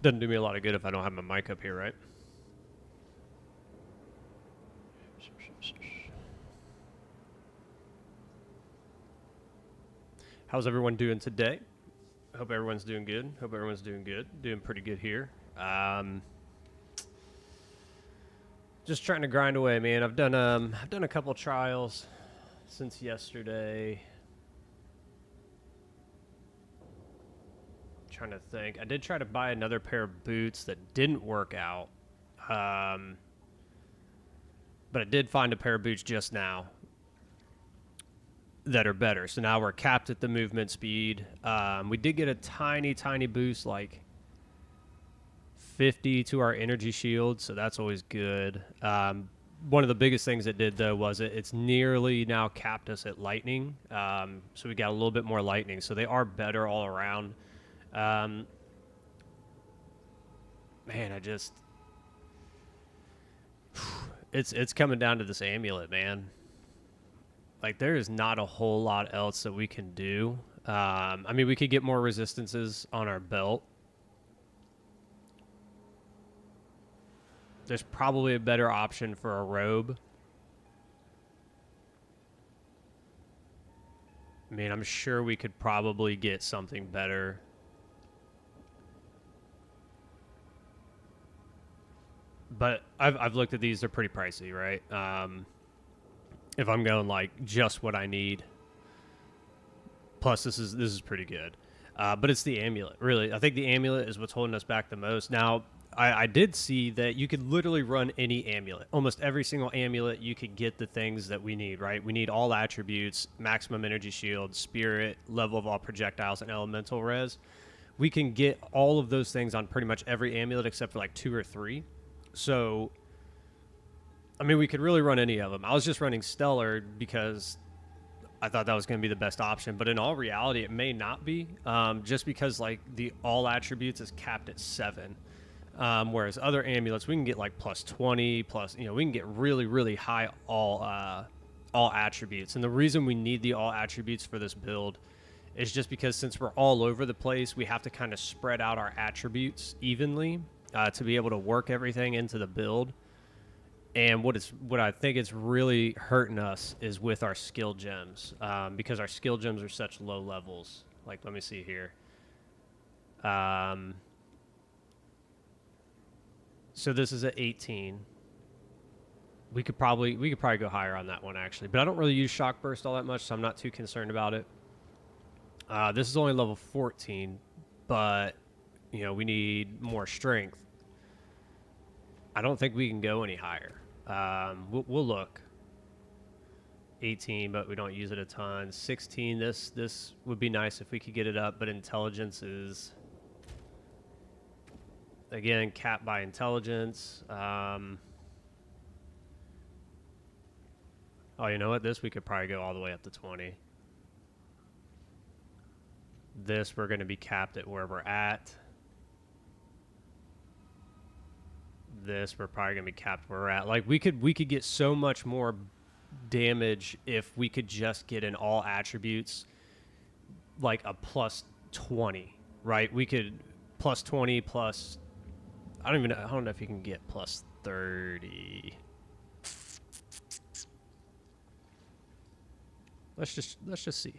Doesn't do me a lot of good if I don't have my mic up here, right? How's everyone doing today? Hope everyone's doing good. Hope everyone's doing good. Doing pretty good here. Just trying to grind away, man. I've done a couple trials since yesterday. Trying to think. I did try to buy another pair of boots that didn't work out. But I did find a pair of boots just now that are better. So now we're capped at the movement speed. We did get a tiny, tiny boost, like 50 to our energy shield, so that's always good. One of the biggest things it did, though, was it's nearly now capped us at lightning. So we got a little bit more lightning. So they are better all around. Man, it's coming down to this amulet, man. Like, there is not a whole lot else that we can do. I mean, we could get more resistances on our belt. There's probably a better option for a robe. I mean, I'm sure we could probably get something better. But I've looked at these. They're pretty pricey, right? If I'm going, like, just what I need. Plus, this is pretty good. But it's the amulet, really. I think the amulet is what's holding us back the most. Now, I did see that you could literally run any amulet. Almost every single amulet, you could get the things that we need, right? We need all attributes, maximum energy shield, spirit, level of all projectiles, and elemental res. We can get all of those things on pretty much every amulet except for like 2 or 3. So, I mean, we could really run any of them. I was just running Stellar because I thought that was going to be the best option. But in all reality, it may not be, just because, like, the all attributes is capped at 7. Whereas other amulets, we can get like plus 20, plus, we can get really, really high all attributes. And the reason we need the all attributes for this build is just because since we're all over the place, we have to kind of spread out our attributes evenly to be able to work everything into the build. And what I think is really hurting us is with our skill gems, because our skill gems are such low levels. Like, let me see here. So this is at 18. We could probably go higher on that one, actually. But I don't really use shock burst all that much, so I'm not too concerned about it. This is only level 14, but we need more strength. I don't think we can go any higher. We'll look. 18, but we don't use it a ton. 16. This would be nice if we could get it up, but intelligence is, again, capped by intelligence. Oh, you know what? This we could probably go all the way up to 20. This we're going to be capped at where we're at. This we're probably going to be capped where we're at. Like, we could get so much more damage if we could just get in all attributes like a plus 20, right? We could plus 20 plus, I don't know if you can get plus 30. Let's just see.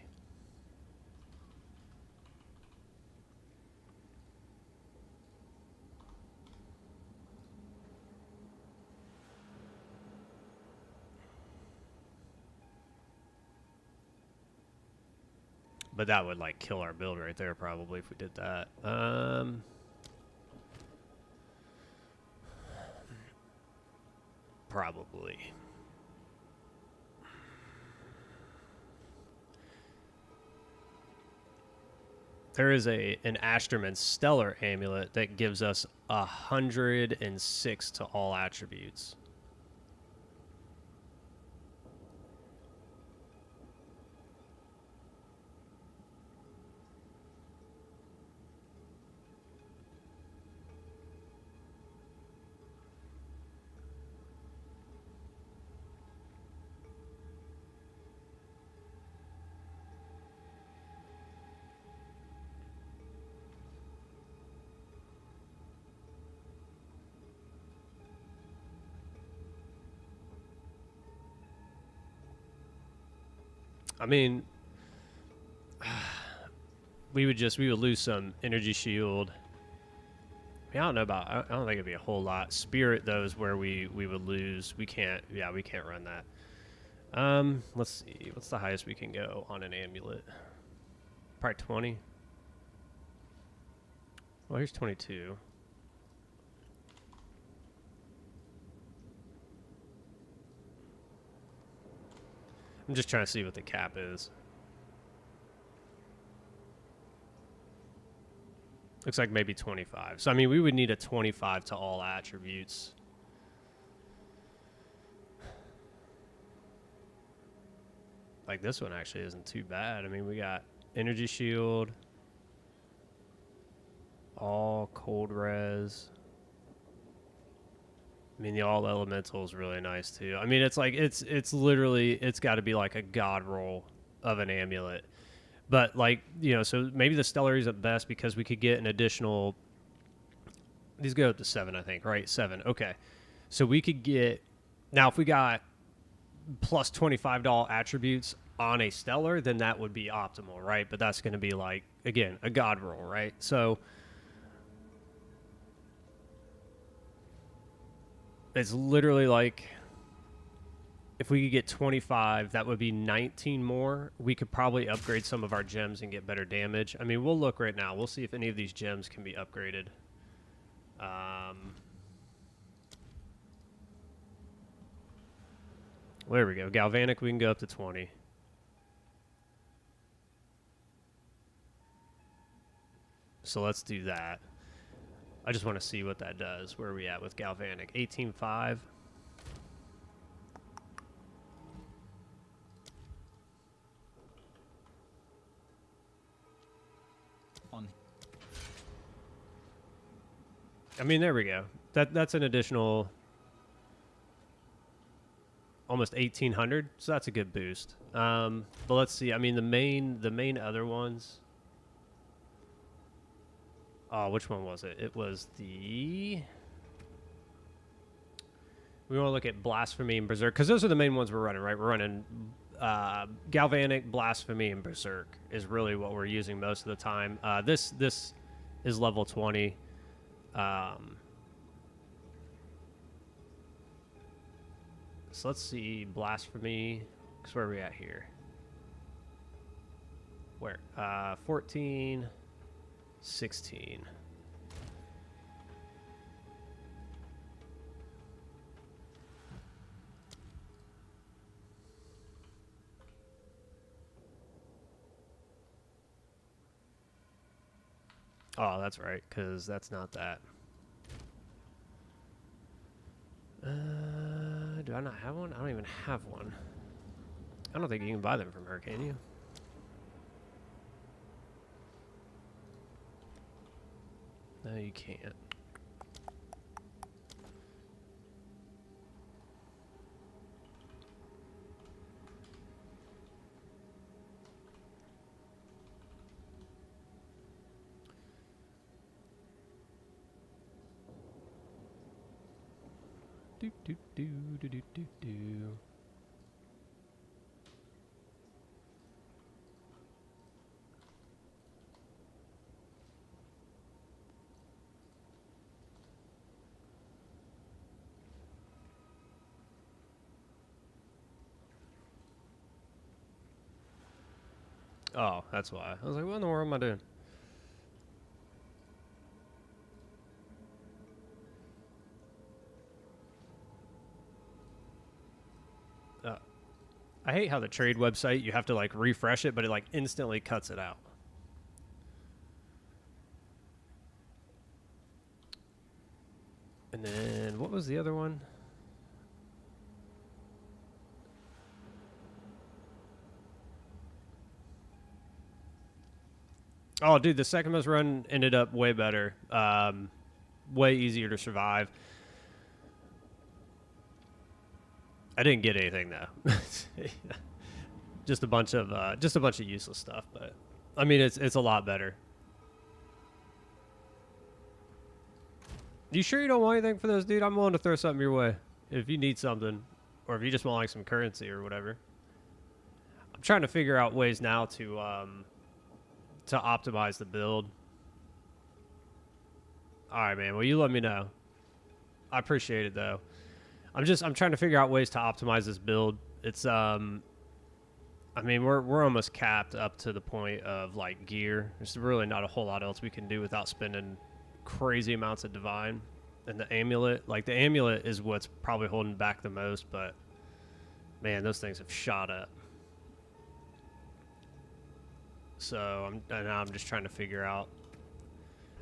But that would, like, kill our build right there probably if we did that. Probably. There is an Asterman Stellar amulet that gives us 106 to all attributes. I mean, we would lose some energy shield. I don't know about. I don't think it'd be a whole lot. Spirit though is where we would lose. We can't. Yeah, we can't run that. Let's see. What's the highest we can go on an amulet? Probably 20. Well, here's 22. I'm just trying to see what the cap is. Looks like maybe 25. So, I mean, we would need a 25 to all attributes. Like, this one actually isn't too bad. I mean, we got energy shield, all cold res. I mean, the all elemental is really nice, too. I mean, it's like, it's literally, it's got to be like a god roll of an amulet. But, like, you know, so maybe the stellar is at best because we could get an additional... These go up to 7, I think, right? 7. Okay. So we could get... Now, if we got plus $25 attributes on a stellar, then that would be optimal, right? But that's going to be, like, again, a god roll, right? So... It's literally like... If we could get 25, that would be 19 more. We could probably upgrade some of our gems and get better damage. I mean, we'll look right now. We'll see if any of these gems can be upgraded. There we go. Galvanic, we can go up to 20. So let's do that. I just want to see what that does. Where are we at with Galvanic? 18.5. I mean, there we go. That's an additional almost 1,800, so that's a good boost. But let's see. I mean, the main other ones. Oh, which one was it? It was the... We want to look at Blasphemy and Berserk, because those are the main ones we're running, right? We're running Galvanic, Blasphemy, and Berserk is really what we're using most of the time. This is level 20. So let's see, Blasphemy, because where are we at here? Where? 14, 16. Oh, that's right, because that's not that. Do I not have one? I don't even have one. I don't think you can buy them from her, can you? No, you can't. Do do do do do do do. Oh, that's why. I was like, what in the world am I doing? I hate how the trade website, you have to like refresh it, but it like instantly cuts it out. And then what was the other one? Oh, dude, the second most run ended up way better. Way easier to survive. I didn't get anything though. just a bunch of useless stuff, but I mean it's a lot better. You sure you don't want anything for those, dude? I'm willing to throw something your way if you need something, or if you just want like some currency or whatever. I'm trying to figure out ways now to optimize the build. All right, man. Well, you let me know. I appreciate it though. I'm trying to figure out ways to optimize this build. It's I mean, we're almost capped up to the point of like gear. There's really not a whole lot else we can do without spending crazy amounts of divine. And the amulet, like the amulet is what's probably holding back the most, but man, those things have shot up. So I'm just trying to figure out.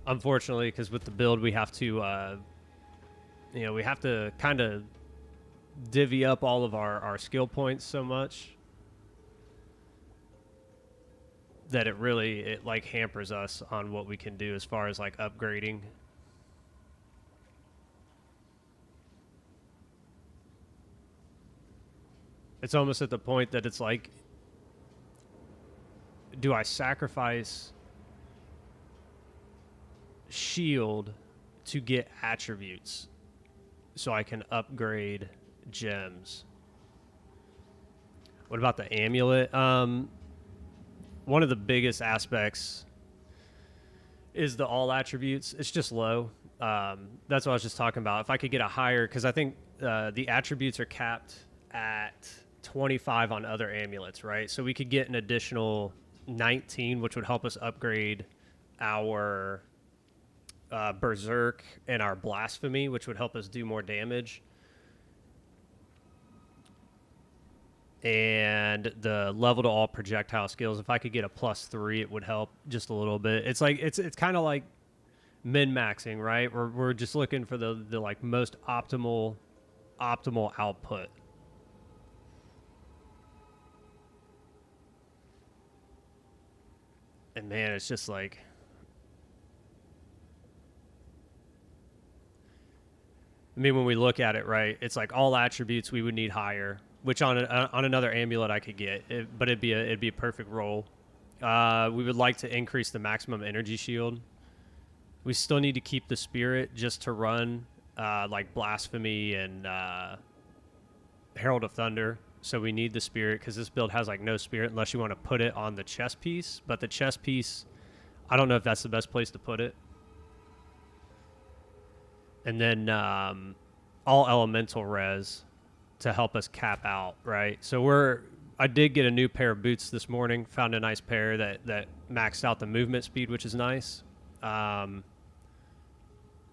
Unfortunately, because with the build, we have to, we have to kind of divvy up all of our skill points so much that it like hampers us on what we can do as far as like upgrading. It's almost at the point that it's like, do I sacrifice shield to get attributes so I can upgrade gems? What about the amulet? One of the biggest aspects is the all attributes. It's just low. That's what I was just talking about. If I could get a higher, because I think the attributes are capped at 25 on other amulets, right? So we could get an additional 19, which would help us upgrade our Berserk and our Blasphemy, which would help us do more damage. And the level to all projectile skills, if I could get a +3, it would help just a little bit. It's like it's kind of like min-maxing, right? We're just looking for the like most optimal output. And man, it's just like, I mean, when we look at it, right, it's like all attributes we would need higher, which on another amulet I could get, but it'd be a perfect roll. We would like to increase the maximum energy shield. We still need to keep the spirit just to run like Blasphemy and Herald of Thunder. So we need the spirit because this build has like no spirit unless you want to put it on the chest piece. But the chest piece, I don't know if that's the best place to put it. And then all elemental res to help us cap out, right? So I did get a new pair of boots this morning. Found a nice pair that maxed out the movement speed, which is nice. And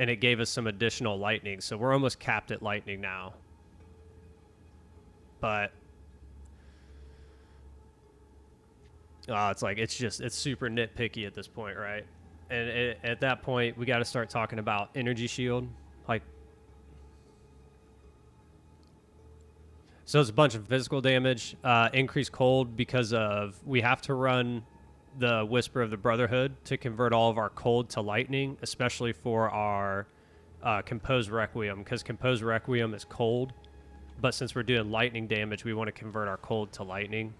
it gave us some additional lightning. So we're almost capped at lightning now. But it's super nitpicky at this point, right? And at that point, we got to start talking about energy shield. Like, so it's a bunch of physical damage, increased cold because of we have to run the Whisper of the Brotherhood to convert all of our cold to lightning, especially for our Composed Requiem, because Composed Requiem is cold. But since we're doing lightning damage, we want to convert our cold to lightning.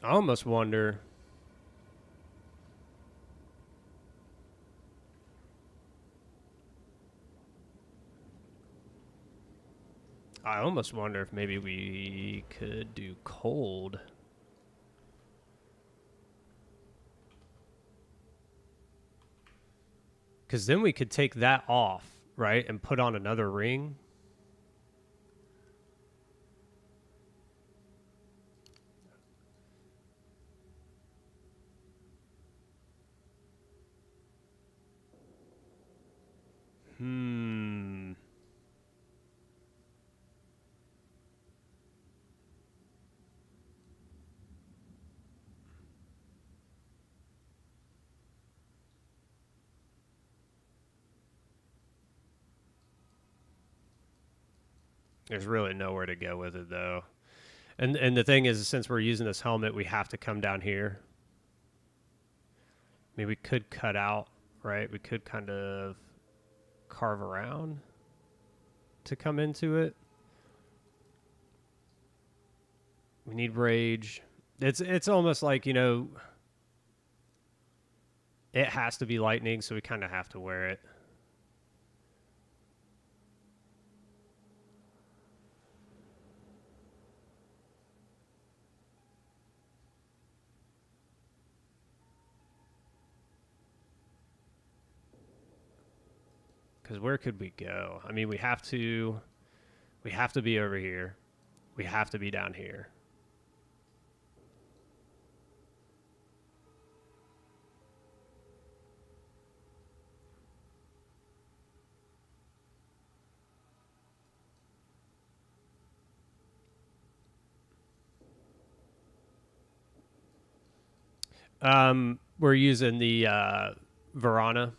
I almost wonder. I almost wonder if maybe we could do cold. Because then we could take that off, right, and put on another ring. There's really nowhere to go with it, though. And the thing is, since we're using this helmet, we have to come down here. I mean, we could cut out, right? We could kind of carve around to come into it. We need rage. It's almost like, it has to be lightning, so we kind of have to wear it. Because where could we go? I mean, we have to be over here. We have to be down here. We're using the Verana.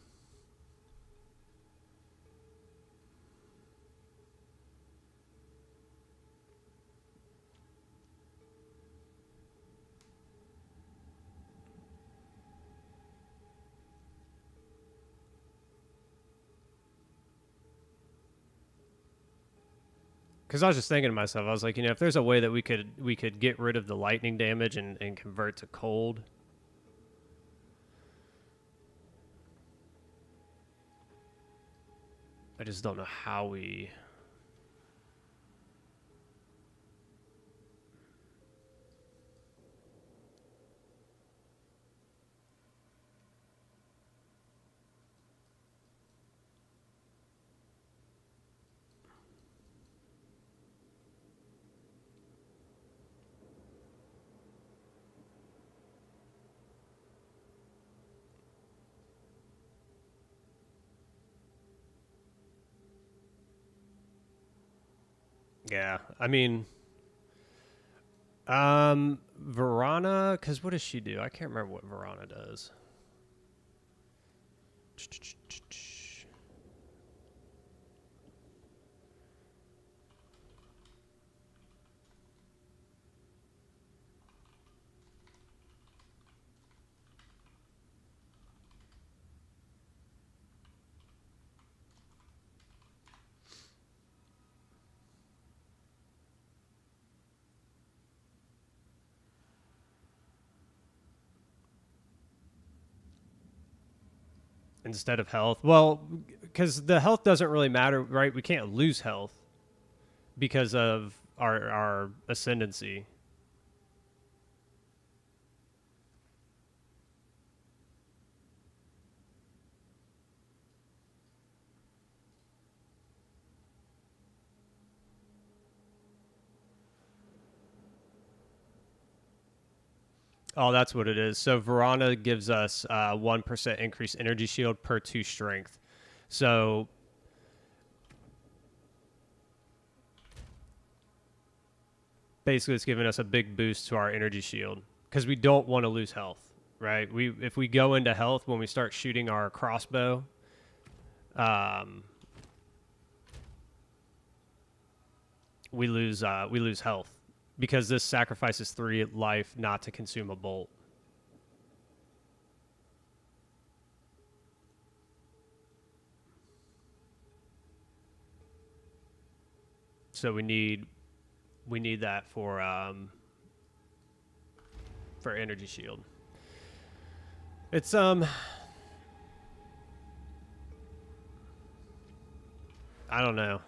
Because I was just thinking to myself, I was like, if there's a way that we could get rid of the lightning damage and convert to cold. I just don't know how we. Yeah, I mean, Verana, because what does she do? I can't remember what Verana does. Instead of health. Well, because the health doesn't really matter, right? We can't lose health because of our ascendancy. Oh, that's what it is. So Verana gives us 1% increased energy shield per 2 strength. So basically, it's giving us a big boost to our energy shield because we don't want to lose health, right? If we go into health when we start shooting our crossbow, um, we lose health because this sacrifices 3 life not to consume a bolt. So we need that for energy shield. It's I don't know.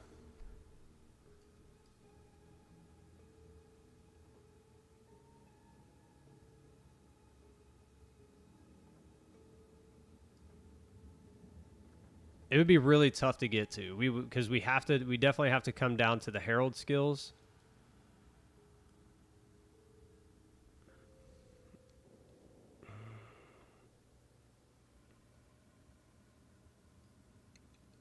It would be really tough to get to. Because we definitely have to come down to the herald skills.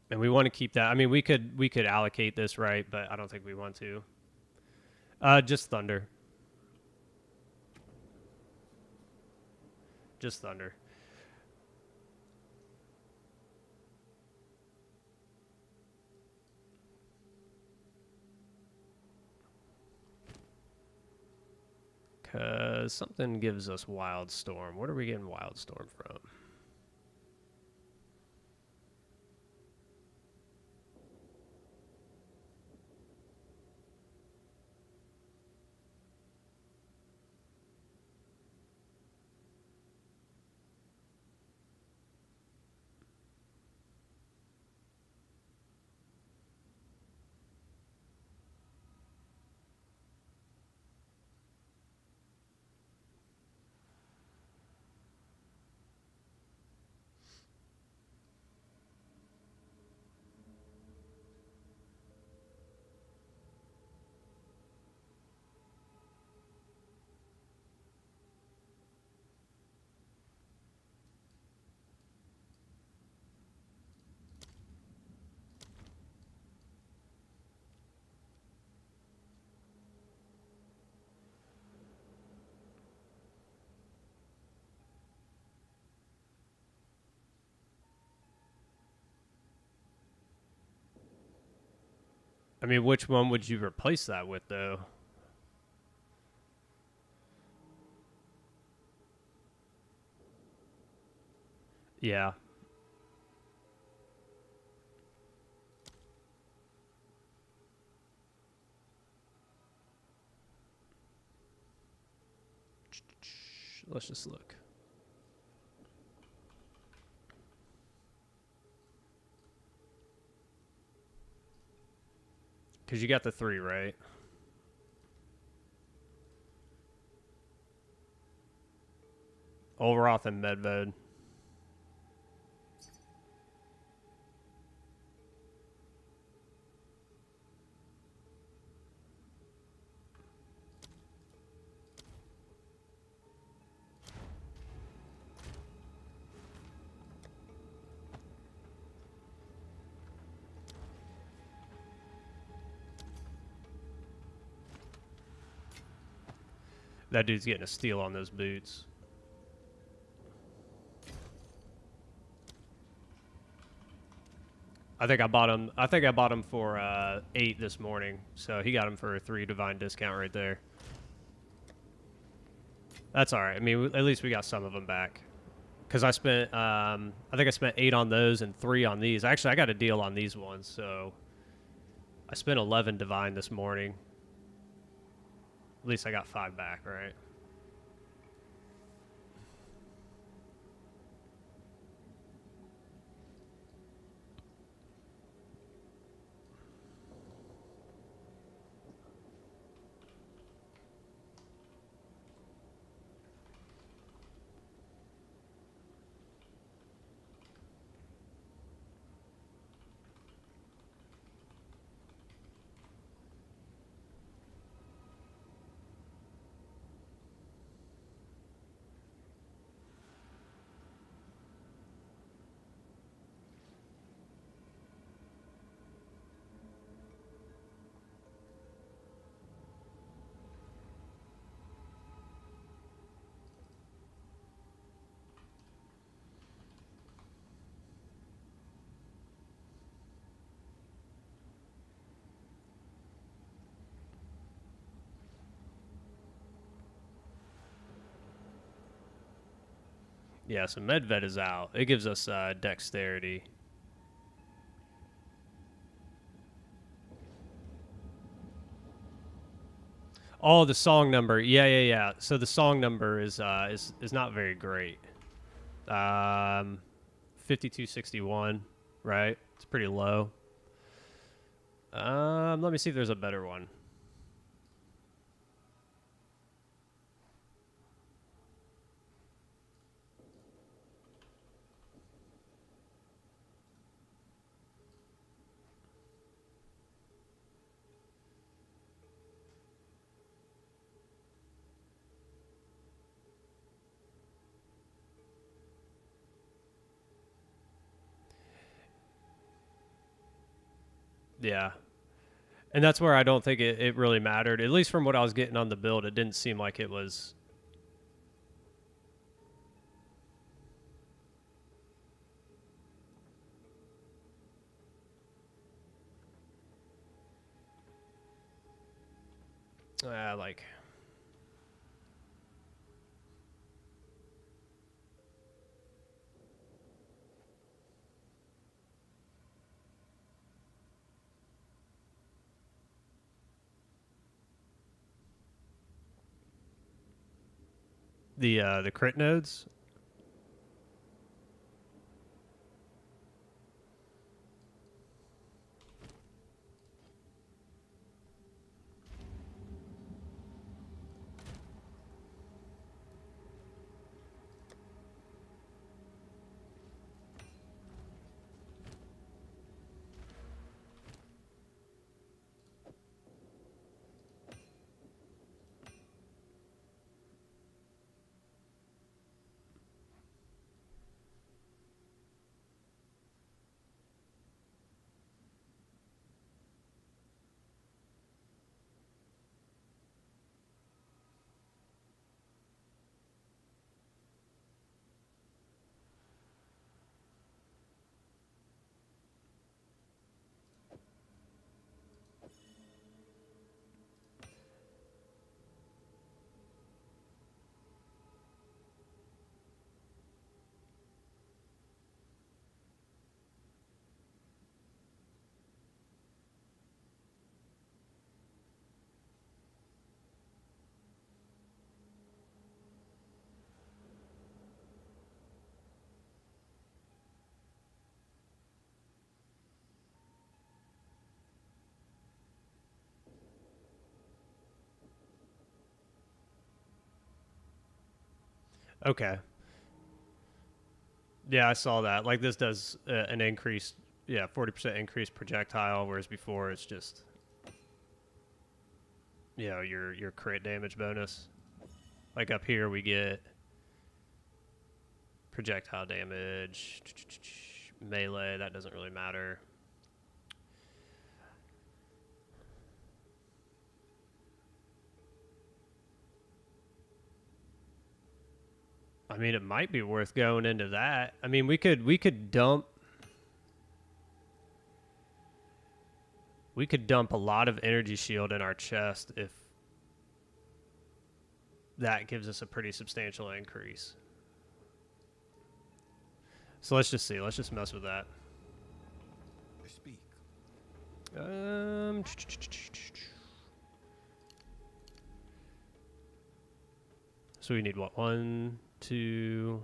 And we want to keep that. I mean, we could allocate this right, but I don't think we want to. Just thunder. Just thunder. Cause something gives us Wildstorm. What are we getting Wildstorm from? I mean, which one would you replace that with, though? Yeah. Let's just look. Because you got the 3, right? Olroth and Medved. That dude's getting a steal on those boots. I think I bought him for 8 this morning, so he got him for a 3 divine discount right there. That's all right. I mean, at least we got some of them back. Because I spent, I think I spent 8 on those and 3 on these. Actually, I got a deal on these ones, so I spent 11 divine this morning. At least I got 5 back, right? Yeah, so Medved is out. It gives us dexterity. Oh, the song number. Yeah. So the song number is not very great. 5261, right? It's pretty low. Let me see if there's a better one. Yeah. And that's where I don't think it really mattered. At least from what I was getting on the build, it didn't seem like it was. Like. The crit nodes. Okay. Yeah, I saw that. Like this does an increase, yeah, 40% increased projectile, whereas before it's just, you know, your crit damage bonus. Like up here we get projectile damage, melee. That doesn't really matter. I mean, it might be worth going into that. I mean, we could dump a lot of energy shield in our chest if that gives us a pretty substantial increase. So let's just see. Let's just mess with that. Speak. So we need what? 1, 2,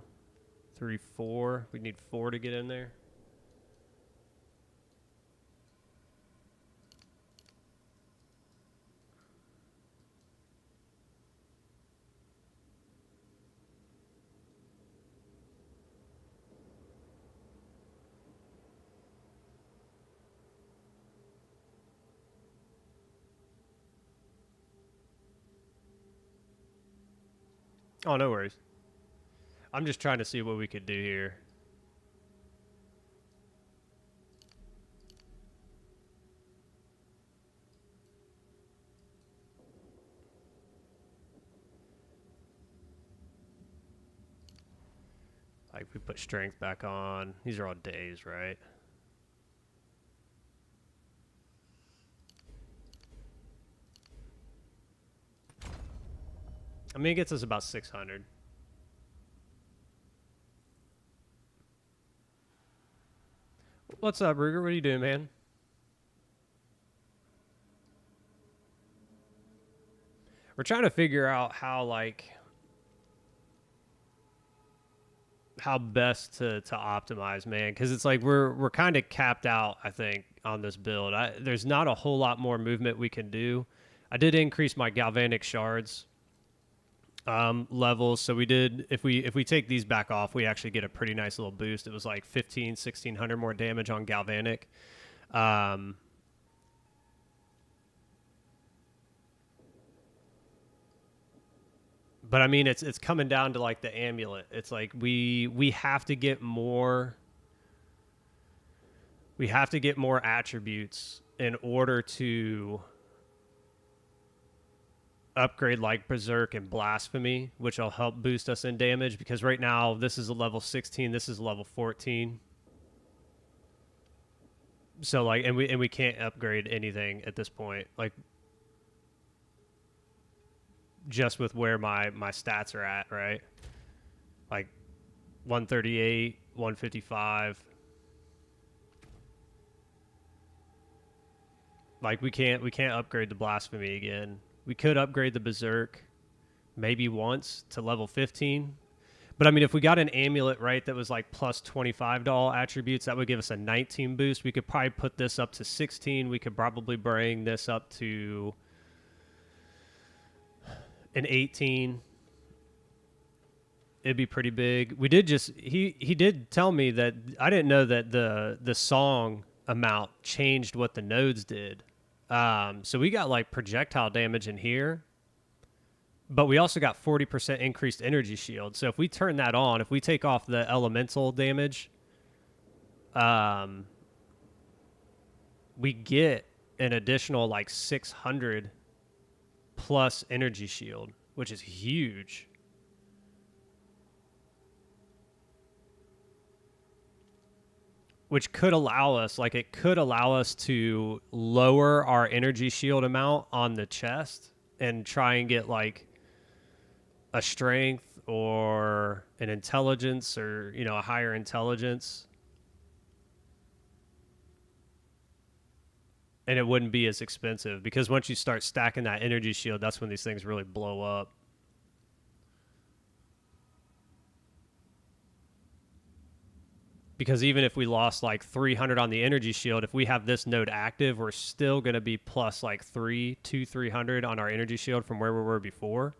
3, 4. We need 4 to get in there. Oh, no worries. I'm just trying to see what we could do here. Like, we put strength back on. These are all days, right? I mean, it gets us about 600. What's up, Ruger? What are you doing, man? We're trying to figure out how, like, how best to optimize, man, because it's like we're kind of capped out, I think, on this build. There's not a whole lot more movement we can do. I did increase my galvanic shards levels, so we did, if we take these back off, we actually get a pretty nice little boost. It was like 1600 more damage on galvanic. But I mean, it's coming down to like the amulet. It's like we have to get more. We have to get more attributes in order to upgrade like Berserk and Blasphemy, which will help boost us in damage. Because right now this is a level 16, this is a level 14. So like, and we can't upgrade anything at this point. Like, just with where my stats are at, right? Like 138, 155. Like we can't upgrade the Blasphemy again. We could upgrade the Berserk maybe once to level 15. But I mean, if we got an amulet, right, that was like plus 25 to all attributes, that would give us a 19 boost. We could probably put this up to 16. We could probably bring this up to an 18. It'd be pretty big. We did just he did tell me that I didn't know that the song amount changed what the nodes did. So we got like projectile damage in here, but we also got 40% increased energy shield. So if we turn that on, if we take off the elemental damage, we get an additional like 600 plus energy shield, which is huge. Which could allow us, like, it could allow us to lower our energy shield amount on the chest and try and get like a strength or an intelligence, or, you know, a higher intelligence. And it wouldn't be as expensive, because once you start stacking that energy shield, that's when these things really blow up. Because even if we lost like 300 on the energy shield, if we have this node active, we're still going to be plus like 300 on our energy shield from where we were before.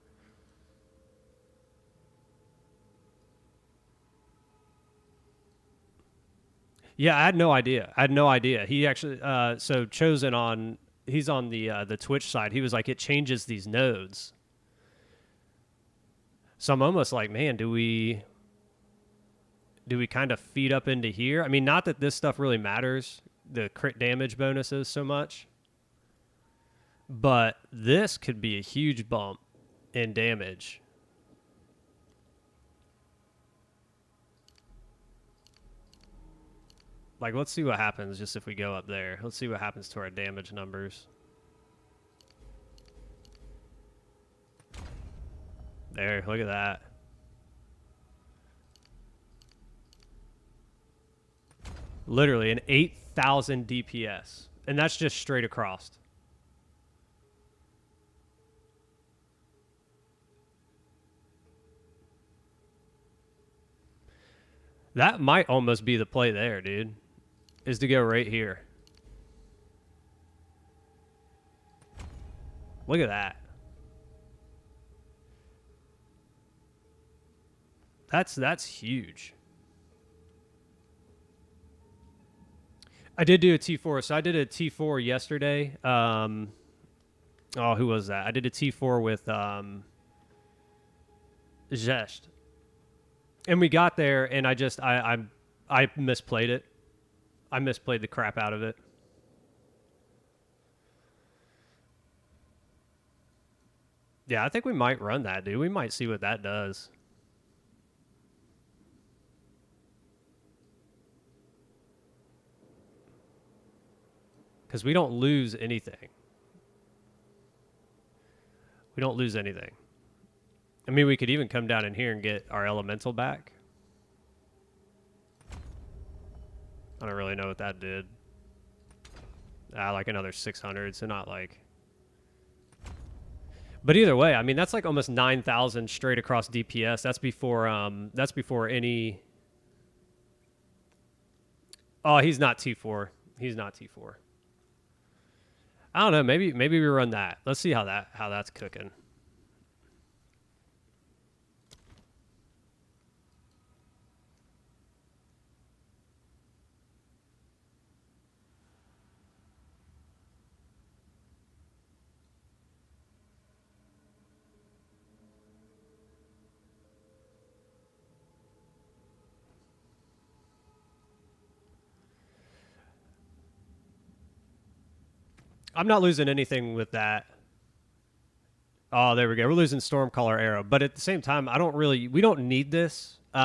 Yeah, I had no idea. I had no idea. He actually, so Chosen on, he's on the Twitch side. He was like, it changes these nodes. So I'm almost like, man, do we kind of feed up into here? I mean, not that this stuff really matters, the crit damage bonuses so much, but this could be a huge bump in damage. Like, let's see what happens just if we go up there. Let's see what happens to our damage numbers. There, look at that. Literally an 8,000 DPS. And that's just straight across. That might almost be the play there, dude. Is to go right here. Look at that. That's huge. I did do a T4. So I did a T4 yesterday. Oh, who was that? I did a T4 with Zest. And we got there, and I misplayed it. I misplayed the crap out of it. Yeah, I think we might run that, dude. We might see what that does. Because we don't lose anything. We don't lose anything. I mean, we could even come down in here and get our elemental back. I don't really know what that did. Like another 600, so not like... But either way, I mean, that's like almost 9,000 straight across DPS. That's before any... Oh, he's not T4. He's not T4. I don't know. Maybe we run that. Let's see how that's cooking. I'm not losing anything with that. Oh, there we go. We're losing Stormcaller Arrow, but at the same time, we don't need this. We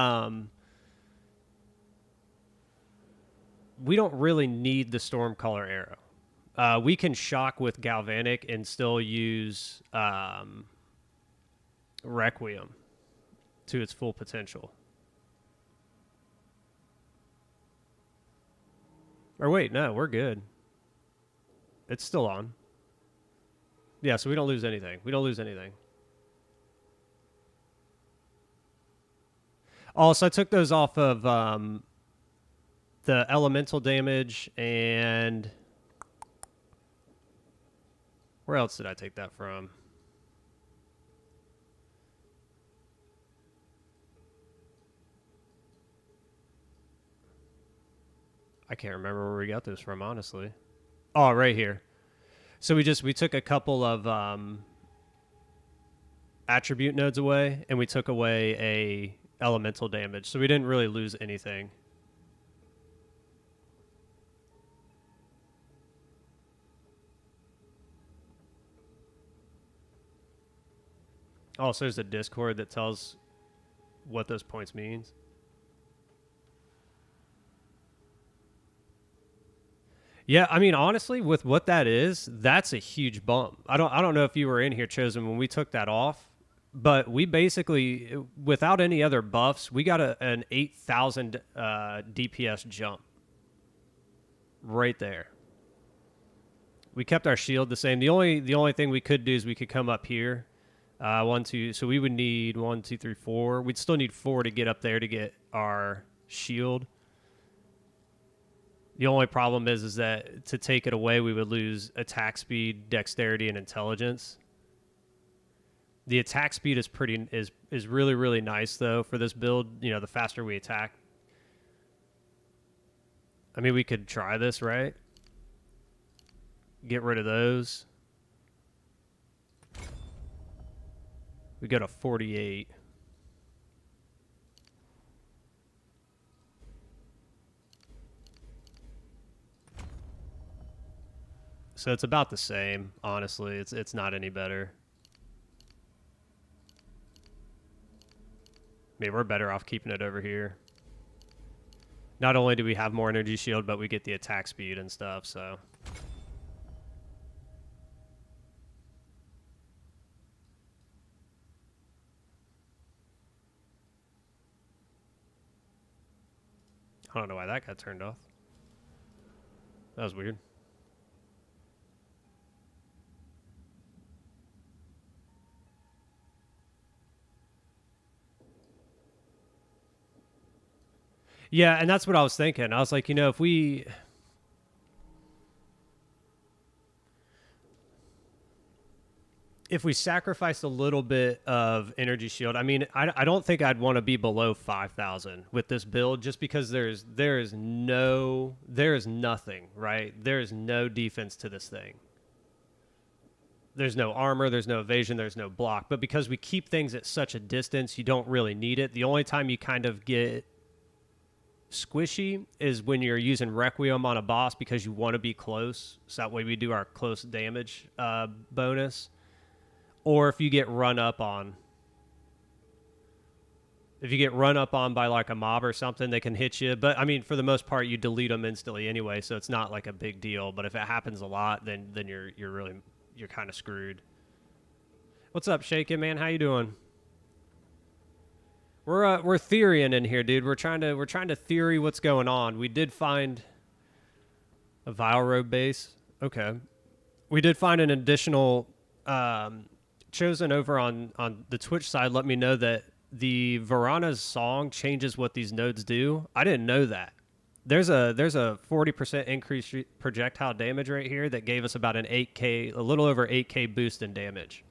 don't really need the Stormcaller Arrow. We can shock with Galvanic and still use Requiem to its full potential. Or wait, no, we're good. It's still on. Yeah, so we don't lose anything. We don't lose anything. Oh, so I took those off of the elemental damage and... Where else did I take that from? I can't remember where we got those from, honestly. Oh, right here. So we took a couple of attribute nodes away, and we took away a elemental damage. So we didn't really lose anything. Oh, so there's a Discord that tells what those points means. Yeah, I mean, honestly, with what that is, that's a huge bump. I don't know if you were in here, Chosen, when we took that off, but we basically, without any other buffs, we got an 8,000 DPS jump right there. We kept our shield the same. The only thing we could do is we could come up here, 1, 2. So we would need 1, 2, 3, 4. We'd still need 4 to get up there to get our shield. The only problem is that to take it away, we would lose attack speed, dexterity, and intelligence. The attack speed is really, really nice though for this build. You know, the faster we attack. I mean, we could try this, right? Get rid of those. We go to 48. So it's about the same, honestly. It's not any better. I mean, we're better off keeping it over here. Not only do we have more energy shield, but we get the attack speed and stuff, so. I don't know why that got turned off. That was weird. Yeah, and that's what I was thinking. I was like, if we sacrificed a little bit of energy shield, I mean, I don't think I'd want to be below 5,000 with this build, just because there is nothing, right? There is no defense to this thing. There's no armor, there's no evasion, there's no block. But because we keep things at such a distance, you don't really need it. The only time you kind of get squishy is when you're using Requiem on a boss because you want to be close. So that way we do our close damage bonus. Or if you get run up on. If you get run up on by like a mob or something, they can hit you. But I mean, for the most part, you delete them instantly anyway, so it's not like a big deal. But if it happens a lot, then you're kind of screwed. What's up, Shaken man? How you doing? We're theorying in here, dude. We're trying to theory what's going on. We did find a Vile Road base. Okay, we did find an additional. Chosen over on the Twitch side let me know that the Varana's song changes what these nodes do. I didn't know that. There's a 40% increased projectile damage right here that gave us about an 8k, a little over 8k boost in damage.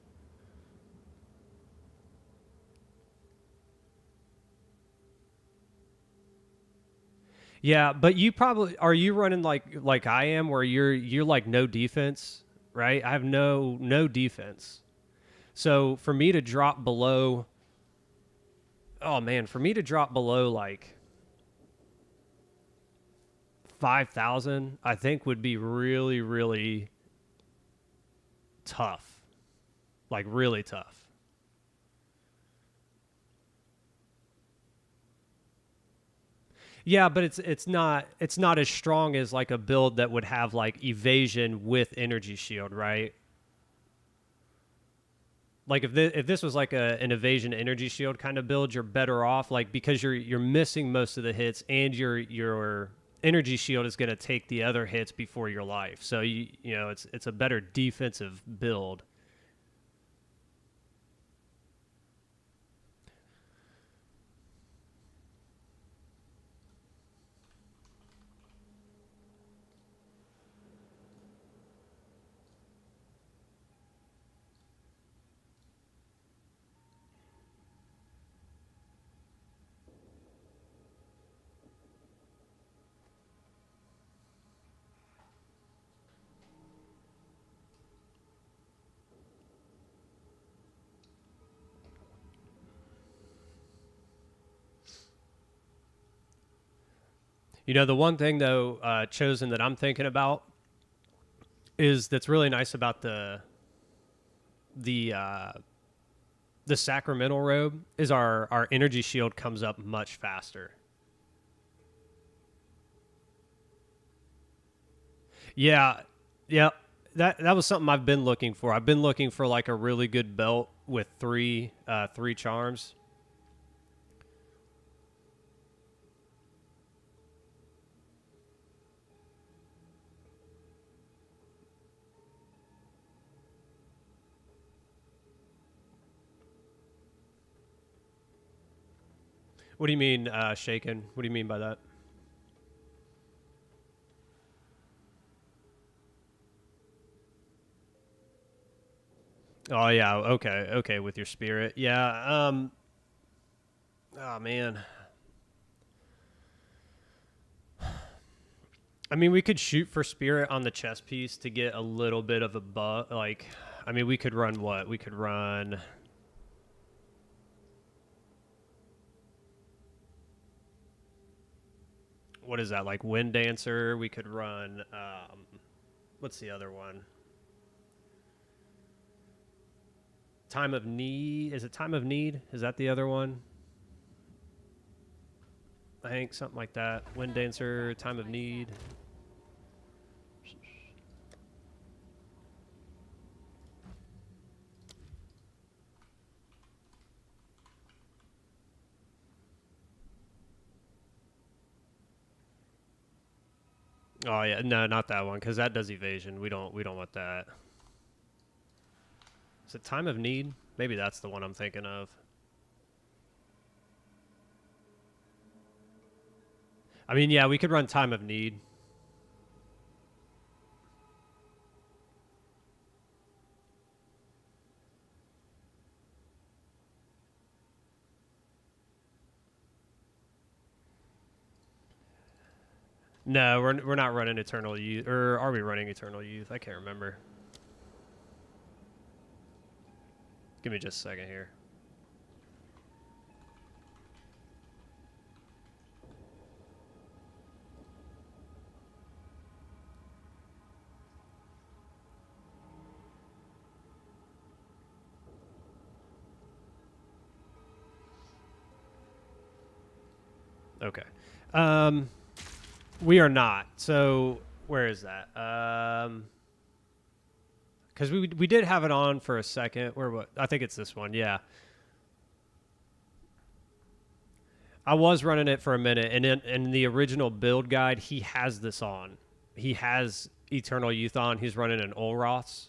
Yeah, but you probably are you running like I am, where you're like no defense, right? I have no defense. So for me to drop below, oh man, for me to drop below like 5,000, I think would be really, really tough. Like really tough. Yeah, but it's not as strong as like a build that would have like evasion with energy shield, right? Like if this was like an evasion energy shield kind of build, you're better off, like, because you're missing most of the hits, and your energy shield is going to take the other hits before your life. So it's a better defensive build. The one thing though, Chosen, that I'm thinking about is that's really nice about the sacramental robe is our energy shield comes up much faster. Yeah, yeah. That was something I've been looking for. I've been looking for like a really good belt with three charms. What do you mean, shaken? What do you mean by that? Oh yeah, okay, with your spirit. Yeah, oh man. I mean, we could shoot for spirit on the chess piece to get a little bit of a buff. Like, I mean, we could run what? We could run. What is that? Like Wind Dancer. We could run. What's the other one? Time of Need. Is it Time of Need? Is that the other one? I think something like that. Wind Dancer, Time of Need. Oh yeah, no, not that one, because that does evasion. We don't want that. Is it Time of Need? Maybe that's the one I'm thinking of. I mean, yeah, we could run Time of Need. No, we're not running Eternal Youth, or are we running Eternal Youth? I can't remember. Give me just a second here. Okay. We are not. So where is that? Because we did have it on for a second. Where what? I think it's this one. Yeah. I was running it for a minute, and in the original build guide, he has this on. He has Eternal Youth on. He's running an Olroths.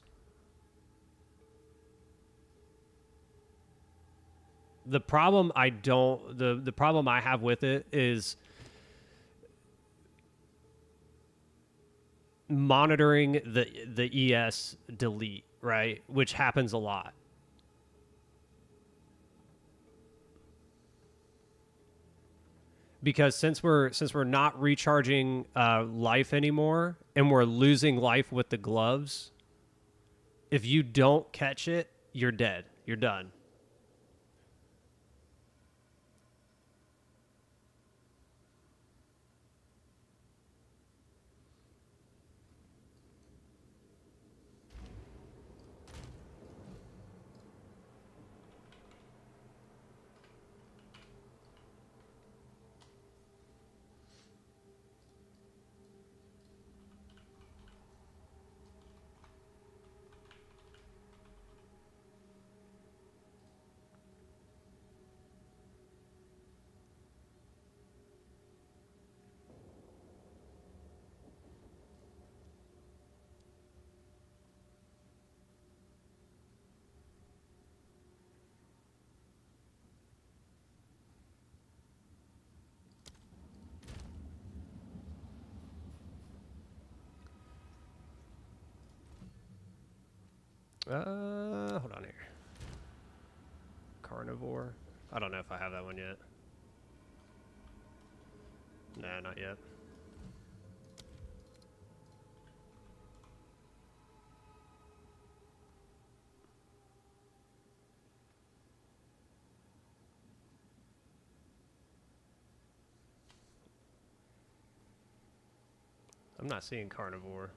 The problem the problem I have with it is monitoring the ES delete, right? Which happens a lot. Because since we're not recharging life anymore and we're losing life with the gloves, if you don't catch it, you're dead. You're done. Hold on here. Carnivore. I don't know if I have that one yet. Nah, not yet. I'm not seeing Carnivore.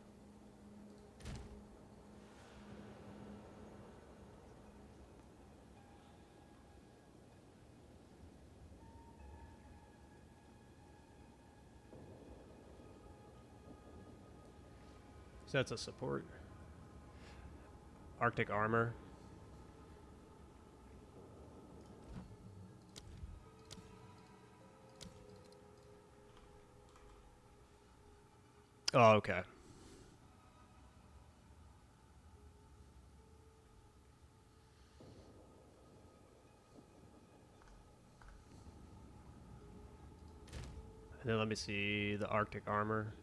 So that's a support. Arctic Armor. Oh, okay. And then let me see the Arctic Armor.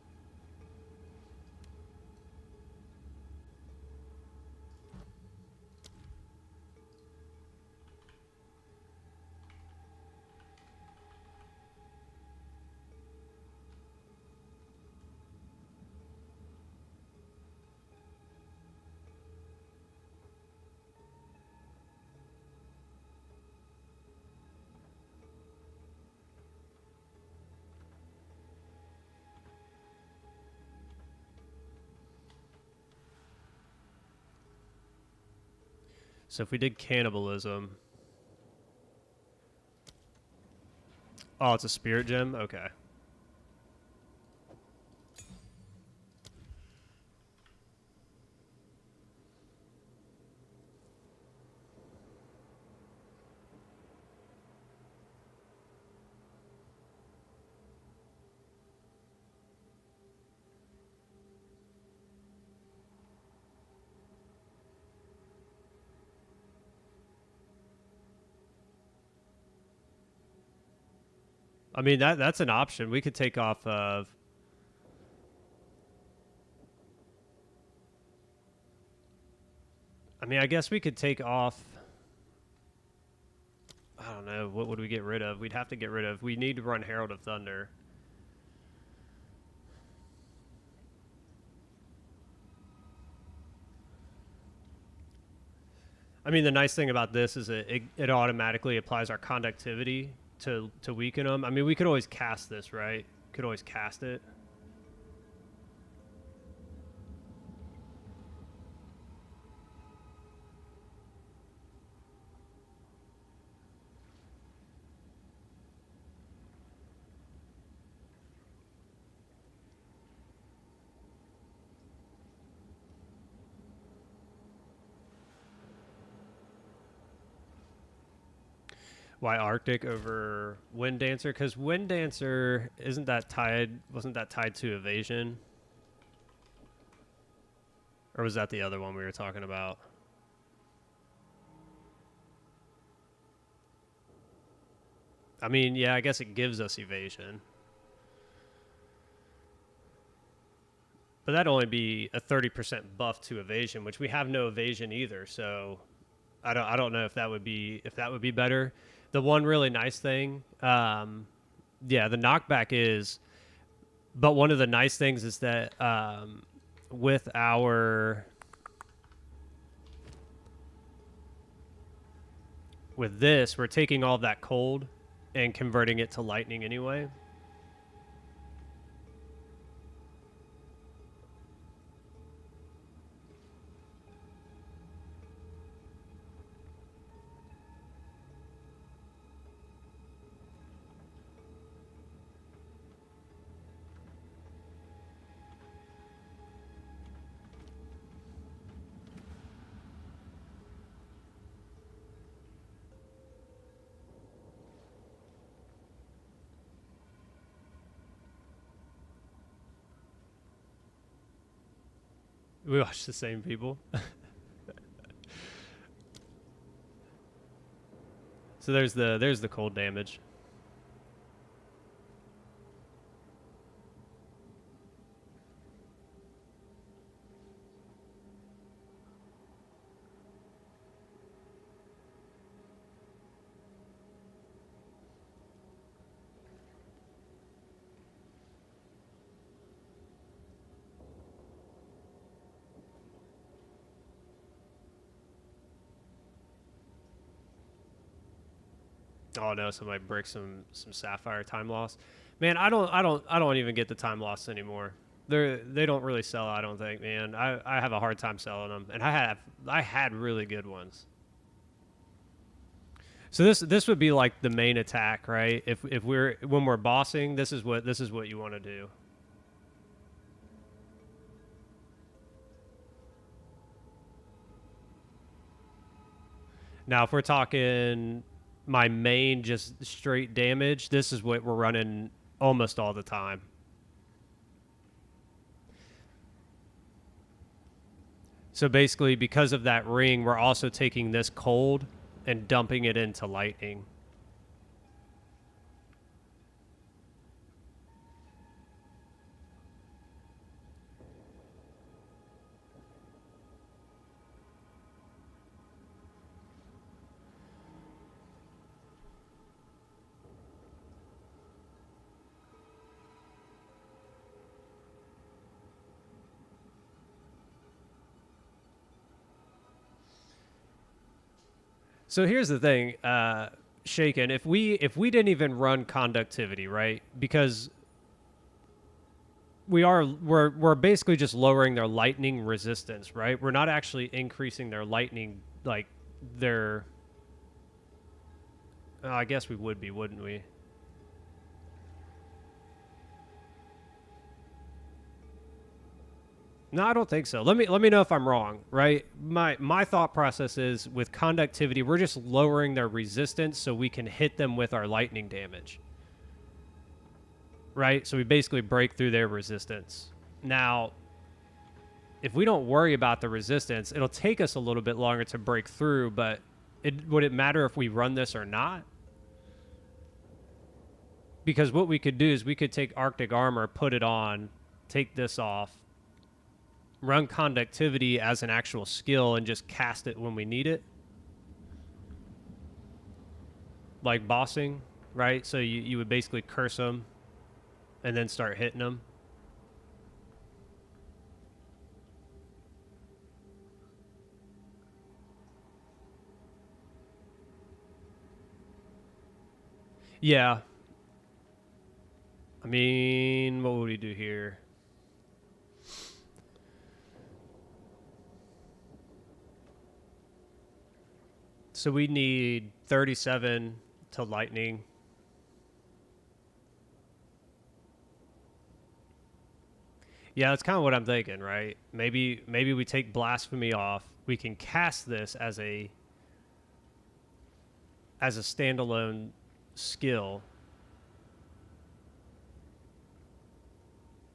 So if we did cannibalism, oh, it's a spirit gem. Okay. I mean that's an option. We could take off of. I mean, I guess we could take off. I don't know. What would we get rid of? We'd have to get rid of. We need to run Herald of Thunder. I mean, the nice thing about this is it automatically applies our conductivity to weaken them. I mean, we could always cast this, right? Could always cast it. Why Arctic over Wind Dancer? Because Wind Dancer isn't that tied? Wasn't that tied to evasion? Or was that the other one we were talking about? I mean, yeah, I guess it gives us evasion. But that'd only be a 30% buff to evasion, which we have no evasion either. So I don't know if that would be better. The one really nice thing, yeah, the knockback is, but one of the nice things is that with this, we're taking all that cold and converting it to lightning anyway. We watch the same people. So there's the cold damage. Oh no, somebody break some sapphire time loss. Man, I don't even get the time loss anymore. They don't really sell, I don't think, man. I have a hard time selling them, and I had really good ones. So this would be like the main attack, right? If we're when we're bossing, this is what you want to do. Now, if we're talking my main just straight damage, this is what we're running almost all the time. So basically, because of that ring, we're also taking this cold and dumping it into lightning. So here's the thing, Shaken. If we didn't even run conductivity, right? Because we're basically just lowering their lightning resistance, right? We're not actually increasing their lightning like they're. I guess we would be, wouldn't we? No, I don't think so. Let me know if I'm wrong, right? My thought process is with conductivity, we're just lowering their resistance so we can hit them with our lightning damage. Right? So we basically break through their resistance. Now, if we don't worry about the resistance, it'll take us a little bit longer to break through, but would it matter if we run this or not? Because what we could do is we could take Arctic Armor, put it on, take this off, run conductivity as an actual skill, and just cast it when we need it. Like bossing, right? So you would basically curse them and then start hitting them. Yeah. I mean, what would we do here? So we need 37 to lightning. Yeah, that's kind of what I'm thinking, right? Maybe we take blasphemy off. We can cast this as a standalone skill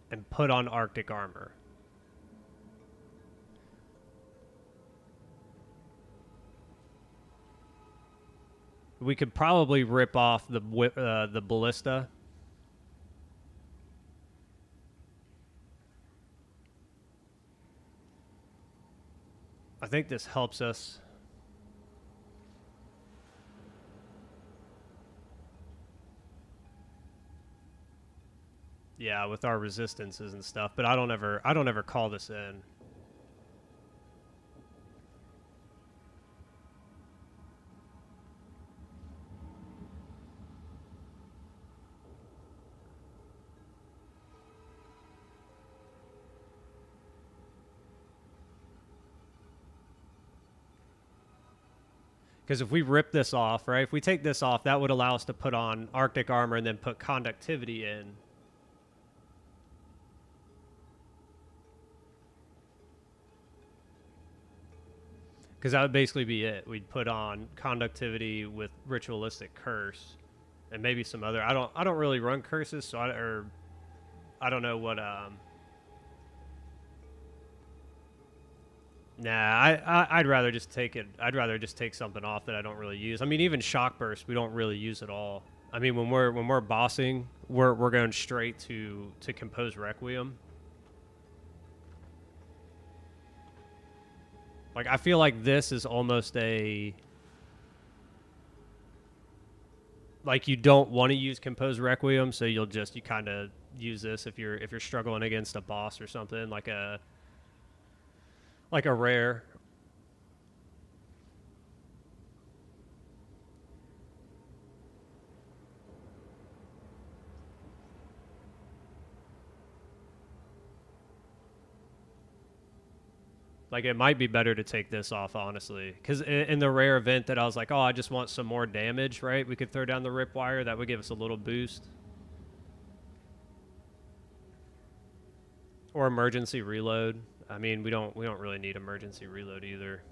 and put on Arctic Armor. We could probably rip off the ballista. I think this helps us. Yeah, with our resistances and stuff, but I don't ever call this in. Because if we rip this off, right, if we take this off, that would allow us to put on Arctic Armor and then put conductivity in. Because that would basically be it. We'd put on conductivity with ritualistic curse, and maybe some other. I don't really run curses, so I don't know what. Nah, I'd rather just take it. I'd rather just take something off that I don't really use. I mean, even shock burst, we don't really use at all. I mean, when we're bossing, we're going straight to compose requiem. Like, I feel like this is almost a... Like, you don't want to use Compose Requiem, so you kind of use this if you're struggling against a boss or something, like a rare. Like, it might be better to take this off, honestly. Because in the rare event that I was like, oh, I just want some more damage, right? We could throw down the Ripwire. That would give us a little boost. Or emergency reload. I mean, we don't really need emergency reload either.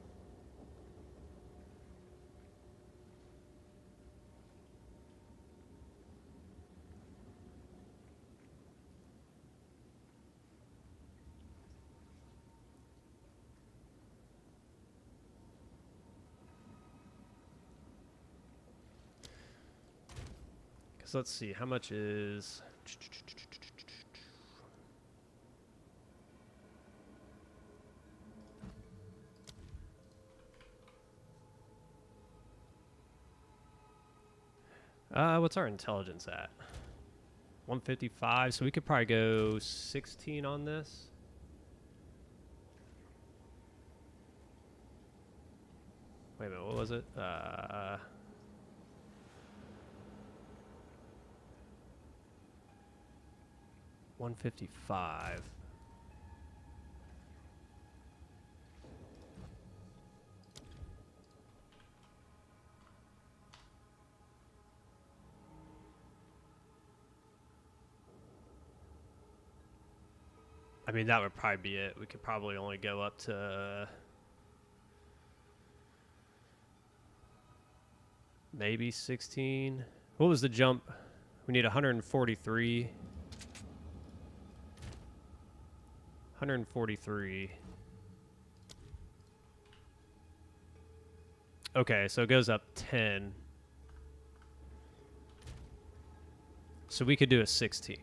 So let's see, how much is... what's our intelligence at? 155, so we could probably go 16 on this. Wait a minute, what was it? 155. I mean, that would probably be it. We could probably only go up to maybe 16. What was the jump? We need 143. 143. Okay, so it goes up 10. So we could do a 16.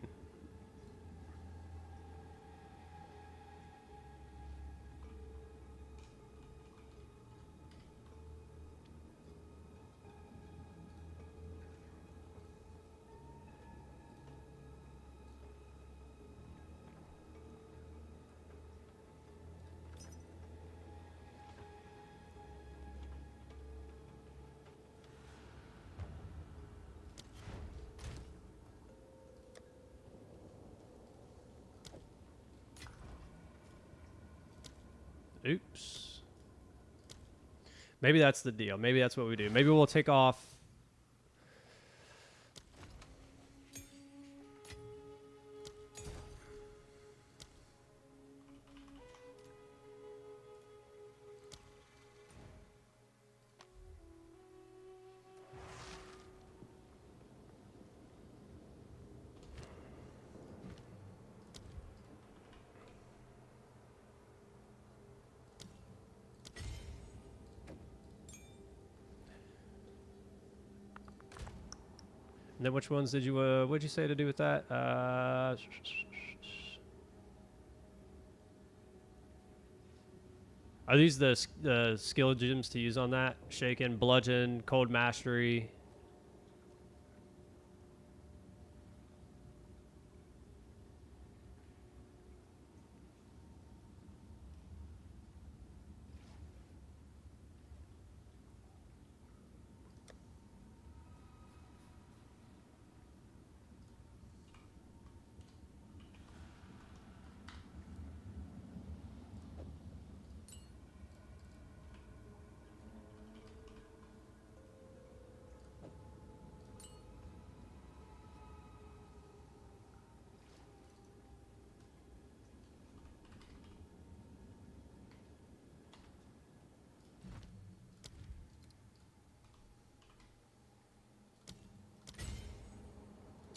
Oops. Maybe that's the deal. Maybe that's what we do. Maybe we'll take off. And then which ones did you, what'd you say to do with that? Are these the skill gems to use on that? Shaken, bludgeon, cold mastery.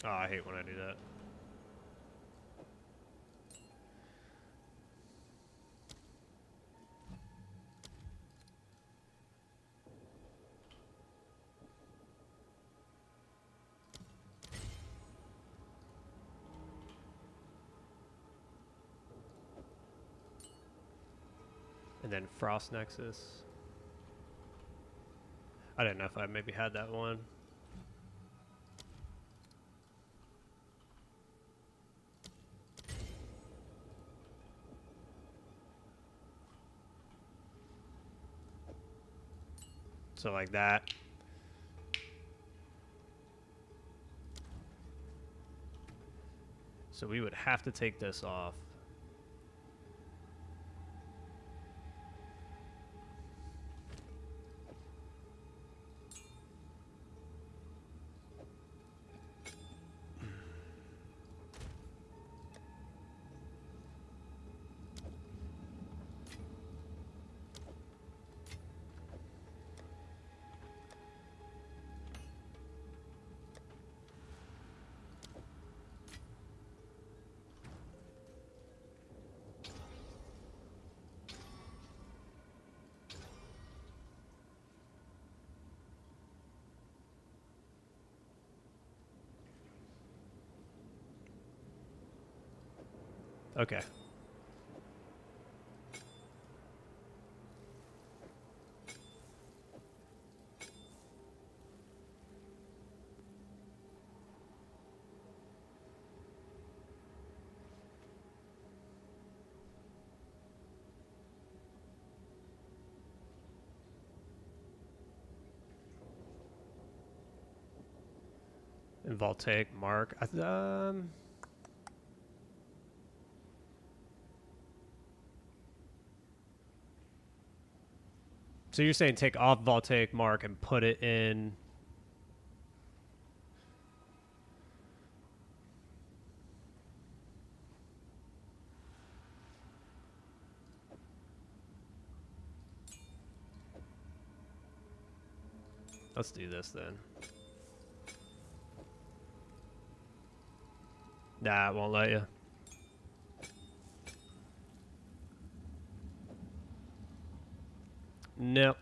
Oh, I hate when I do that. And then Frost Nexus. I didn't know if I maybe had that one. So like that. So we would have to take this off. Okay. And Voltaic Mark. So you're saying take off Voltaic Mark and put it in. Let's do this then. Nah, it won't let you. Nope.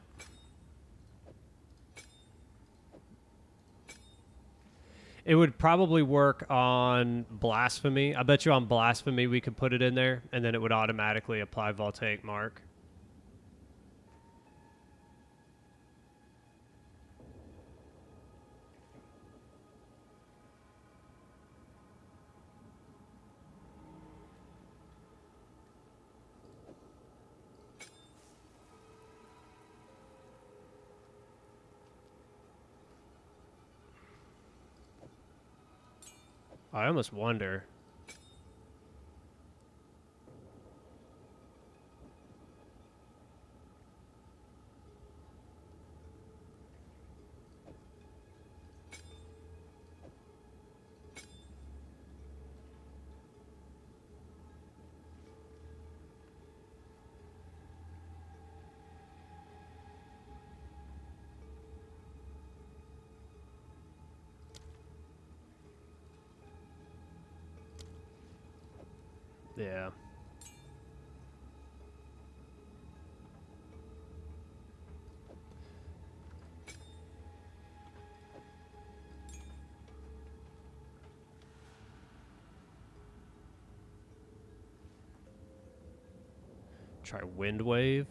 It would probably work on Blasphemy. I bet you on Blasphemy we could put it in there, and then it would automatically apply Voltaic Mark. I almost wonder. Yeah. Try Wind Wave.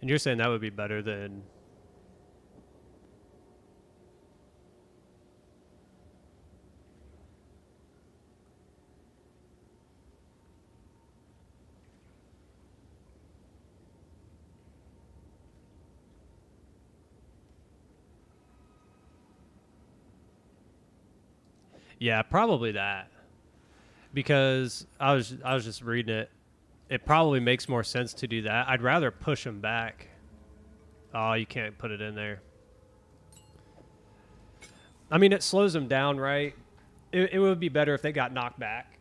And you're saying that would be better than... Yeah, probably that. Because I was just reading it. It probably makes more sense to do that. I'd rather push them back. Oh, you can't put it in there. I mean, it slows them down, right? It would be better if they got knocked back.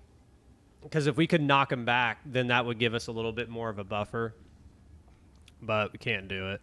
Because if we could knock them back, then that would give us a little bit more of a buffer. But we can't do it.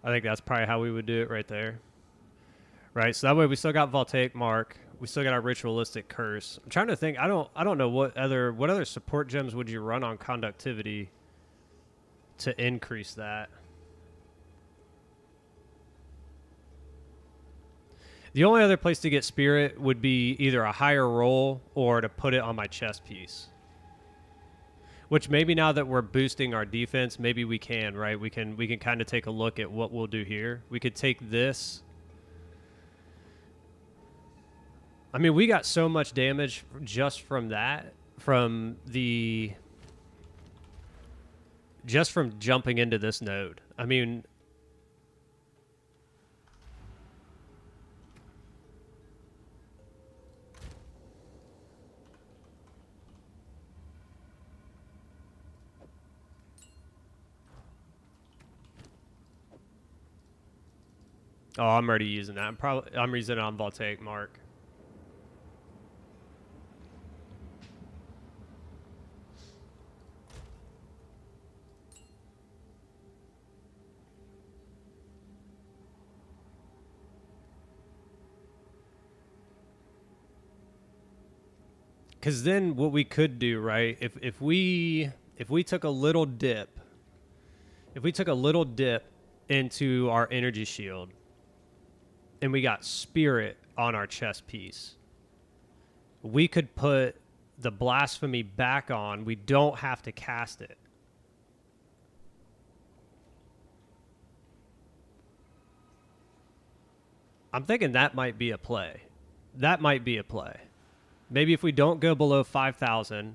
I think that's probably how we would do it right there. Right, so that way we still got Voltaic Mark. We still got our Ritualistic Curse. I'm trying to think. I don't know what other support gems would you run on Conductivity to increase that. The only other place to get Spirit would be either a higher roll or to put it on my chest piece. Which maybe now that we're boosting our defense, maybe we can, right? We can kind of take a look at what we'll do here. We could take this. I mean, we got so much damage just from that, just from jumping into this node. I mean, oh, I'm already using that. I'm using it on Voltaic Mark. Because then what we could do, right, if we if we took a little dip, into our energy shield and we got spirit on our chest piece, we could put the blasphemy back on. We don't have to cast it. I'm thinking that might be a play. Maybe if we don't go below 5,000,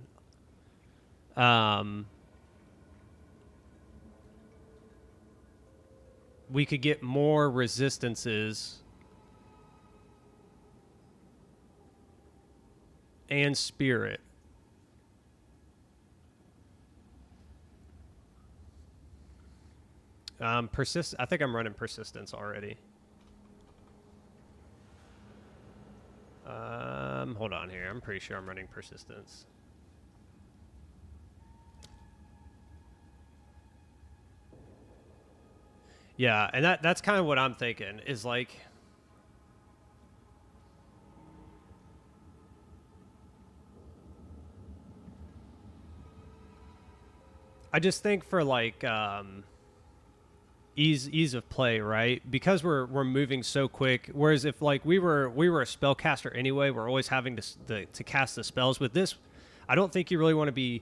we could get more resistances and spirit. I think I'm running persistence already. Hold on here. I'm pretty sure I'm running persistence. Yeah, and that's kind of what I'm thinking is like, I just think for like ease of play, right? Because we're moving so quick. Whereas if like we were a spellcaster anyway, we're always having to cast the spells. With this, I don't think you really want to be.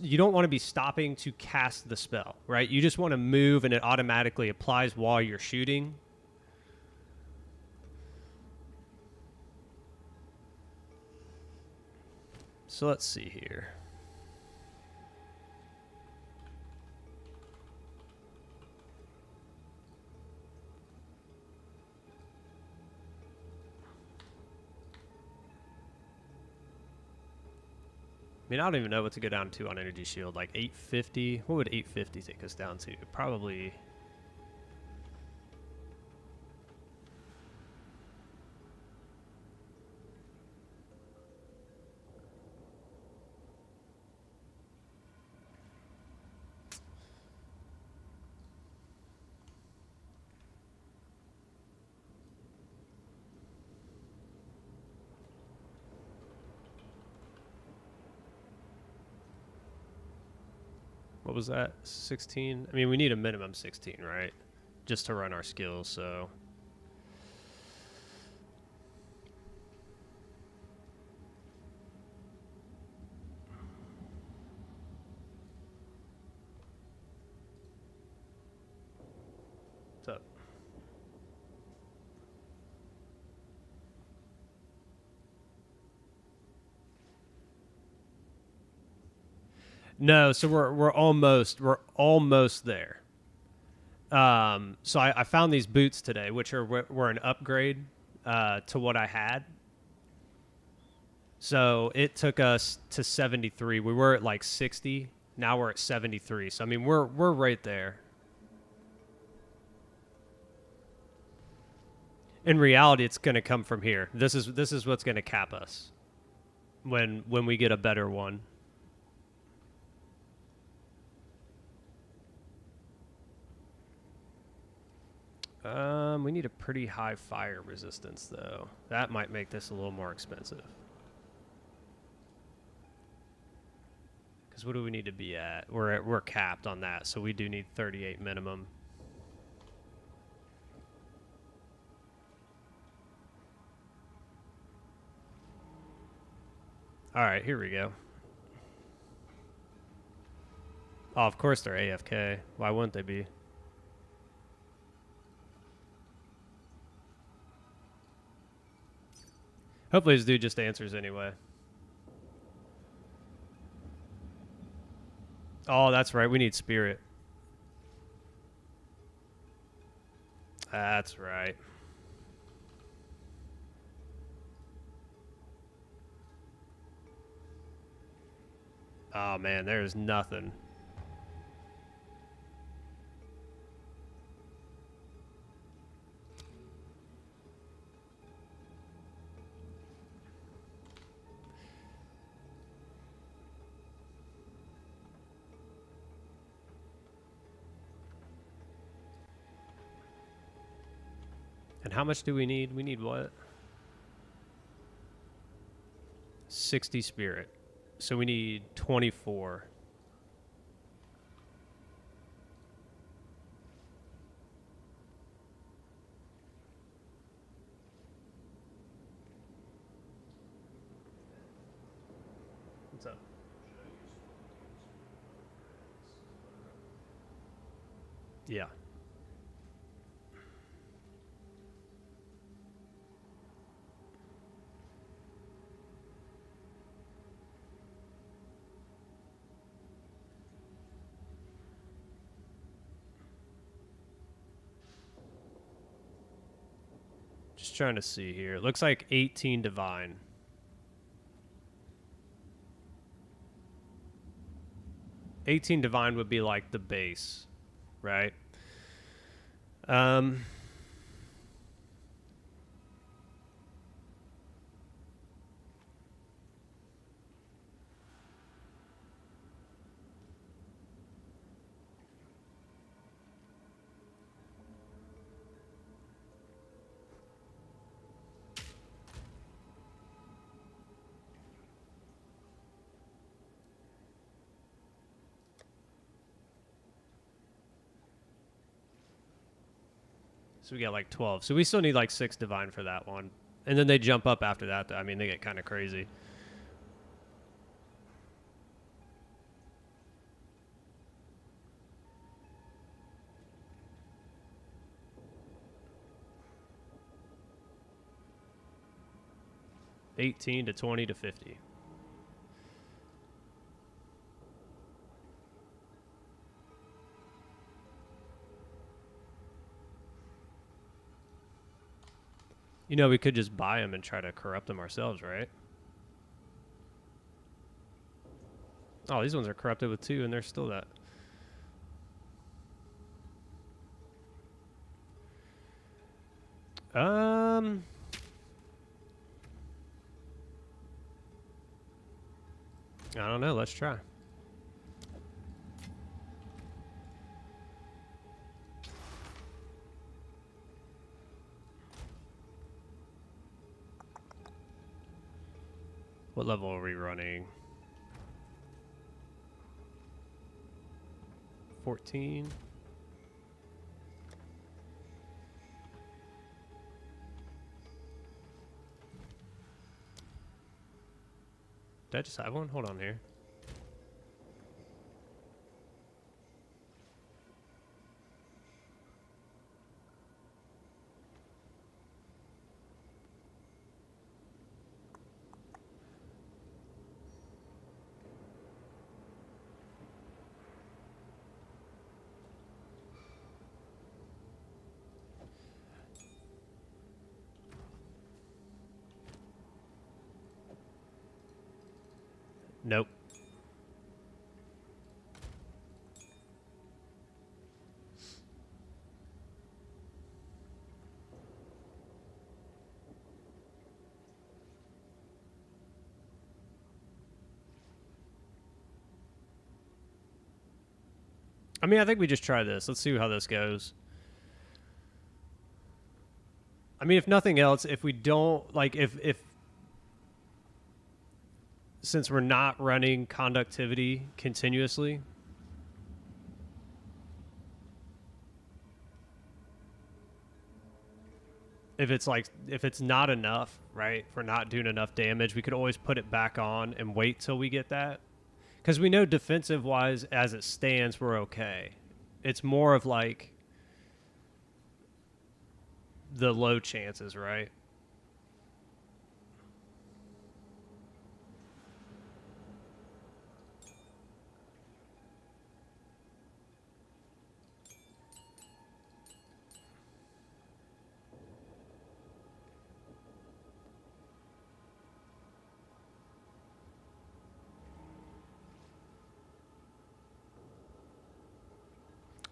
You don't want to be stopping to cast the spell, right? You just want to move and it automatically applies while you're shooting. So let's see here. I mean, I don't even know what to go down to on Energy Shield. Like 850? What would 850 take us down to? Probably... What was that? 16? I mean, we need a minimum 16, right? Just to run our skills, so... What's up? No, so we're almost there. So I found these boots today, which were an upgrade to what I had. So it took us to 73. We were at like 60. Now we're at 73. So I mean, we're right there. In reality, it's going to come from here. This is what's going to cap us when we get a better one. We need a pretty high fire resistance, though. That might make this a little more expensive. Because what do we need to be at? We're capped on that, so we do need 38 minimum. All right, here we go. Oh, of course they're AFK. Why wouldn't they be? Hopefully this dude just answers anyway. Oh, that's right. We need spirit. That's right. Oh, man, there's nothing. And how much do we need? We need what? 60 spirit. So we need 24. What's up? Yeah. Just trying to see here. It looks like 18 divine. 18 divine would be like the base, right? Um, so we got like 12. So we still need like 6 divine for that one. And then they jump up after that. I mean, they get kind of crazy. $18 to $20 to $50. You know, we could just buy them and try to corrupt them ourselves, right? Oh, these ones are corrupted with 2, and they're still that. I don't know. Let's try. What level are we running? 14. Did I just have one? Hold on here. Nope. I mean, I think we just try this. Let's see how this goes. I mean, if nothing else, if we don't, like, if since we're not running conductivity continuously, if it's not enough, right? If we're not doing enough damage, we could always put it back on and wait till we get that. Because we know defensive wise, as it stands, we're okay. It's more of like the low chances, right?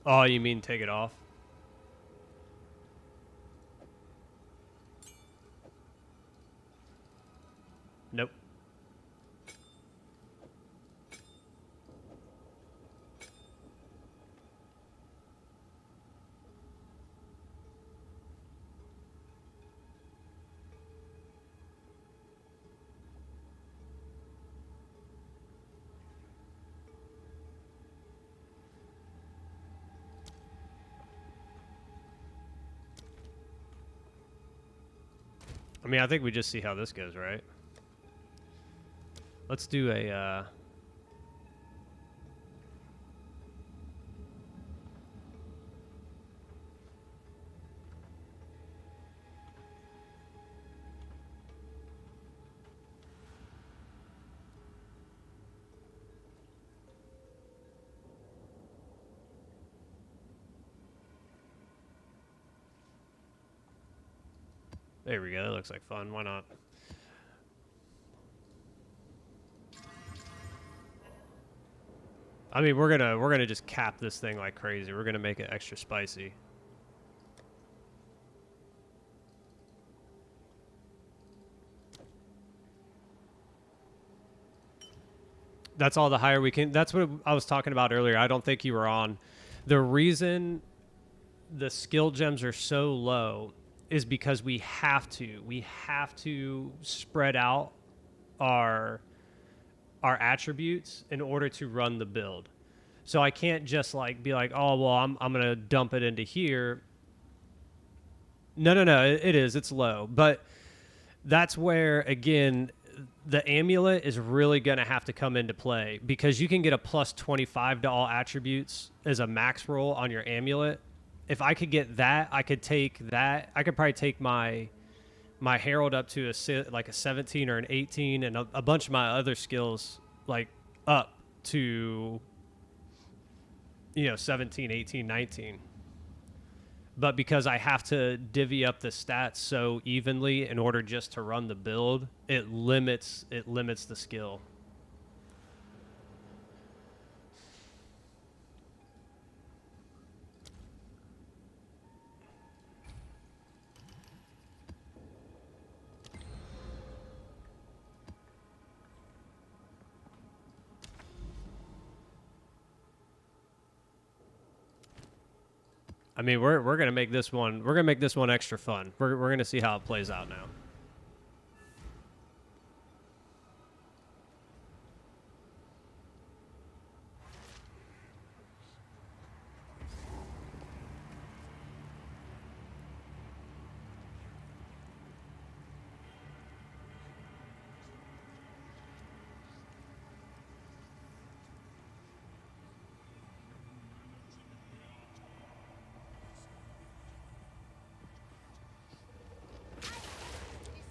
Oh, you mean take it off? Nope. I mean, I think we just see how this goes, right? Let's do a. There we go. That looks like fun. Why not? I mean, we're gonna just cap this thing like crazy. We're gonna make it extra spicy. That's all the higher we can. That's what I was talking about earlier. I don't think you were on. The reason the skill gems are so low is because we have to spread out our attributes in order to run the build. So I can't just like be like, oh well, I'm gonna dump it into here. No, it is. It's low, but that's where again the amulet is really going to have to come into play, because you can get a plus 25 to all attributes as a max roll on your amulet. If I could get that, I could take that. I could probably take my herald up to like a 17 or an 18, and a bunch of my other skills like up to 17, 18, 19. But because I have to divvy up the stats so evenly in order just to run the build, it limits the skill. I mean, we're gonna make this one. We're gonna make this one extra fun. We're gonna see how it plays out now.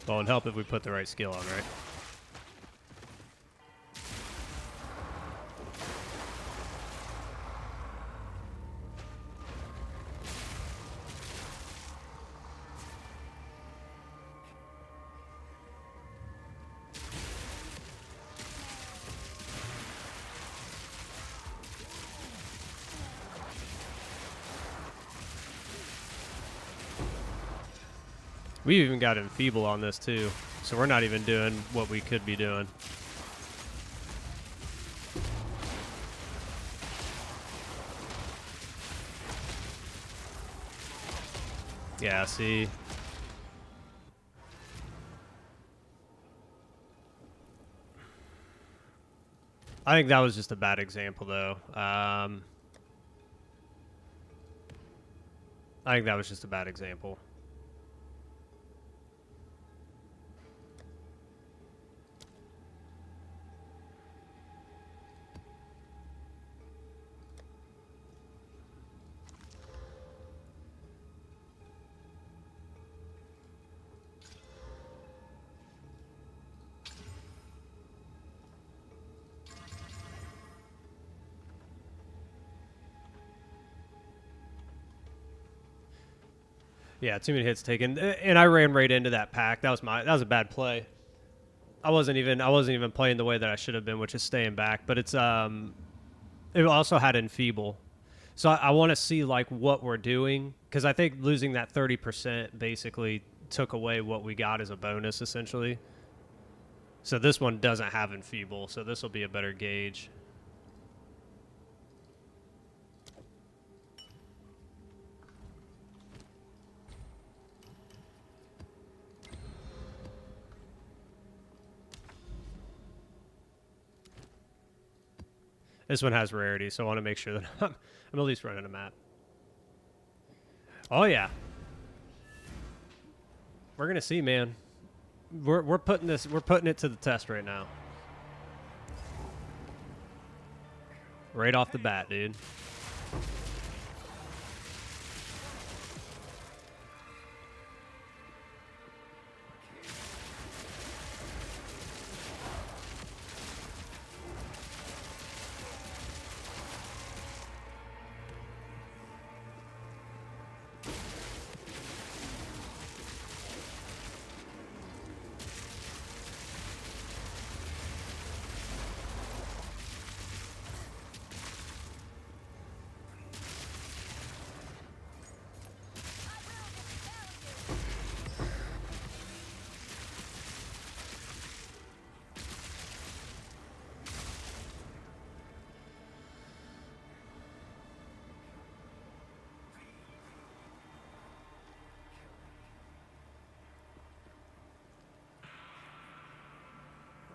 Well, it'd help if we put the right skill on, right? We even got enfeeble on this too, so we're not even doing what we could be doing. Yeah, see. I think that was just a bad example, though. I think that was just a bad example. Yeah, too many hits taken, and I ran right into that pack. That was a bad play. I wasn't even playing the way that I should have been, which is staying back. But it also had enfeeble, so I want to see like what we're doing, because I think losing that 30% basically took away what we got as a bonus essentially. So this one doesn't have enfeeble, so this will be a better gauge. This one has rarity, so I want to make sure that I'm at least running a map. Oh yeah, we're gonna see, man. We're putting it to the test right now. Right off the bat, dude.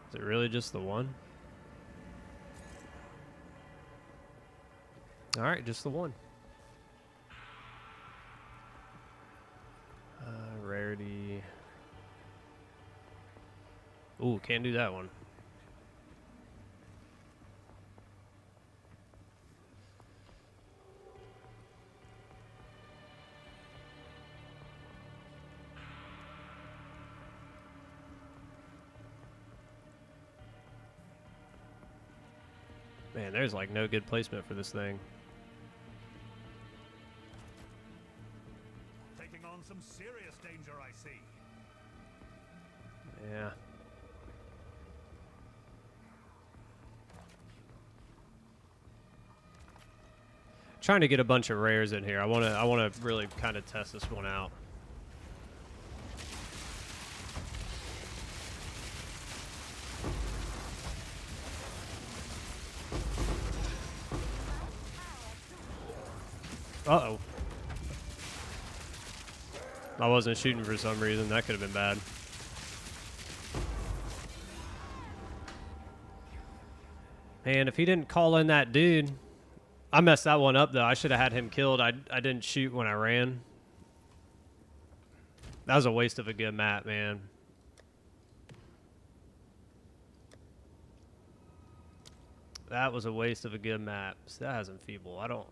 Is it really just the one? All right, just the one. Rarity. Ooh, can't do that one. Man, there's like no good placement for this thing. Taking on some serious danger, I see. Yeah. Trying to get a bunch of rares in here. I wanna really kind of test this one out. Uh-oh. I wasn't shooting for some reason. That could have been bad. Man, if he didn't call in that dude... I messed that one up, though. I should have had him killed. I didn't shoot when I ran. That was a waste of a good map, man. That was a waste of a good map. So that has Enfeeble. I don't...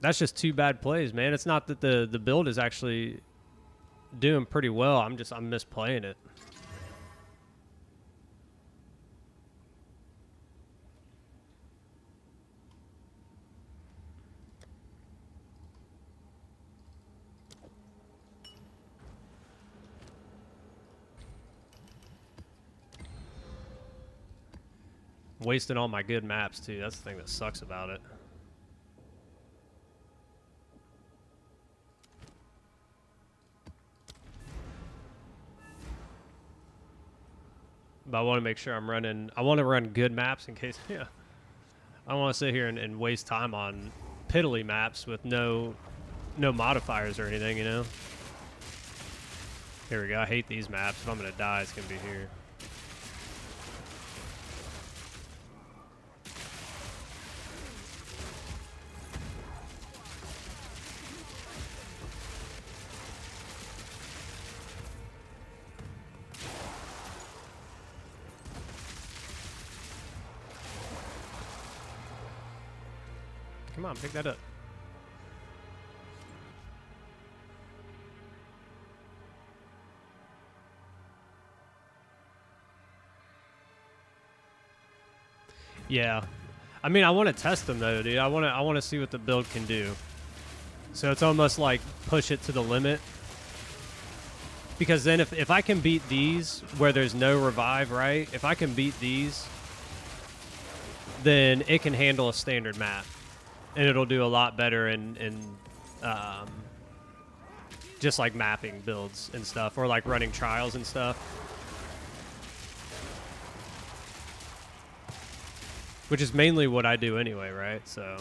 That's just two bad plays, man. It's not that the build is actually doing pretty well. I'm misplaying it. Wasting all my good maps too. That's the thing that sucks about it. But I want to make sure I'm running... I want to run good maps in case... Yeah. I don't want to sit here and waste time on piddly maps with no modifiers or anything, you know? Here we go. I hate these maps. If I'm going to die, it's going to be here. Come on, pick that up. Yeah. I mean, I want to test them though, dude. I want to see what the build can do. So it's almost like push it to the limit. Because then if I can beat these where there's no revive, right? If I can beat these, then it can handle a standard map. And it'll do a lot better in just like mapping builds and stuff, or like running trials and stuff. Which is mainly what I do anyway, right? So...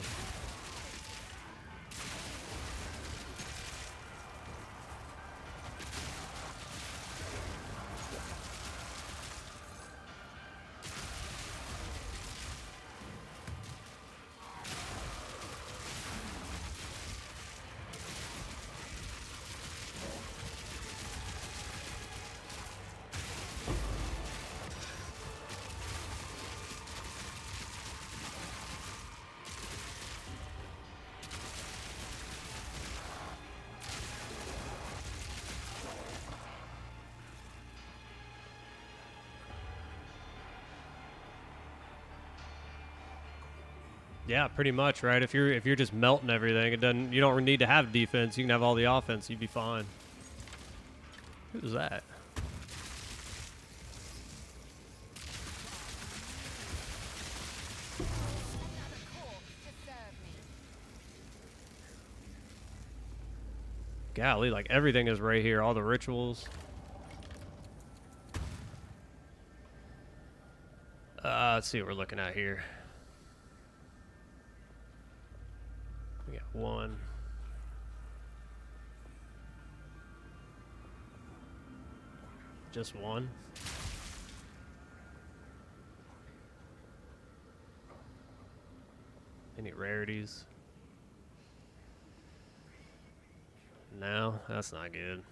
Yeah, pretty much, right? If you're just melting everything, it doesn't. You don't need to have defense. You can have all the offense. You'd be fine. Who's that? Another corpse to serve me. Golly, like everything is right here. All the rituals. Let's see what we're looking at here. We got one. Just one. Any rarities? No, that's not good.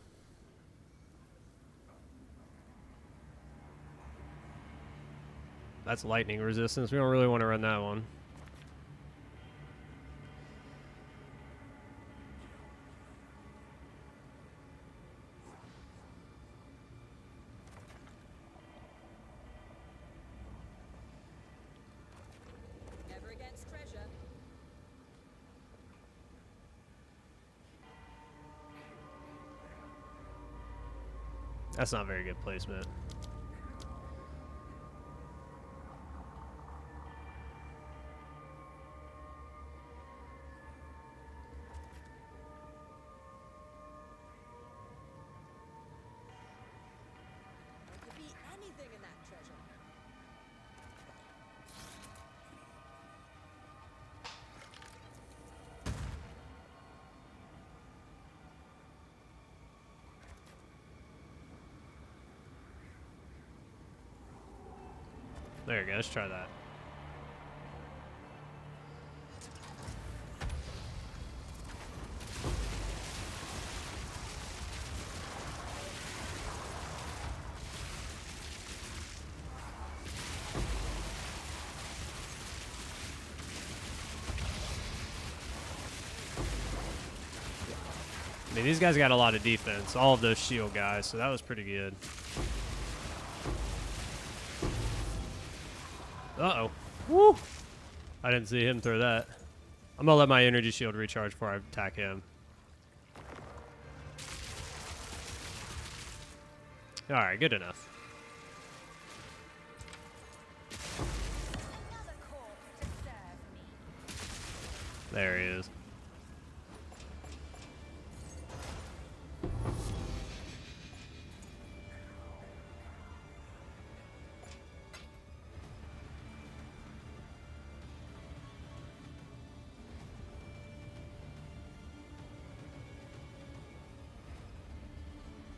That's lightning resistance. We don't really want to run that one. Never against treasure. That's not very good placement. There could be anything in that treasure. There you go. Let's try that. I mean, these guys got a lot of defense. All of those shield guys, so that was pretty good. Uh-oh. Woo! I didn't see him throw that. I'm gonna let my energy shield recharge before I attack him. Alright, good enough. Another corpse to serve me. There he is.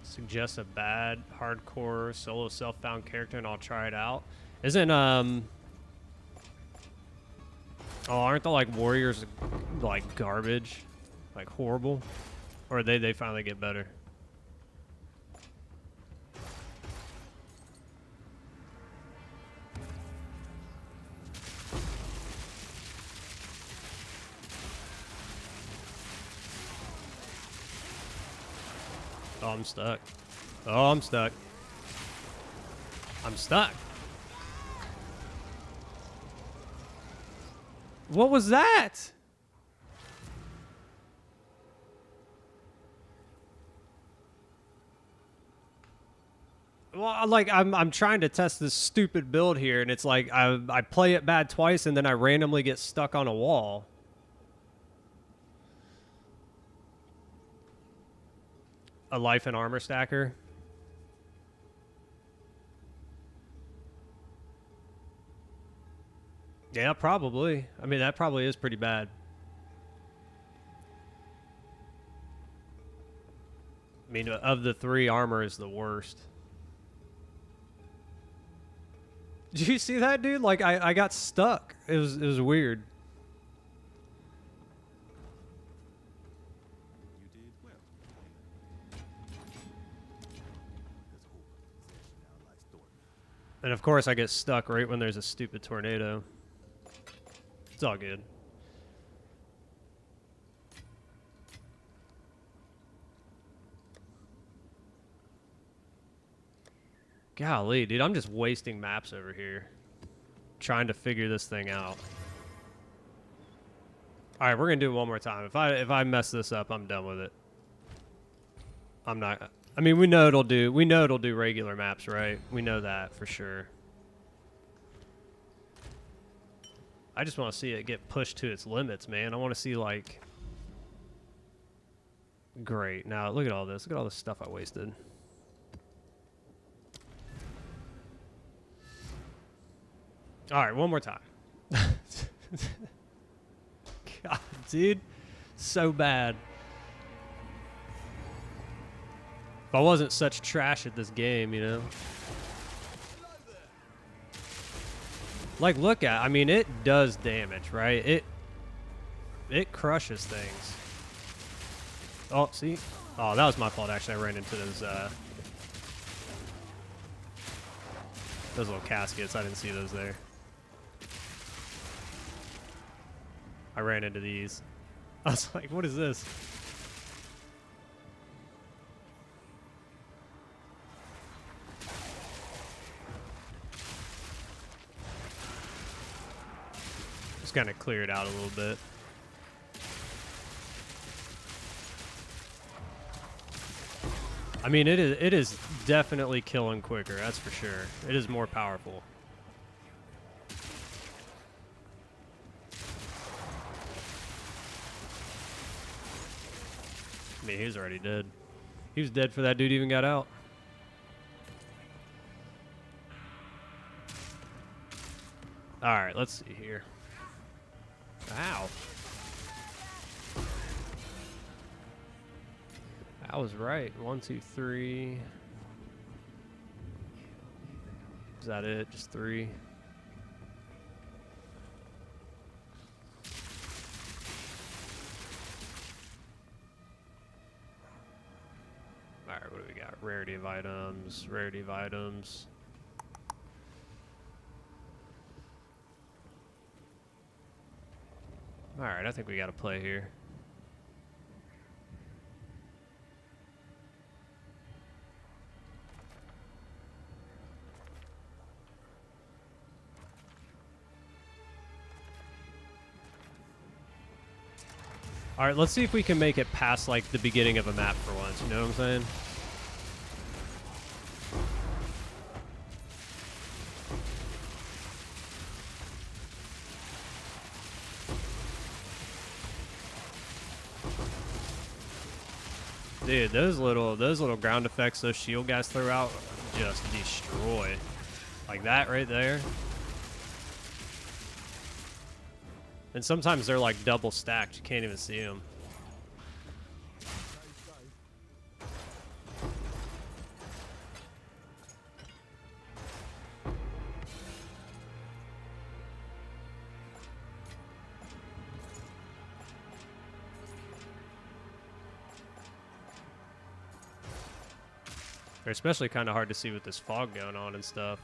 Suggest a bad, hardcore, solo self-found character and I'll try it out. Isn't, oh, aren't the, like, warriors, like, garbage? Like, horrible? Or they finally get better? Oh, I'm stuck. Oh, I'm stuck. I'm stuck. What was that? Well, like I'm trying to test this stupid build here, and it's like I play it bad twice, and then I randomly get stuck on a wall. A life and armor stacker. Yeah, probably. I mean, that probably is pretty bad. I mean, of the three, armor is the worst. Did you see that, dude? Like, I got stuck. It was weird. You did well. There's hope. Possession now lies dormant. And of course, I get stuck right when there's a stupid tornado. It's all good. Golly, dude, I'm just wasting maps over here trying to figure this thing out. All right, we're gonna do it one more time. If I mess this up, I'm done with it. I'm not. I mean, we know it'll do regular maps, right? We know that for sure. I just want to see it get pushed to its limits, man. I want to see like. Great. Now look at all this. Look at all this stuff I wasted. All right, one more time. God, dude, so bad. If I wasn't such trash at this game, you know. Like, look at. I mean, it does damage, right? It crushes things. Oh, see? Oh, that was my fault. Actually, I ran into those little caskets. I didn't see those there. I ran into these. I was like, what is this? Just kind of clear it out a little bit. I mean, it is definitely killing quicker, that's for sure. It is more powerful. I mean, he was already dead. He was dead before that dude even got out. All right, let's see here. Ow. I was right. 1, 2, 3. Is that it? Just 3. Alright, what do we got? Rarity of items. Rarity of items. Alright, I think we got to play here. All right, let's see if we can make it past like the beginning of a map for once. You know what I'm saying? Dude, those little ground effects those shield guys throw out just destroy. Like that right there. And sometimes they're like double stacked. You can't even see them. They're especially kind of hard to see with this fog going on and stuff.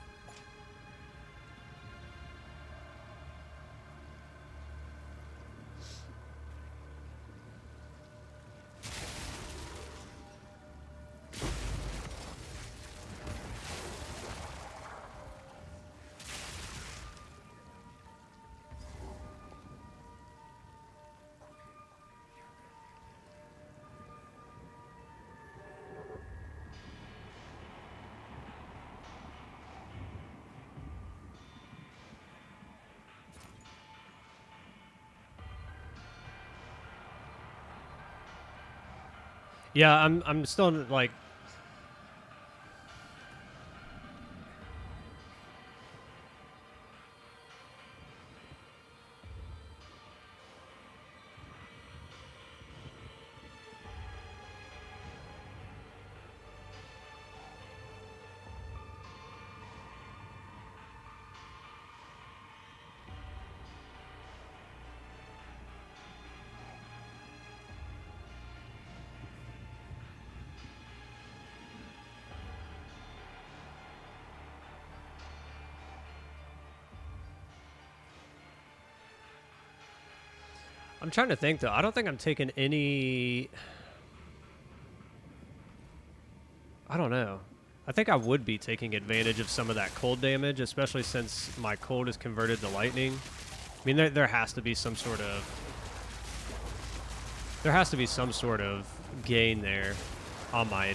Yeah, I'm still like. I'm trying to think though. I don't think I'm taking any. I don't know. I think I would be taking advantage of some of that cold damage, especially since my cold is converted to lightning. I mean, there has to be some sort of There has to be some sort of gain there on my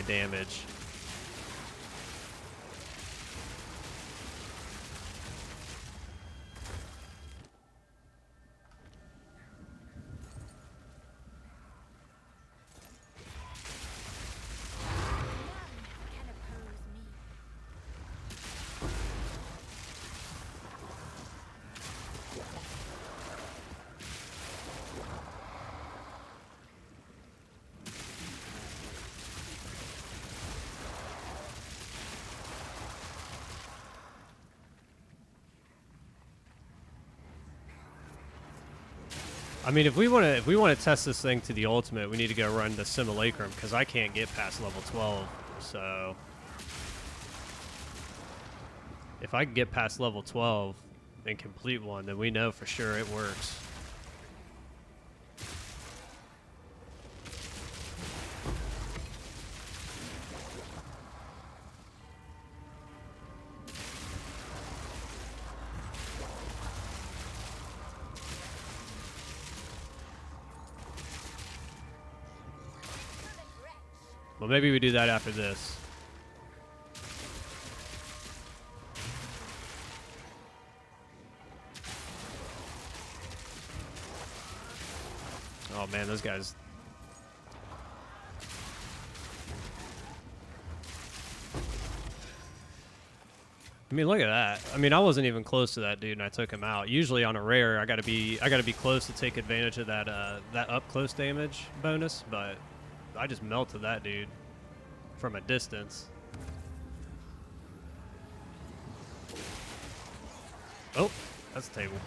damage. None can oppose me. I mean, if we want to test this thing to the ultimate, we need to go run the simulacrum because I can't get past level 12. So if I can get past level 12 and complete one, then we know for sure it works. Well, maybe we do that after this. Oh man, those guys. I mean, look at that. I mean, I wasn't even close to that dude, and I took him out. Usually on a rare, I gotta be close to take advantage of that that up close damage bonus, but I just melted that dude from a distance. Oh, that's a table.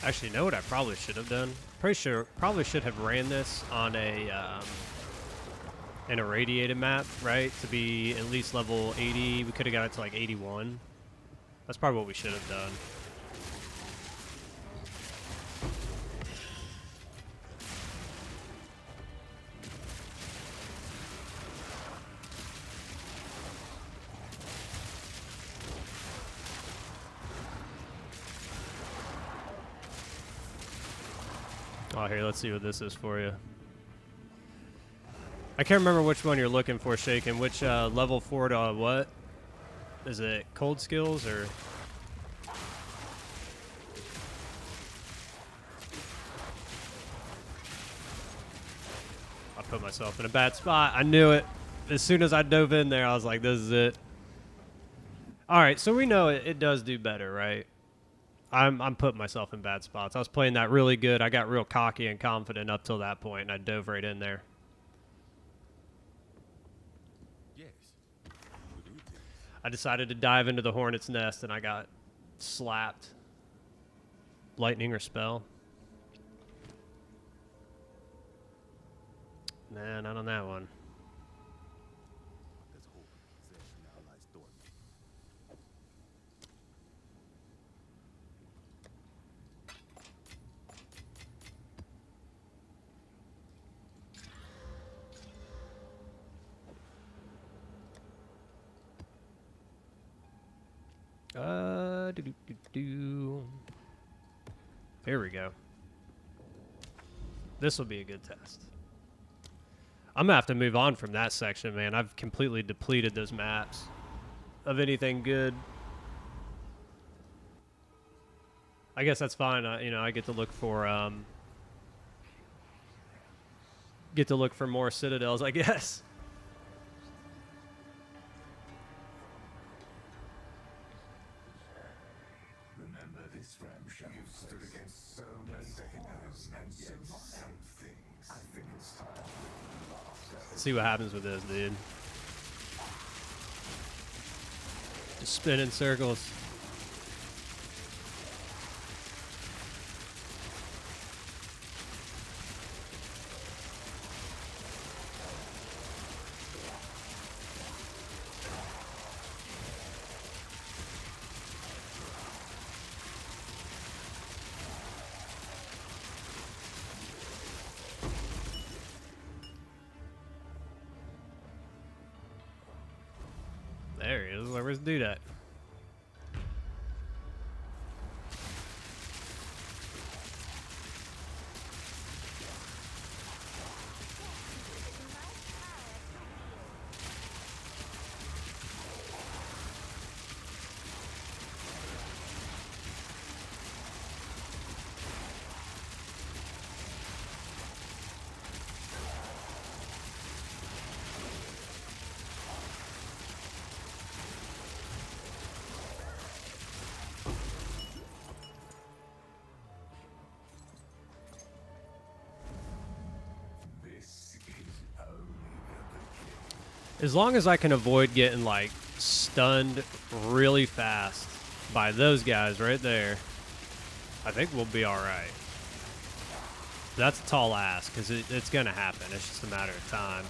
Actually, you know what I probably should have done? Probably should have ran this on a an irradiated map, right? To be at least level 80. We could have got it to like 81. That's probably what we should have done. Oh, here, let's see what this is for you. I can't remember which one you're looking for, Shaken. Which level 4 to what? Is it cold skills or? I put myself in a bad spot. I knew it. As soon as I dove in there, I was like, this is it. All right, so we know it does do better, right? I'm putting myself in bad spots. I was playing that really good. I got real cocky and confident up till that point, and I dove right in there. Yes. We do things. I decided to dive into the hornet's nest, and I got slapped. Lightning or spell? Nah, not on that one. There's hope. Possession now lies dormant. Do. Here we go. This will be a good test. I'm gonna have to move on from that section, man. I've completely depleted those maps of anything good. I guess that's fine. You know, I get to look for more citadels, I guess. Remember this ramshackle. You've stood against so many second-hands and yet some things. I think it's time to laugh. Let's see what happens with this, dude. Just spin in circles. There he is. Where's the dude at? This is only the beginning. As long as I can avoid getting like stunned really fast by those guys right there, I think we'll be all right. That's a tall ask because it's gonna happen. It's just a matter of time.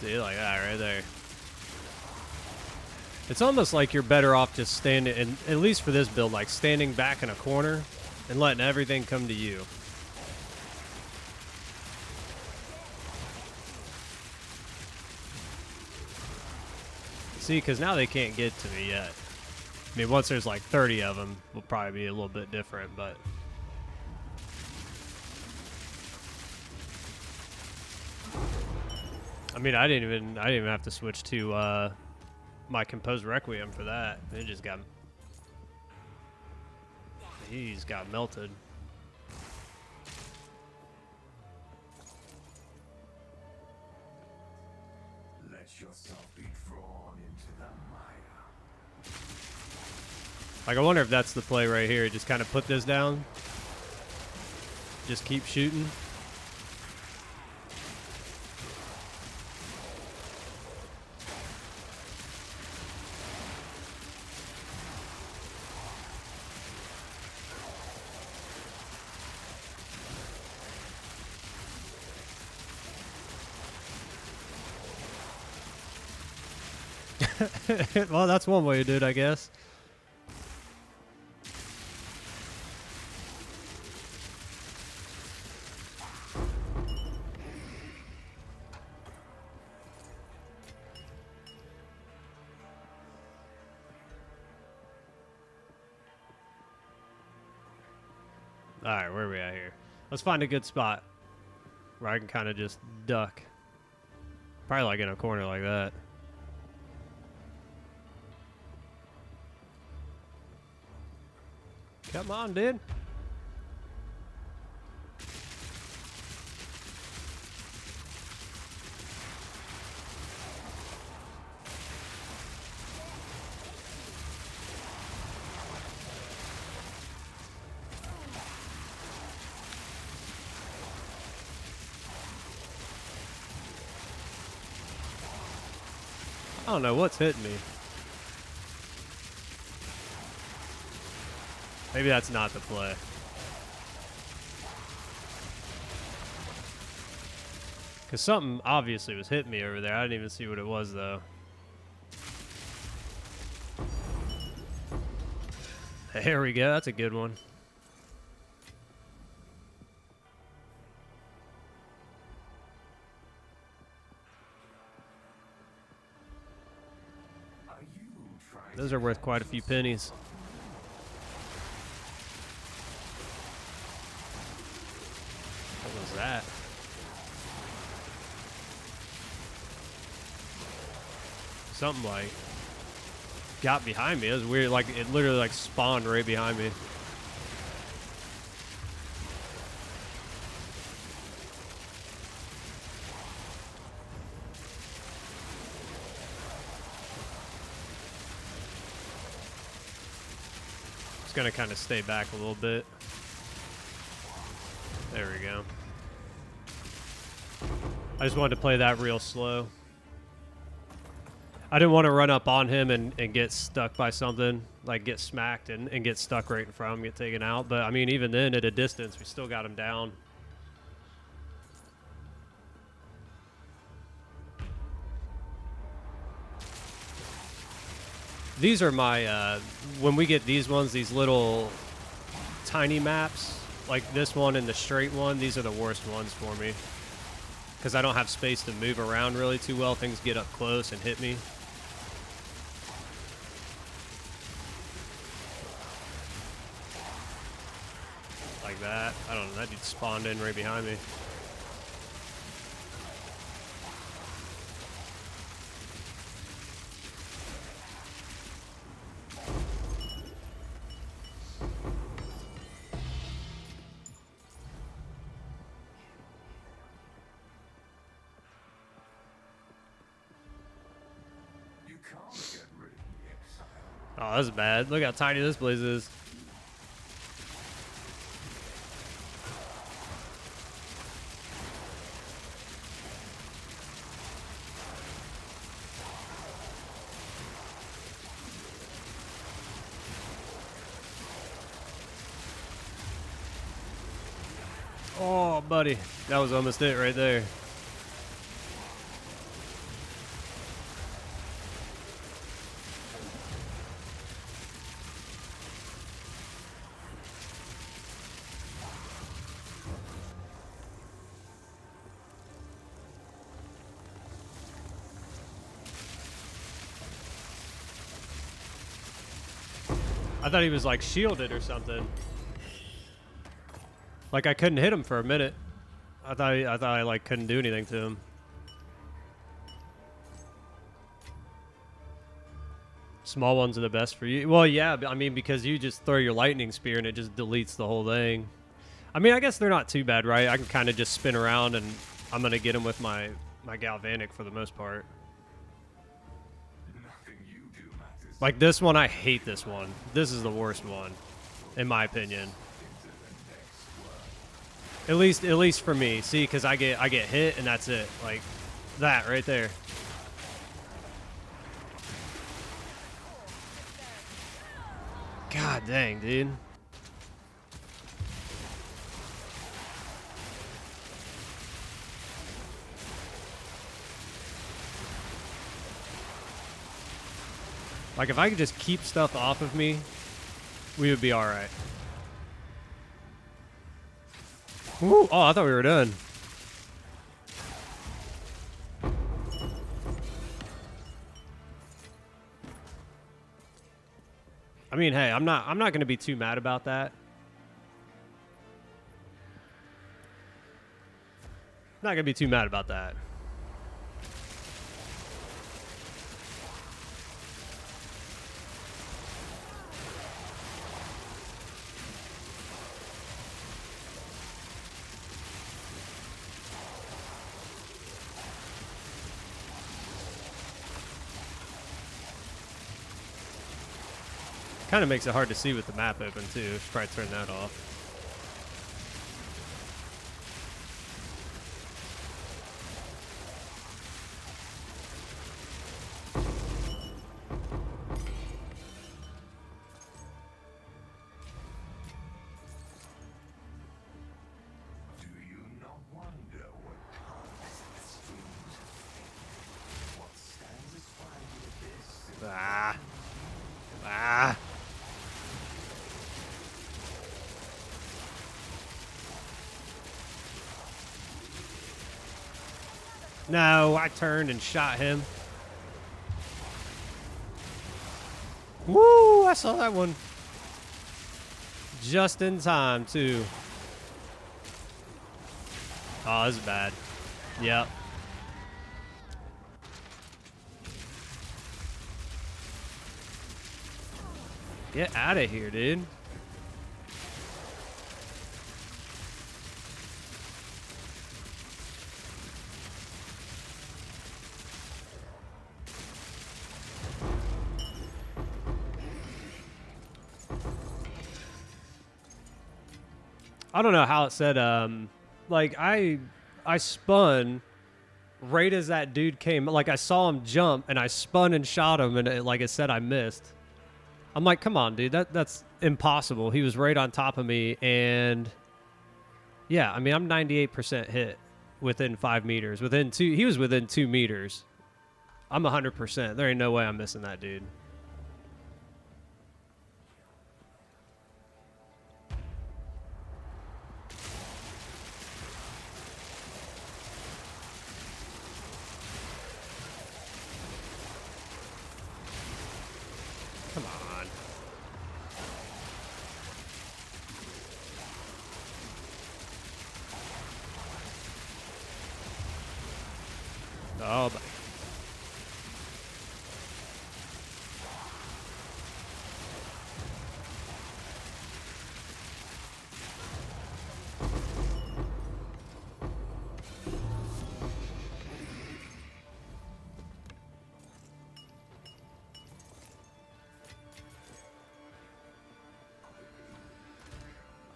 See, like that right there. It's almost like you're better off just standing, and at least for this build, like standing back in a corner and letting everything come to you. See, because now they can't get to me yet. I mean, once there's like 30 of them, will probably be a little bit different, but... I mean, I didn't even have to switch to my Composed Requiem for that. It just got... He's got melted. Let yourself be drawn into the mire. Like, I wonder if that's the play right here. Just kind of put this down. Just keep shooting. Well, that's one way to do it, I guess. Alright, where are we at here? Let's find a good spot where I can kind of just duck. Probably like in a corner like that. Come on, dude. I don't know what's hitting me. Maybe that's not the play. Because something obviously was hitting me over there. I didn't even see what it was, though. There we go. That's a good one. Are you trying Those are worth quite a few pennies. What was that? Something like got behind me. It was weird. Like it literally like spawned right behind me. Just gonna kind of stay back a little bit. There we go. I just wanted to play that real slow. I didn't want to run up on him and get stuck by something, like get smacked and get stuck right in front of him, get taken out. But, I mean, even then, at a distance, we still got him down. These are my, when we get these ones, these little tiny maps, like this one and the straight one, these are the worst ones for me. Because I don't have space to move around really too well. Things get up close and hit me. Like that. I don't know. That dude spawned in right behind me. You can't get rid of the exile. Oh, that's bad. Look how tiny this place is. Oh, buddy. That was almost it right there. I thought he was like shielded or something. Like I couldn't hit him for a minute. I thought I like couldn't do anything to him. Small ones are the best for you. Well, yeah, I mean because you just throw your lightning spear and it just deletes the whole thing. I mean, I guess they're not too bad, right? I can kind of just spin around and I'm gonna get him with my galvanic for the most part. Nothing you do matters. Like this one, I hate this one. This is the worst one, in my opinion. At least for me. See, because I get hit and that's it. Like that right there. God dang, dude. Like if I could just keep stuff off of me, we would be all right. Ooh, oh, I thought we were done. I mean, hey, I'm not going to be too mad about that. Not going to be too mad about that. Kind of makes it hard to see with the map open too. Should probably turn that off. Do you not wonder what causes No, I turned and shot him. Woo! I saw that one. Just in time, too. Oh, this is bad. Yep. Get out of here, dude. I don't know how it said, like, I spun right as that dude came. Like, I saw him jump, and I spun and shot him, and like it said, I missed. I'm like, come on, dude, that's impossible. He was right on top of me, and yeah, I mean, I'm 98% hit within 5 meters. He was within 2 meters. I'm 100%. There ain't no way I'm missing that dude. Come on. Oh, buddy.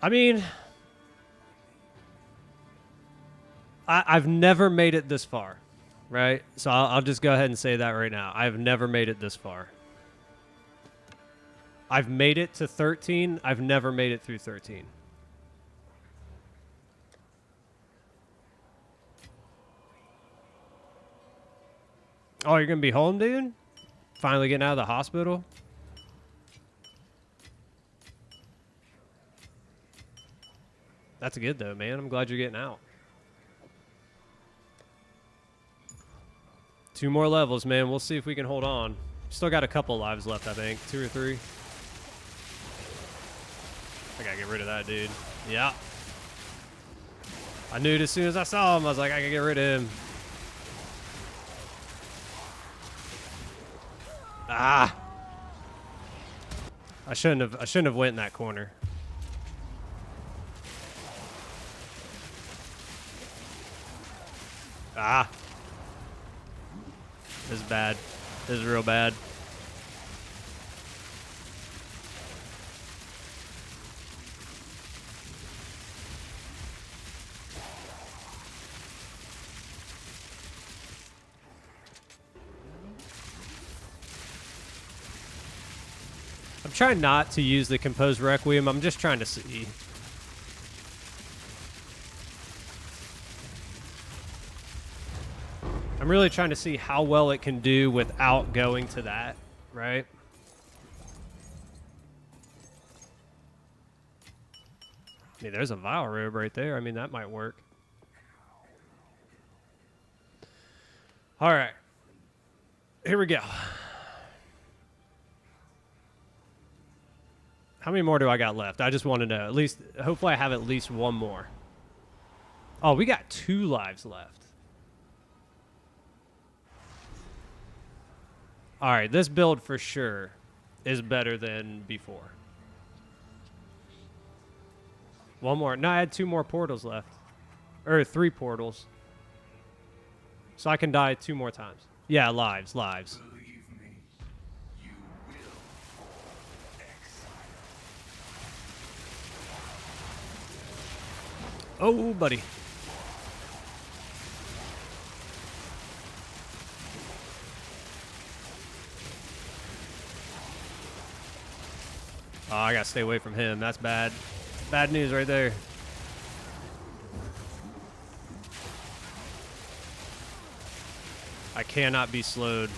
I mean, I've never made it this far, right? So I'll just go ahead and say that right now. I've never made it this far. I've made it to 13. I've never made it through 13. Oh, you're going to be home, dude? Finally getting out of the hospital? That's good, though, man. I'm glad you're getting out. 2 more levels, man. We'll see if we can hold on. Still got a couple lives left, I think. 2 or 3. I gotta get rid of that dude. Yeah. I knew it as soon as I saw him. I was like, I gotta get rid of him. Ah. I shouldn't have went in that corner. Ah. This is bad. This is real bad. I'm trying not to use the Composed Requiem. I'm just trying to see. I'm really trying to see how well it can do without going to that, right? I mean, there's a Vile Robe right there. I mean, that might work. All right. Here we go. How many more do I got left? I just want to know. At least, hopefully I have at least one more. Oh, we got 2 lives left. All right, this build for sure is better than before. One more. No, I had 2 more portals left. Or 3 portals. So I can die 2 more times. Yeah, lives. Believe me, you will fall exile. Oh, buddy. Oh, I gotta stay away from him. That's bad. Bad news right there. I cannot be slowed.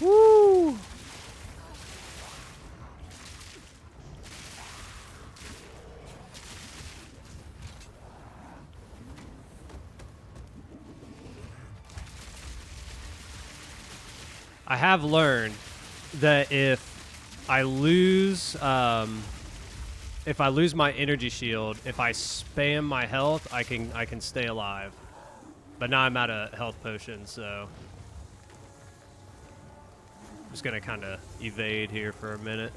Woo! I have learned that if I lose my energy shield, if I spam my health, I can stay alive. But now I'm out of health potions, so I'm just gonna kind of evade here for a minute.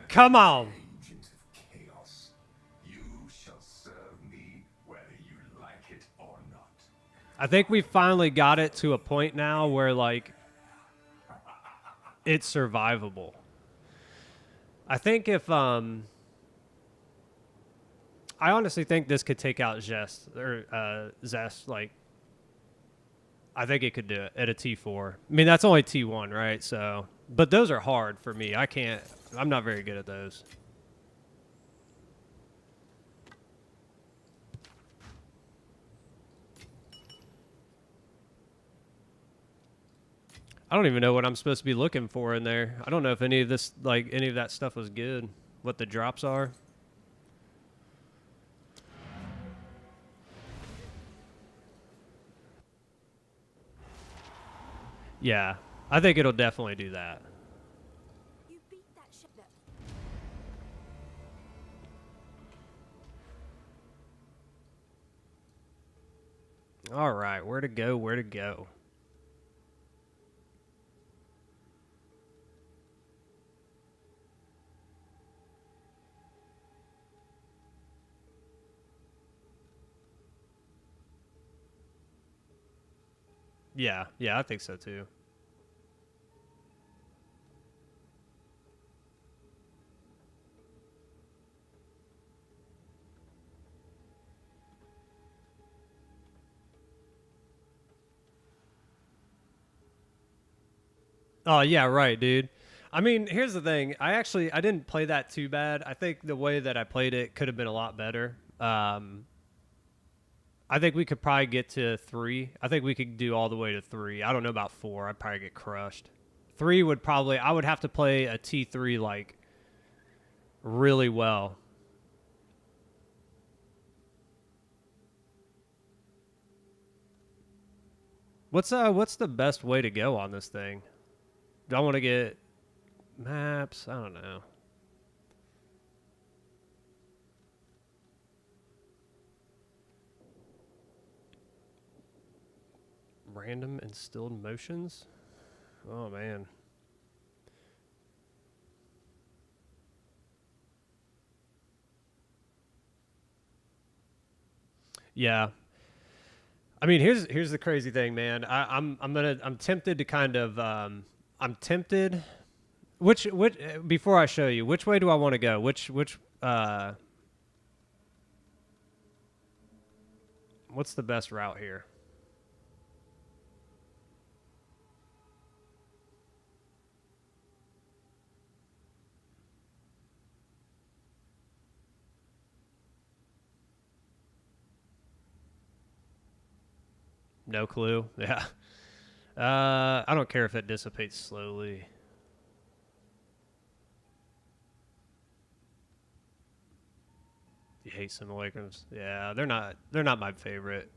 Come on. Agent of chaos, you shall serve me whether you like it or not. I think we finally got it to a point now where like it's survivable. I think if I honestly think this could take out Zest. Like, I think it could do it at a T4. I mean, that's only T1, right? So, but those are hard for me. I'm not very good at those. I don't even know what I'm supposed to be looking for in there. I don't know if any of that stuff was good. What the drops are. Yeah, I think it'll definitely do that. You beat that shit up. All right, where to go? Where to go? Yeah, I think so too. Oh yeah, right, dude. I mean, here's the thing. I didn't play that too bad. I think the way that I played it could have been a lot better. I think we could probably get to 3. I think we could do all the way to 3. I don't know about 4. I'd probably get crushed. 3 would probably. I would have to play a T3 like really well. What's the best way to go on this thing? Do I want to get maps? I don't know. Random instilled motions? Oh man. Yeah. I mean, here's the crazy thing, man. I'm tempted to kind of I'm tempted. Which before I show you, which way do I want to go? What's the best route here? No clue. Yeah. I don't care if it dissipates slowly. You hate simulacrums? Yeah, they're not my favorite.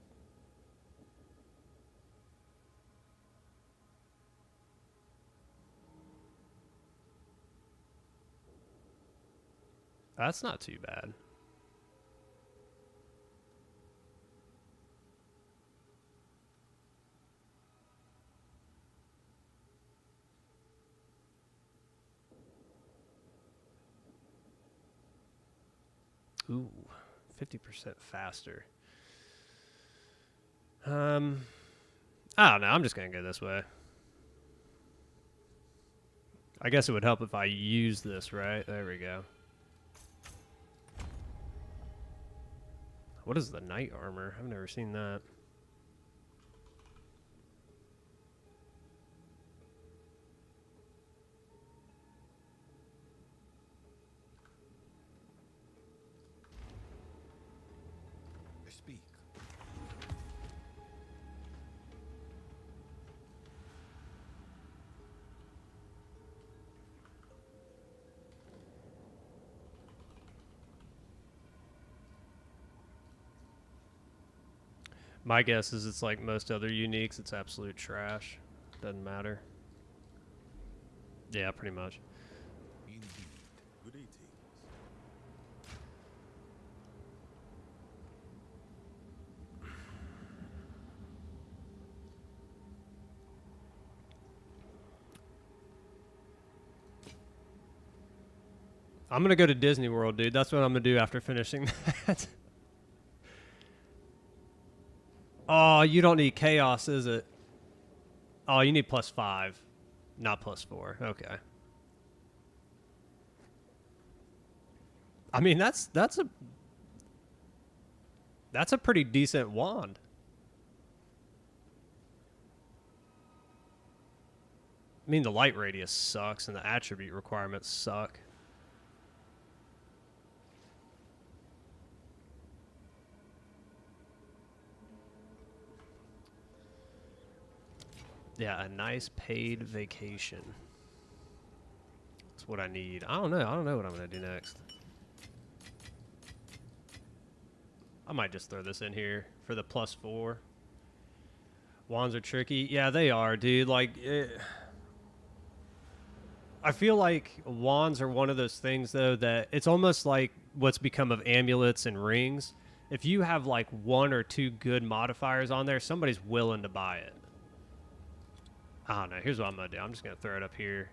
That's not too bad. Ooh, 50% faster. I don't know. I'm just gonna go this way. I guess it would help if I use this, right? There we go. What is the knight armor? I've never seen that. Speak. My guess is it's like most other uniques. It's absolute trash. Doesn't matter. Yeah, pretty much. Indeed. Greetings. I'm gonna go to Disney World, dude. That's what I'm gonna do after finishing that. Oh, you don't need chaos, is it? Oh, you need +5, not +4. Okay. I mean, that's a pretty decent wand. I mean, the light radius sucks, and the attribute requirements suck. Yeah, a nice paid vacation. That's what I need. I don't know. I don't know what I'm going to do next. I might just throw this in here for the +4. Wands are tricky. Yeah, they are, dude. Like, I feel like wands are one of those things, though, that it's almost like what's become of amulets and rings. If you have, like, 1 or 2 good modifiers on there, somebody's willing to buy it. I don't know. Here's what I'm going to do. I'm just going to throw it up here.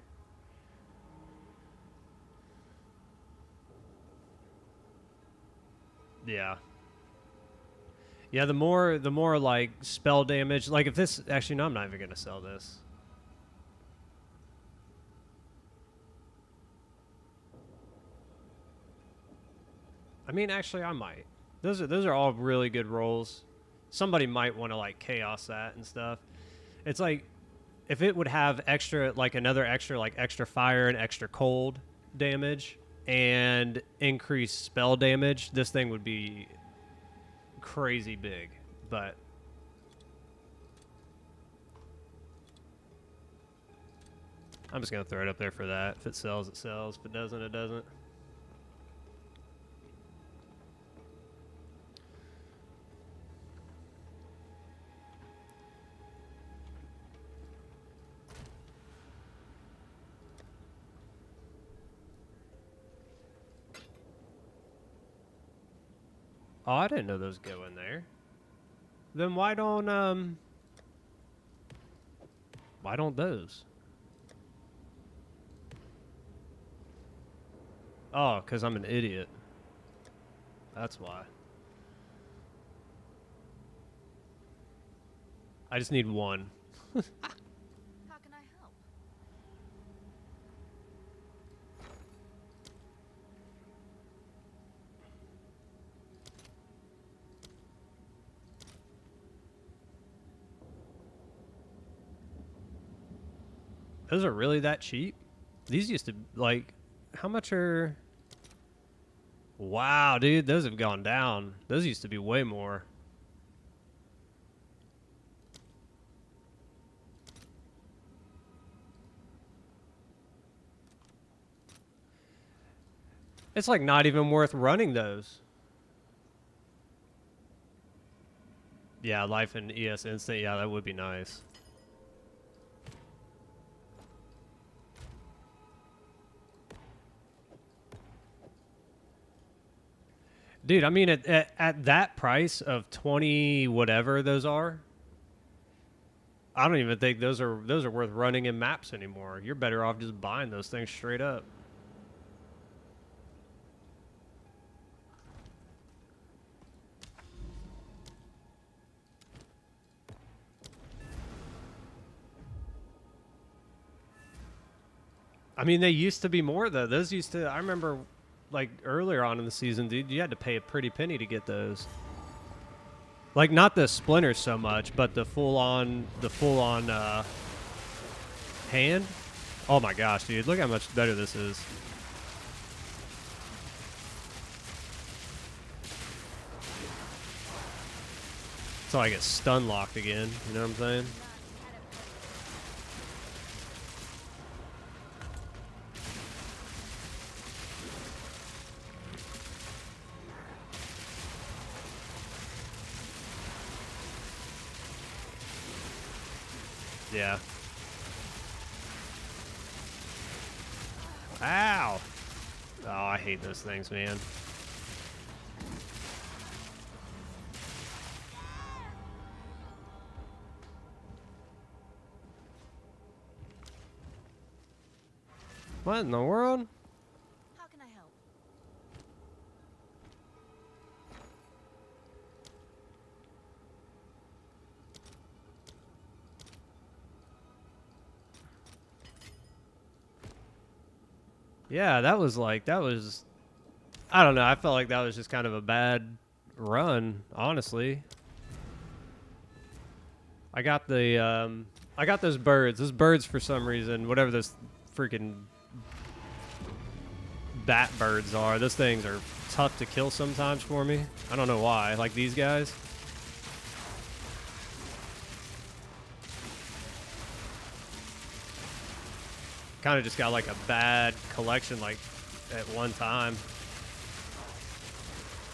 Yeah. Yeah, the more like spell damage. Like if this, actually no, I'm not even going to sell this. I mean, actually I might. Those are all really good rolls. Somebody might want to like chaos that and stuff. It's like if it would have extra, like another extra, like extra fire and extra cold damage and increased spell damage, this thing would be crazy big. But I'm just going to throw it up there for that. If it sells, it sells. If it doesn't, it doesn't. Oh, I didn't know those go in there. Then why don't those? Oh, because I'm an idiot. That's why. I just need one. How can I help? Those are really that cheap? These used to, like, how much are... Wow, dude, those have gone down. Those used to be way more. It's like not even worth running those. Yeah, life and ES Instant, yeah, that would be nice. Dude, I mean, at that price of 20 whatever those are, I don't even think those are worth running in maps anymore. You're better off just buying those things straight up. I mean, they used to be more though. Those used to, I remember like earlier on in the season, dude, you had to pay a pretty penny to get those. Like not the splinters so much, but the full on hand. Oh my gosh, dude, look how much better this is. So I get stun locked again, you know what I'm saying? Yeah. Ow! Oh, I hate those things, man. What in the world? How can I help? Yeah, that was I don't know, I felt like that was just kind of a bad run, honestly. I got those birds. Those birds for some reason, whatever those freaking bat birds are, those things are tough to kill sometimes for me. I don't know why. Like these guys. Kind of just got like a bad collection like at one time.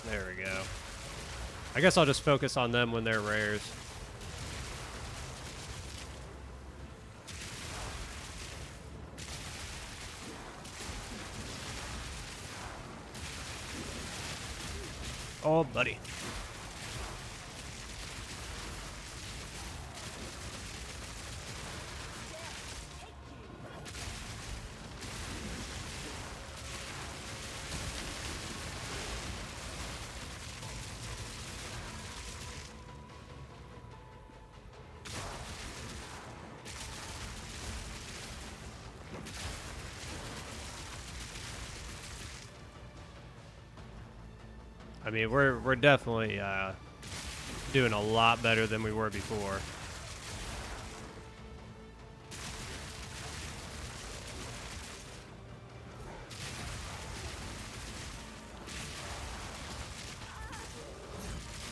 There we go. I guess I'll just focus on them when they're rares. Oh, buddy. I mean, we're definitely doing a lot better than we were before.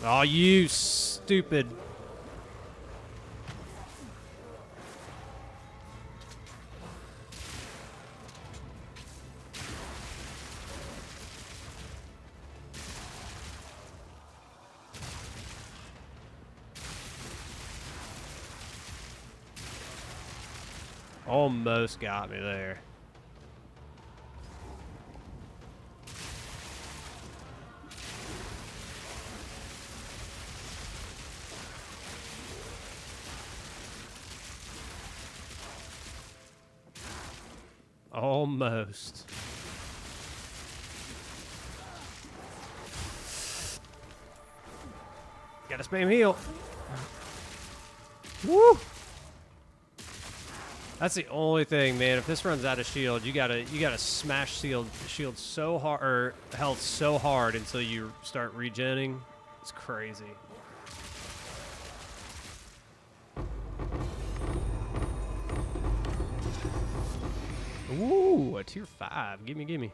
Oh, you stupid. Almost got me there. Almost. Gotta spam heal. Woo! That's the only thing, man. If this runs out of shield, you gotta smash shield so hard, or health so hard until you start regenning. It's crazy. Ooh, a tier 5. Gimme, gimme.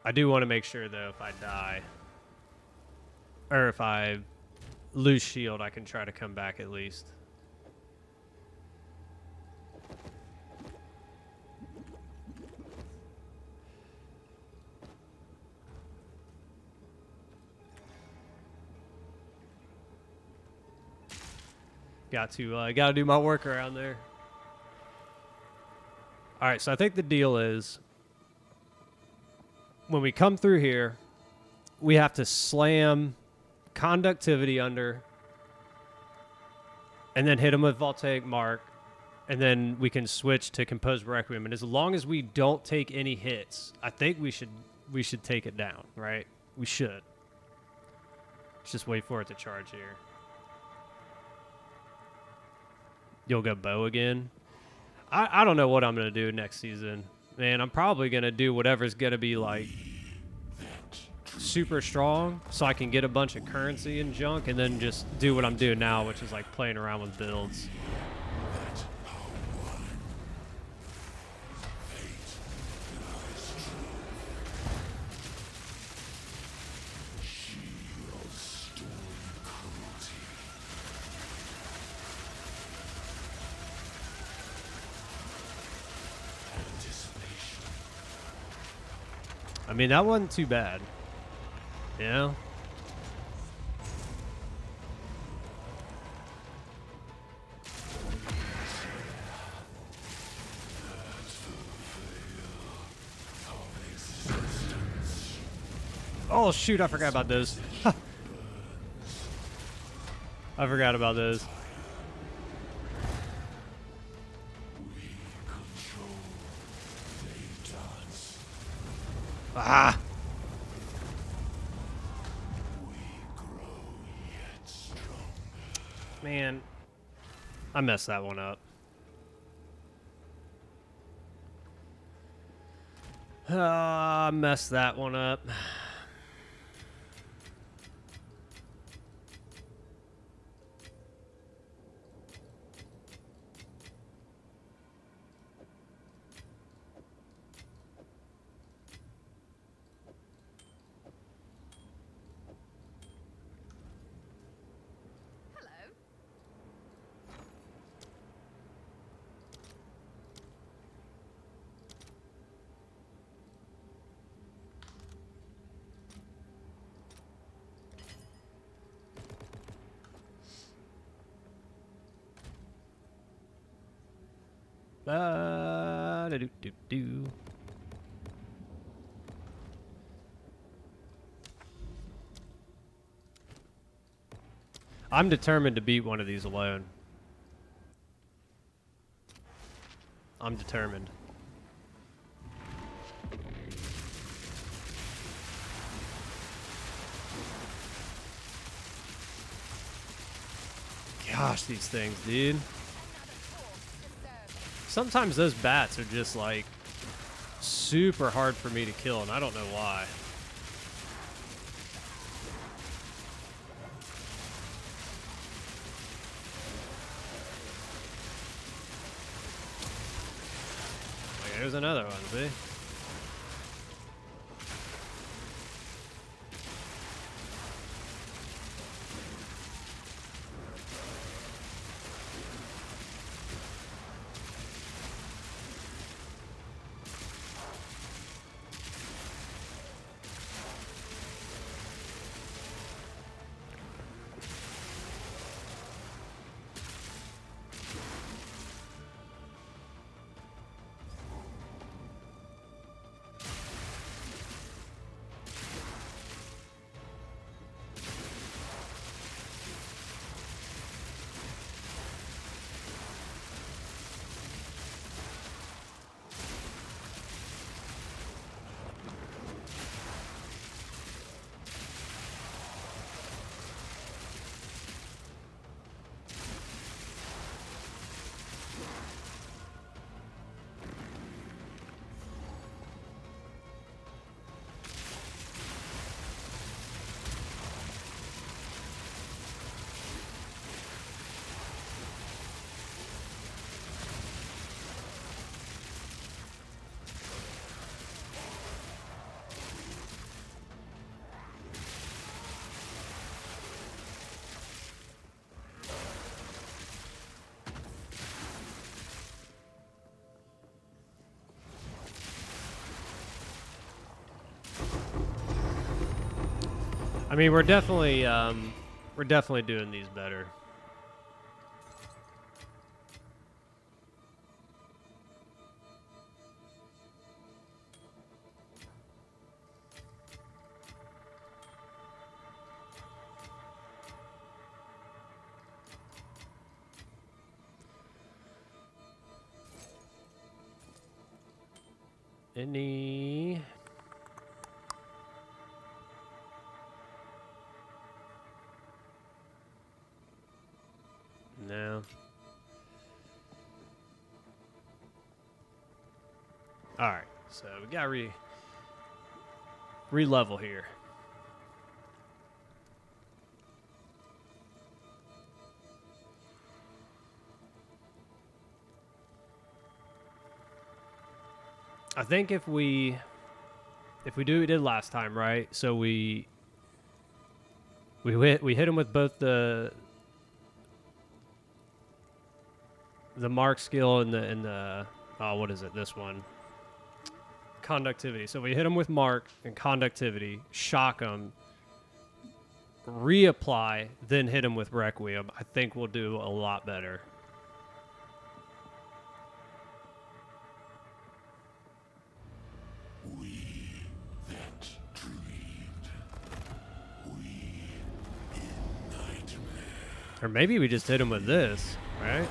I do want to make sure, though, if I die, or if I lose shield, I can try to come back at least. Got to do my work around there. All right, so I think the deal is, when we come through here, we have to slam conductivity under, and then hit him with voltaic mark, and then we can switch to compose requiem. And as long as we don't take any hits, I think we should take it down, right? We should. Let's just wait for it to charge here. You'll go bow again. I don't know what I'm gonna do next season. Man, I'm probably going to do whatever's going to be, like, super strong so I can get a bunch of currency and junk, and then just do what I'm doing now, which is, like, playing around with builds. I mean, that wasn't too bad. You know? Oh, shoot, I forgot about those. I forgot about those. Ah! Man, I messed that one up. I messed that one up. Hello. Do. I'm determined to beat one of these alone. I'm determined. Gosh, these things, dude. Sometimes those bats are just like super hard for me to kill, and I don't know why. Like, there's another one, see? I mean, we're definitely doing these better. Any? No. All right, so we got re-level here. I think if we do what we did last time, right? So we hit him with both the mark skill and the oh, what is it? This one. conductivity. So we hit him with Mark and conductivity, shock him, reapply, then hit him with Requiem. I think we'll do a lot better. We that dreamed. We in nightmare. Or maybe we just hit him with this, right?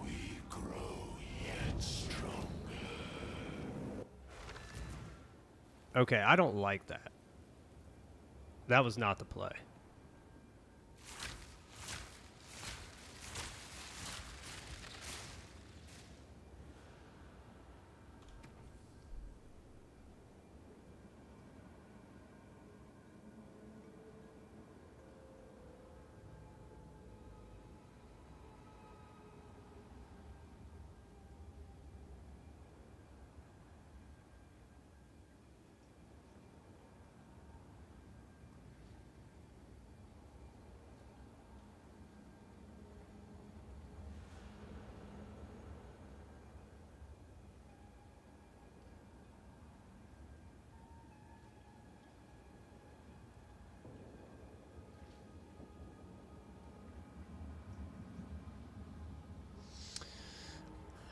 We grow yet stronger. Okay, I don't like that. That was not the play.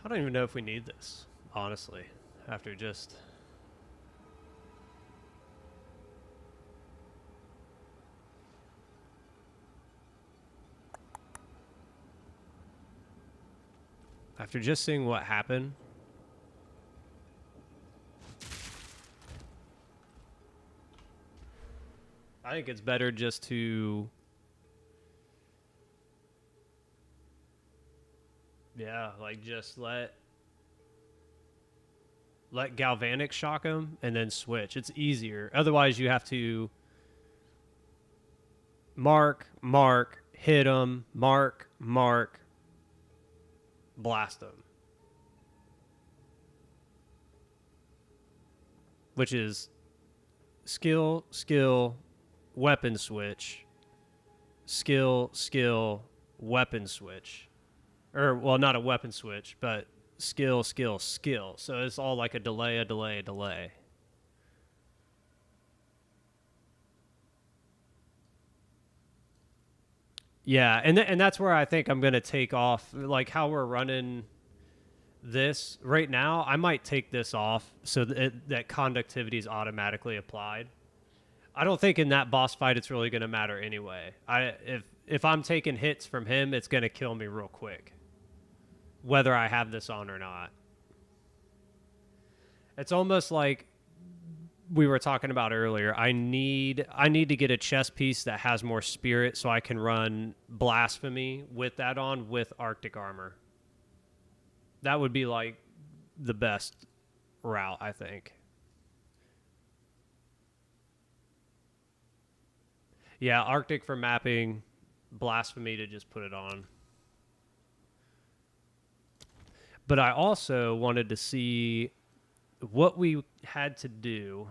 I don't even know if we need this, honestly, after just... After just seeing what happened, I think it's better just to... Yeah, like just let Galvanic shock him and then switch. It's easier. Otherwise, you have to mark, hit him, mark, blast him. Which is skill, weapon switch, skill, weapon switch. Or, well, not a weapon switch, but skill. So it's all like a delay. Yeah, and that's where I think I'm going to take off, like how we're running this right now. I might take this off so that conductivity is automatically applied. I don't think in that boss fight it's really going to matter anyway. If I'm taking hits from him, it's going to kill me real quick, whether I have this on or not. It's almost like we were talking about earlier. I need to get a chest piece that has more spirit so I can run Blasphemy with that on with Arctic armor. That would be like the best route, I think. Yeah, Arctic for mapping, Blasphemy to just put it on. But I also wanted to see what we had to do.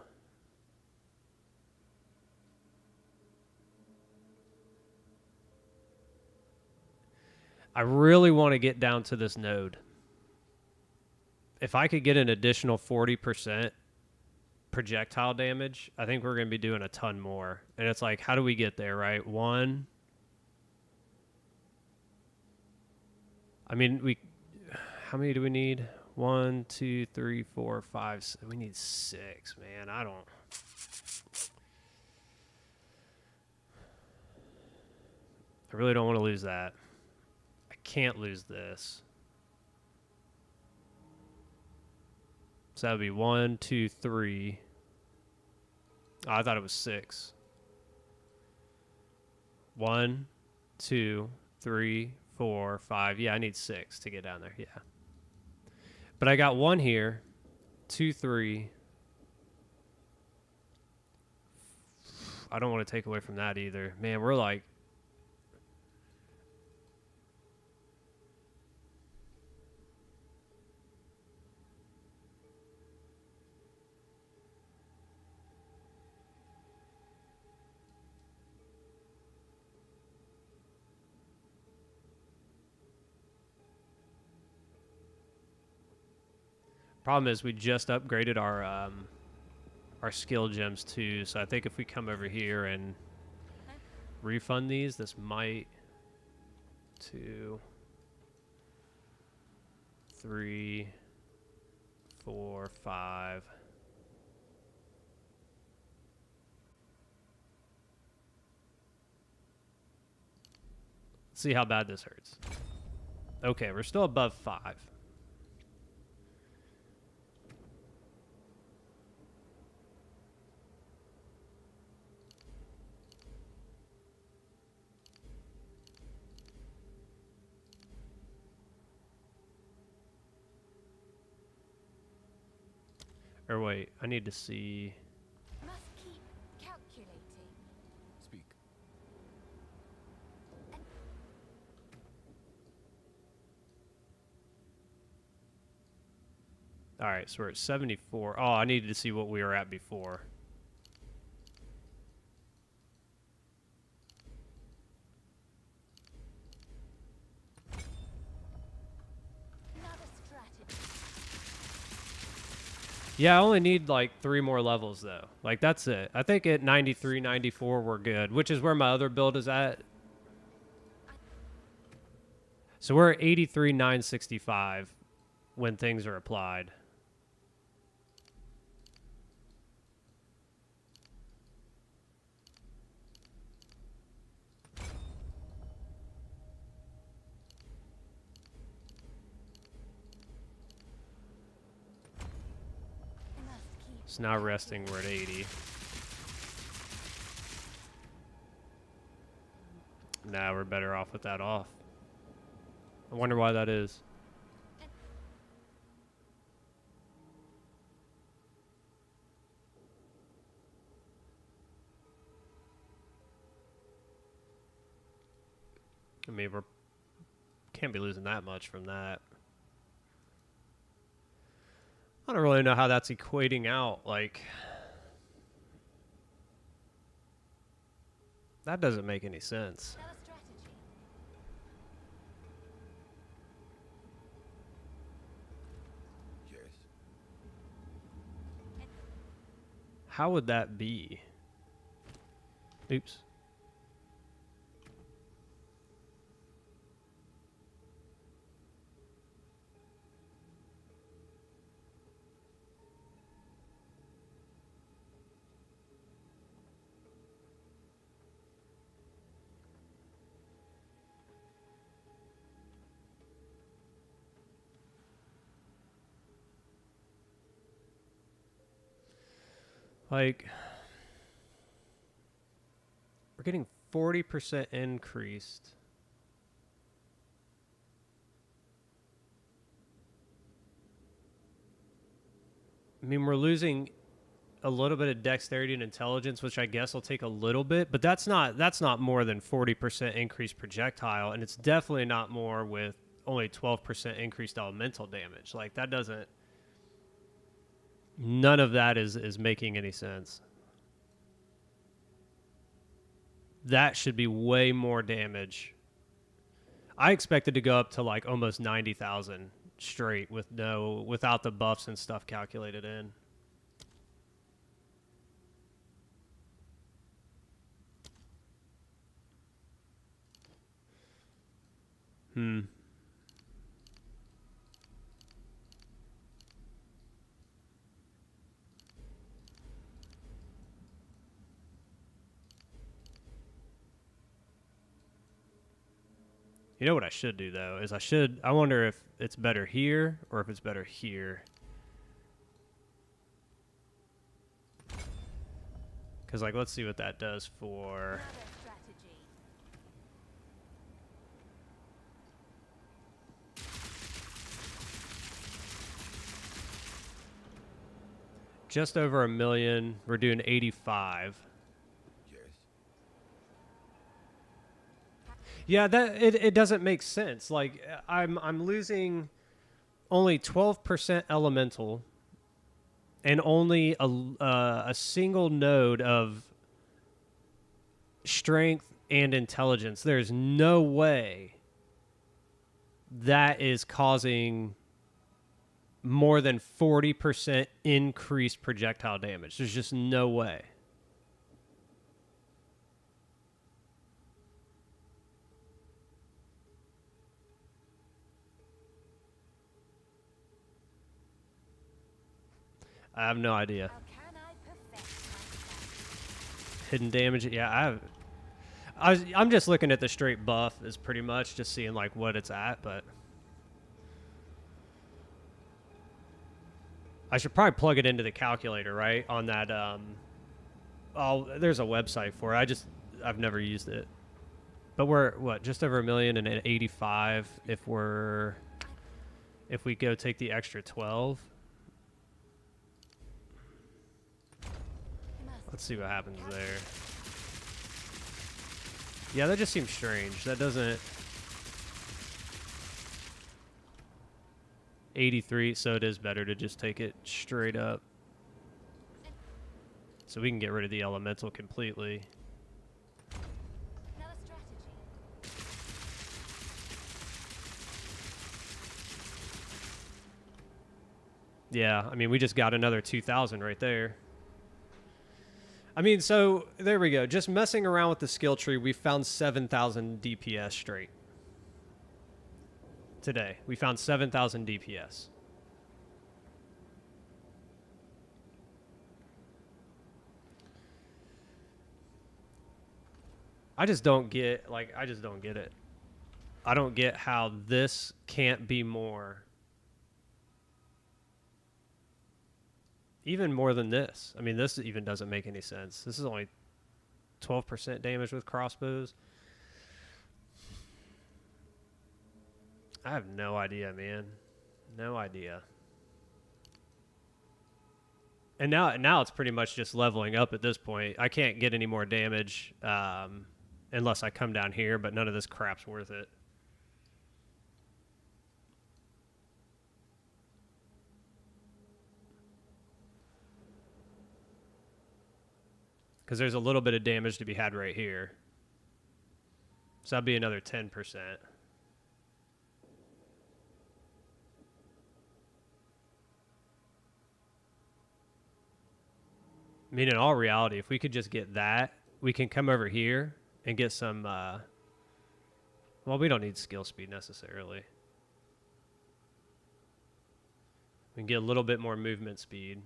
I really want to get down to this node. If I could get an additional 40% projectile damage, I think we're going to be doing a ton more. And it's like, how do we get there, right? One. I mean, how many do we need? 1, 2, 3, 4, 5. We need 6, man. I really don't want to lose that. I can't lose this. So that would be 1, 2, 3. Oh, I thought it was 6. 1, 2, 3, 4, 5. Yeah, I need 6 to get down there. Yeah. But I got 1 here. 2, 3. I don't want to take away from that either. Man, we're like... Problem is, we just upgraded our skill gems too. So I think if we come over here and refund these, this might 2, 3, 4, 5. Let's see how bad this hurts. Okay, we're still above 5. Or wait, I need to see. Must keep calculating. Speak. All right, so we're at 74. Oh, I needed to see what we were at before. Another strategy. Yeah, I only need like 3 more levels though. Like that's it. I think at 93, 94 we're good, which is where my other build is at. So we're at 83, 965 when things are applied. Must keep. So now resting, we're at 80. Now we're better off with that off. I wonder why that is. I mean, we can't be losing that much from that. I don't really know how that's equating out. Like, that doesn't make any sense. Another strategy. Yes. How would that be? Oops. Like, we're getting 40% increased. I mean, we're losing a little bit of dexterity and intelligence, which I guess will take a little bit, but that's not more than 40% increased projectile, and it's definitely not more with only 12% increased elemental damage. Like, that doesn't. None of that is making any sense. That should be way more damage. I expected to go up to like almost 90,000 straight without the buffs and stuff calculated in. You know what I should do though is I wonder if it's better here or if it's better here. Cuz like let's see what that does for Another strategy. just over 1 million. We're doing 85. Yes. Yeah, that it doesn't make sense. Like I'm losing only 12% elemental and only a single node of strength and intelligence. There's no way that is causing more than 40% increased projectile damage. There's just no way. I have no idea. How can I perfect myself? Hidden damage. Yeah, I'm just looking at the straight buff is pretty much just seeing like what it's at, but I should probably plug it into the calculator, right? On that oh, there's a website for it. I've never used it. But we're what, just over 1,085,000 if we go take the extra 12. Let's see what happens there. Yeah, that just seems strange. That doesn't... 83, so it is better to just take it straight up. So we can get rid of the elemental completely. Another strategy. Yeah, I mean, we just got another 2,000 right there. I mean, so there we go. Just messing around with the skill tree, we found 7,000 DPS straight. Today, we found 7,000 DPS. I just don't get it. I don't get how this can't be more. Even more than this. I mean, this even doesn't make any sense. This is only 12% damage with crossbows. I have no idea, man. No idea. And now it's pretty much just leveling up at this point. I can't get any more damage unless I come down here, but none of this crap's worth it. Because there's a little bit of damage to be had right here. So that'd be another 10%. I mean, in all reality, if we could just get that, we can come over here and get some, well, we don't need skill speed necessarily. We can get a little bit more movement speed.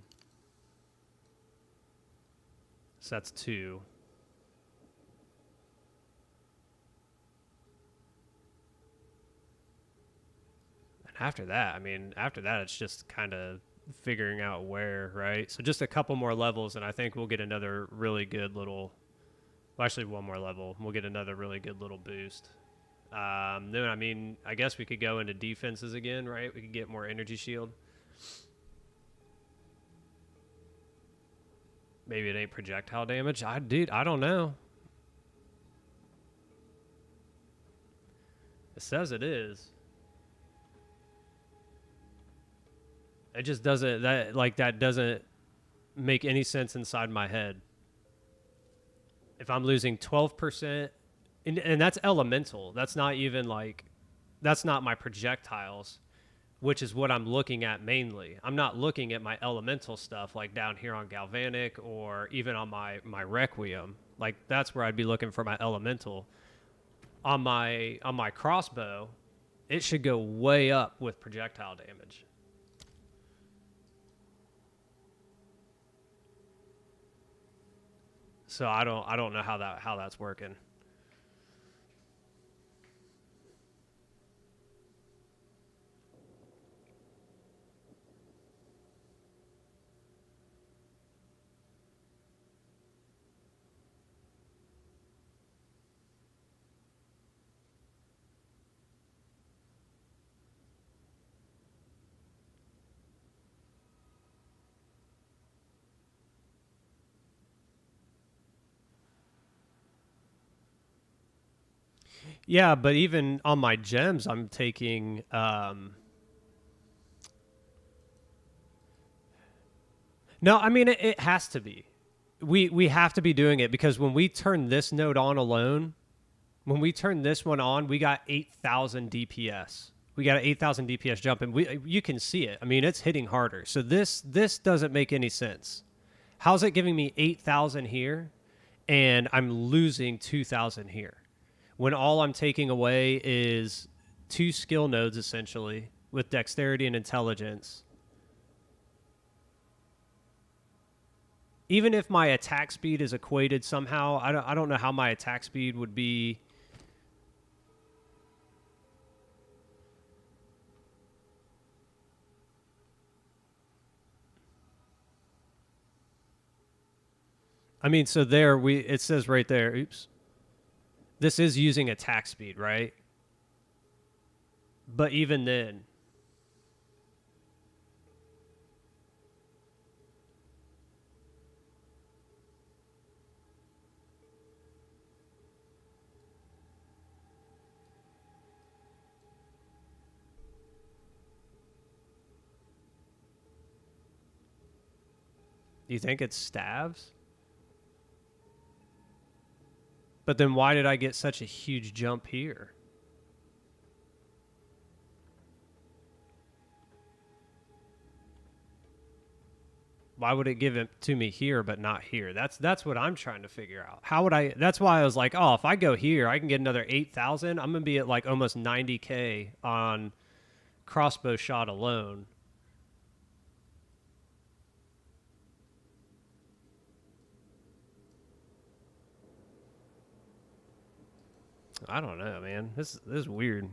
So that's 2. And after that, it's just kind of figuring out where, right? So just a couple more levels, and I think we'll get another really good little, well, actually one more level. We'll get another really good little boost. Then, I mean, I guess we could go into defenses again, right? We could get more energy shield. Maybe it ain't projectile damage. I don't know. It says it is. It just doesn't, that doesn't make any sense inside my head. If I'm losing 12%, and that's elemental. That's not even that's not my projectiles, which is what I'm looking at mainly. I'm not looking at my elemental stuff like down here on Galvanic or even on my Requiem. Like that's where I'd be looking for my elemental. On my crossbow, it should go way up with projectile damage. So I don't know how that's working. Yeah, but even on my gems, I'm taking. No, I mean it has to be. We have to be doing it because when we turn this node on alone, when we turn this one on, we got 8,000 DPS We got an 8,000 DPS jump, and you can see it. I mean, it's hitting harder. So this doesn't make any sense. How's it giving me 8,000 here, and I'm losing 2,000 here, when all I'm taking away is 2 skill nodes essentially with dexterity and intelligence. Even if my attack speed is equated somehow, I don't know how my attack speed would be. I mean, so there it says right there, oops. This is using attack speed, right? But even then, do you think it's staves? But then why did I get such a huge jump here? Why would it give it to me here but not here? That's what I'm trying to figure out. How would I? That's why I was like, oh, if I go here, I can get another 8,000. I'm gonna be at like almost 90k on crossbow shot alone. I don't know, man. This is weird.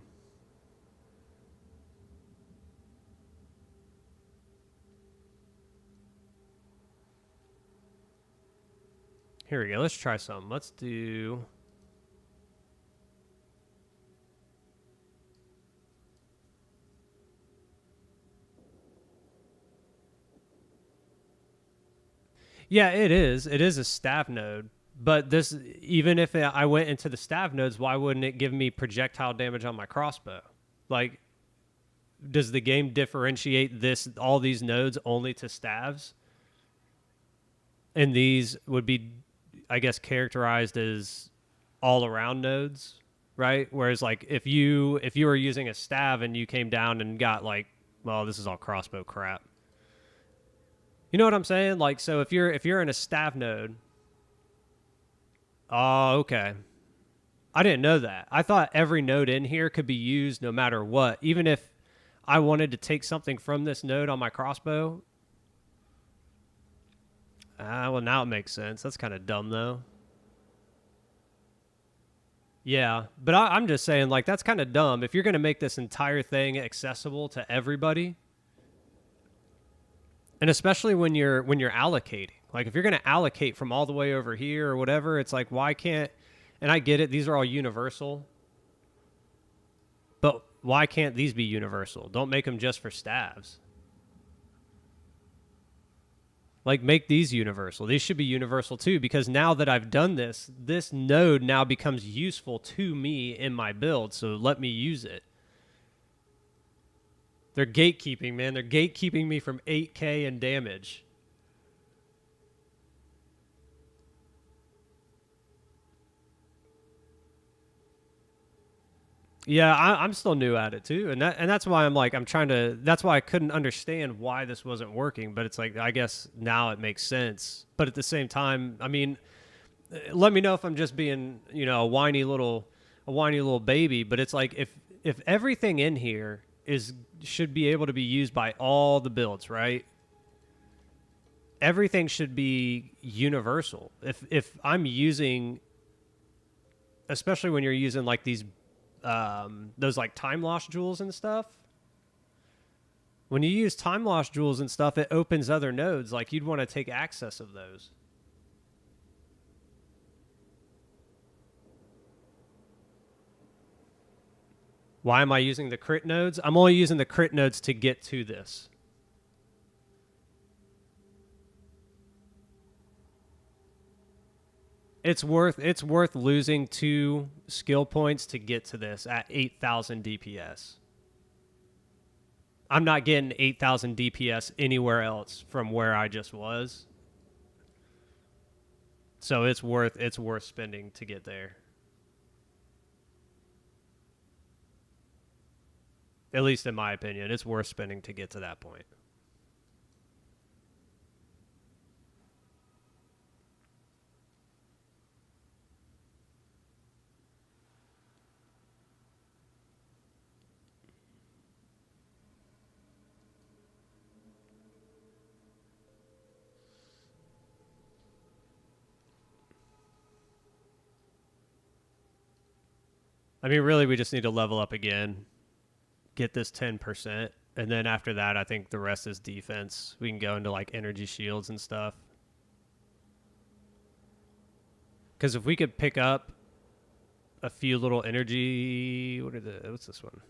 Here we go. Let's try something. Let's do... Yeah, it is. It is a staff node. But this, even if I went into the staff nodes, why wouldn't it give me projectile damage on my crossbow? Like, does the game differentiate all these nodes only to staves? And these would be, I guess, characterized as all around nodes, right? Whereas like if you were using a stav and you came down and got like, well, this is all crossbow crap. You know what I'm saying? Like, so if you're in a stav node, oh, okay. I didn't know that. I thought every node in here could be used no matter what. Even if I wanted to take something from this node on my crossbow. Well, now it makes sense. That's kind of dumb, though. Yeah, but I'm just saying, like, that's kind of dumb. If you're going to make this entire thing accessible to everybody, and especially when you're allocating, like if you're going to allocate from all the way over here or whatever, it's like, why can't? And I get it; these are all universal, but why can't these be universal? Don't make them just for staves. Like, make these universal. These should be universal too, because now that I've done this, this node now becomes useful to me in my build, so let me use it. They're gatekeeping, man. They're gatekeeping me from 8k in damage. Yeah, I'm still new at it too, and that's why I'm trying to. That's why I couldn't understand why this wasn't working. But it's like, I guess now it makes sense. But at the same time, I mean, let me know if I'm just being, a whiny little baby. But it's like, if everything in here should be able to be used by all the builds, right? Everything should be universal. If I'm using, especially when you're using like these. Those like time lost jewels and stuff. When you use time lost jewels and stuff, it opens other nodes. Like, you'd want to take access of those. Why am I using the crit nodes? I'm only using the crit nodes to get to this. It's worth losing 2 skill points to get to this at 8,000 DPS. I'm not getting 8,000 DPS anywhere else from where I just was. So it's worth spending to get there. At least in my opinion, it's worth spending to get to that point. I mean, really, we just need to level up again, get this 10%, and then after that, I think the rest is defense. We can go into like energy shields and stuff. Because if we could pick up a few little energy, what's this one?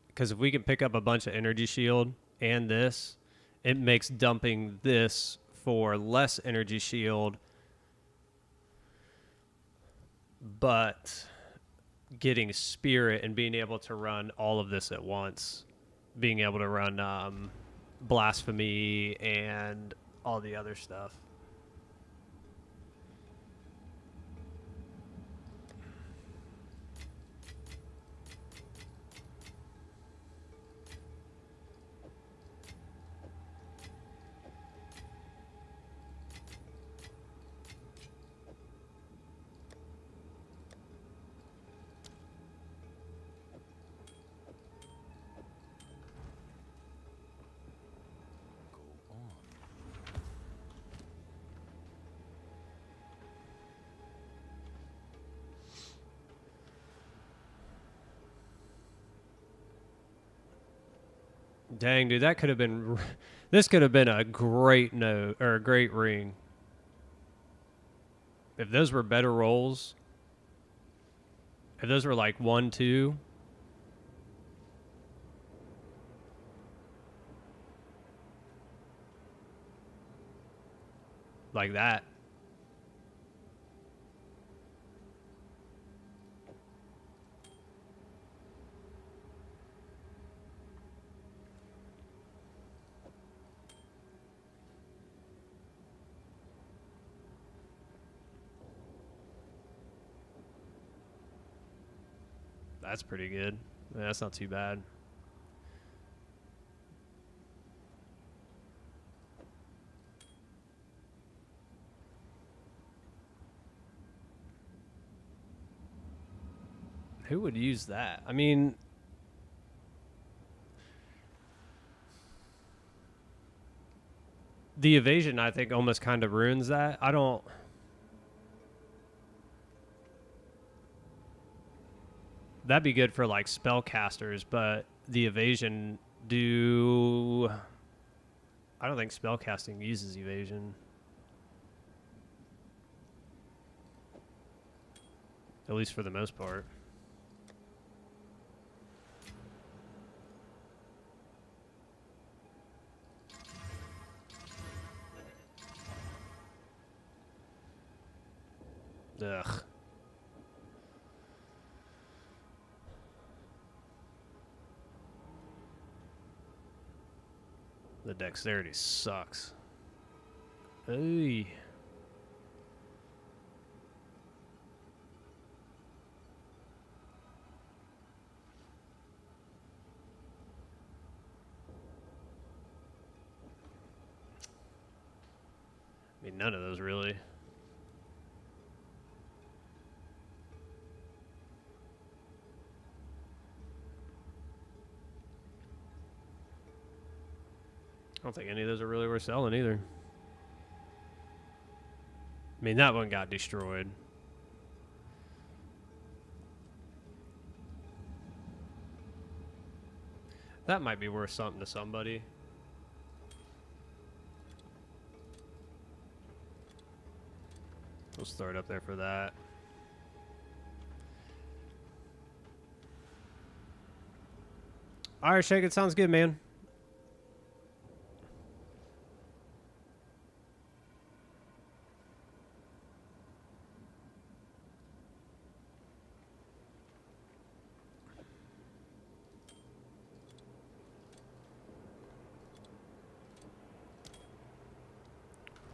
Because if we can pick up a bunch of energy shield and this, it makes dumping this for less energy shield, but getting spirit and being able to run all of this at once, being able to run blasphemy and all the other stuff. Go on. Dang, dude, that could have been. This could have been a great note or a great ring. If those were better rolls, if those were like 1, 2, like that. That's pretty good. Yeah, that's not too bad. Who would use that? I mean, the evasion, I think, almost kind of ruins that. I don't. That'd be good for like spellcasters, but the evasion do. I don't think spellcasting uses evasion. At least for the most part. Ugh. The dexterity sucks. Hey. I mean, none of those really. I don't think any of those are really worth selling either. I mean, that one got destroyed. That might be worth something to somebody. We'll throw it up there for that. All right, Shake, it sounds good, man.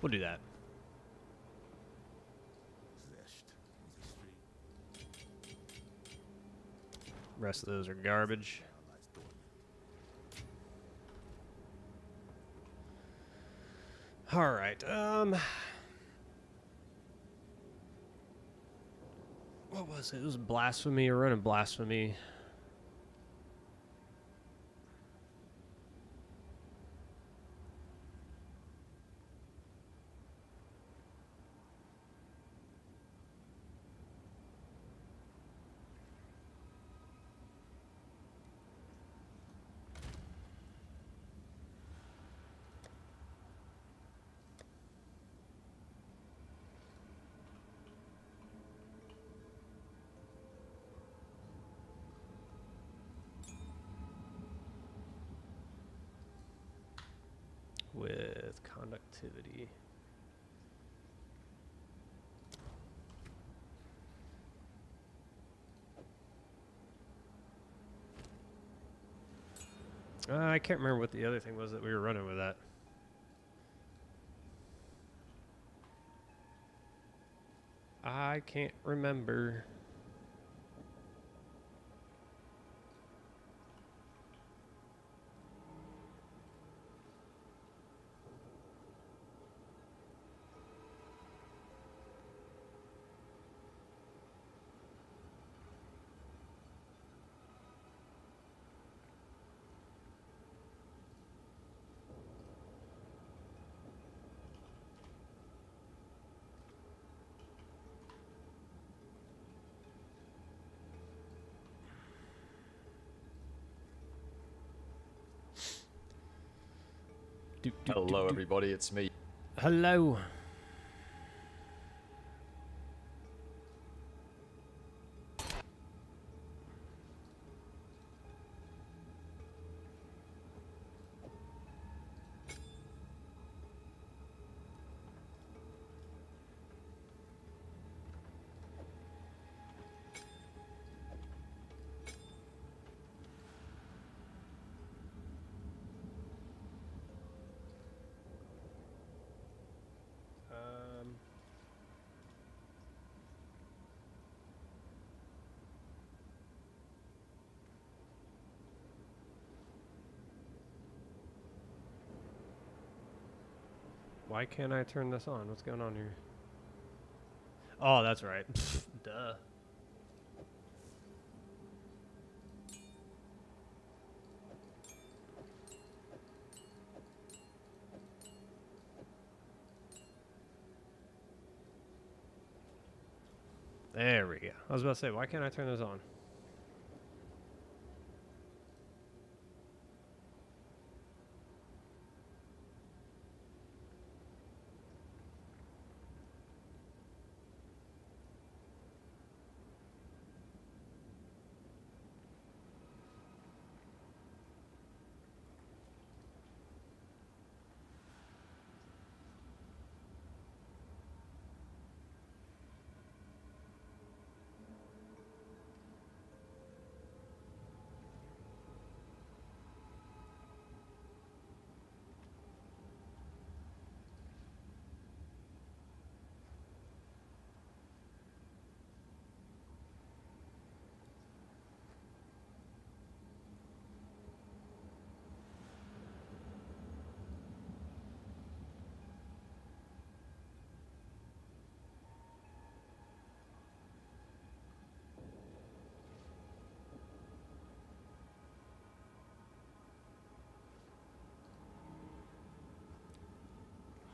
We'll do that. Zest. Easy street. Rest of those are garbage. Lies dormant. All right. What was it? It was blasphemy or running blasphemy. With conductivity. I can't remember what the other thing was that we were running with that. I can't remember. Hello, everybody. It's me. Hello. Why can't I turn this on? What's going on here? Oh, that's right. Duh. There we go. I was about to say, why can't I turn this on?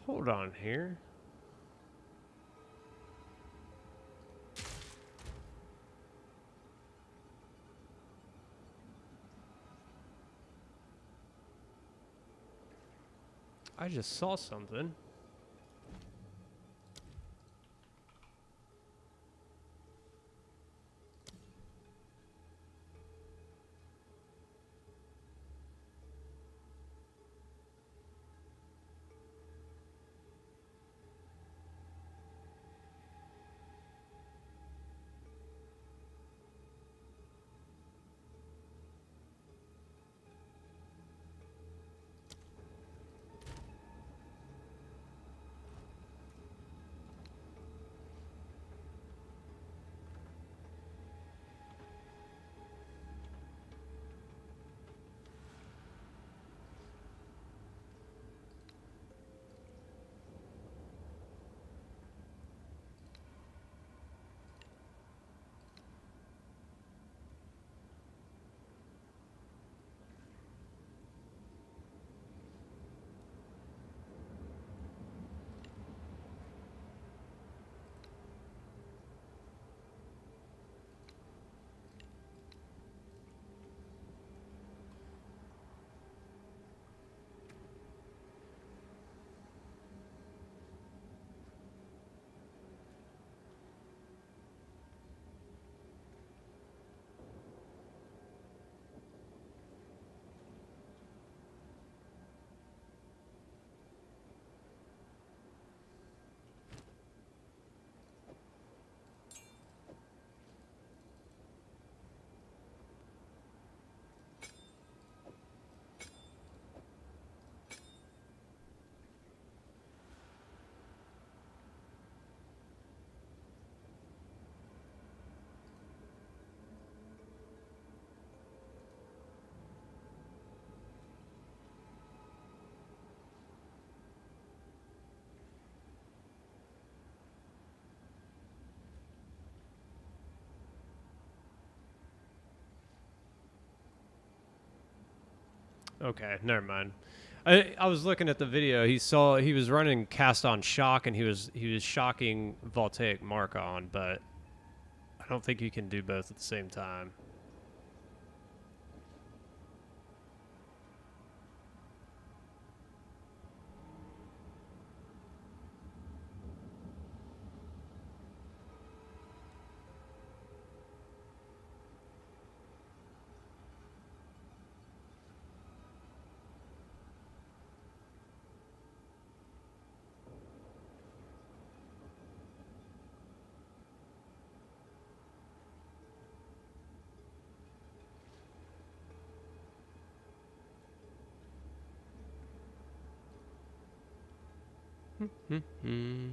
Hold on here. I just saw something. Okay, never mind. I was looking at the video. He was running cast on shock, and he was shocking voltaic mark on, but I don't think you can do both at the same time. Hmm.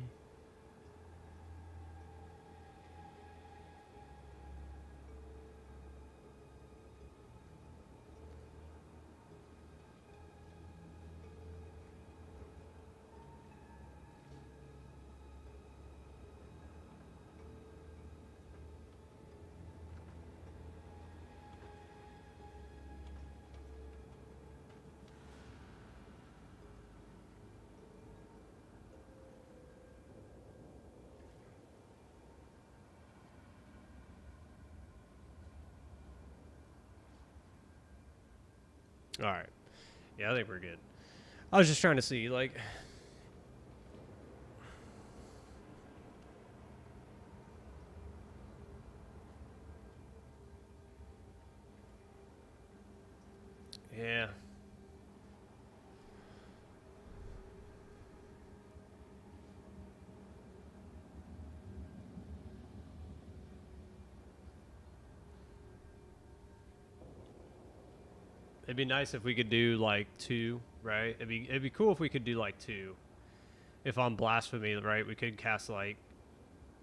All right. Yeah, I think we're good. I was just trying to see, like, yeah. It'd be nice if we could do like 2, right? It'd be cool if we could do like 2. If on blasphemy, right, we could cast like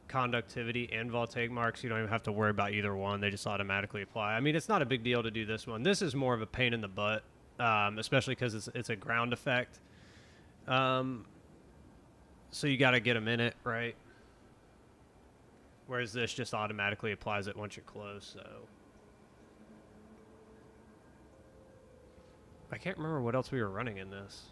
conductivity and voltaic marks. You don't even have to worry about either one. They just automatically apply. I mean, it's not a big deal to do this one. This is more of a pain in the butt, especially because it's a ground effect. So you got to get them in it, right? Whereas this just automatically applies it once you're close. So I can't remember what else we were running in this.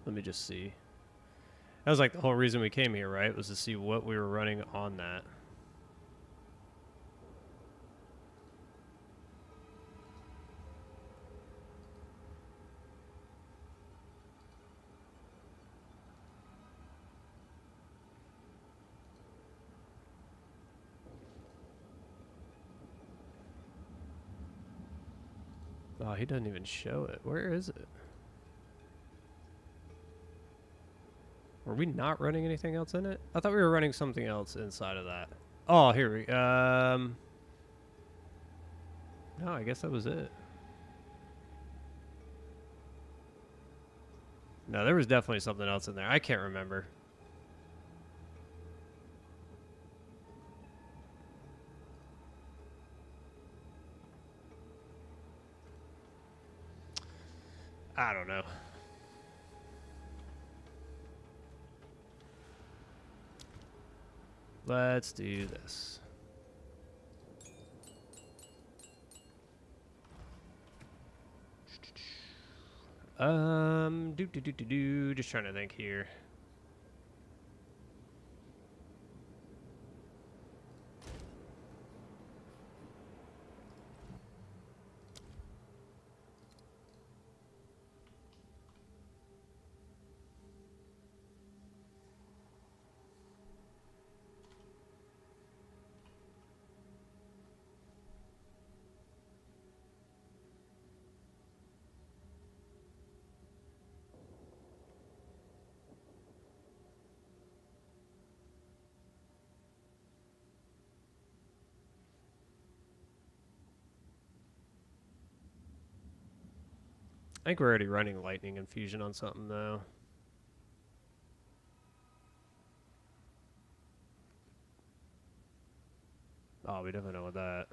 Let me just see. That was like the whole reason we came here, right? Was to see what we were running on that. Oh, he doesn't even show it. Where is it? Were we not running anything else in it? I thought we were running something else inside of that. Oh, here we no, I guess that was it. No, there was definitely something else in there. I can't remember. I don't know. Let's do this. Just trying to think here. I think we're already running lightning infusion on something though. Oh, we definitely know what that.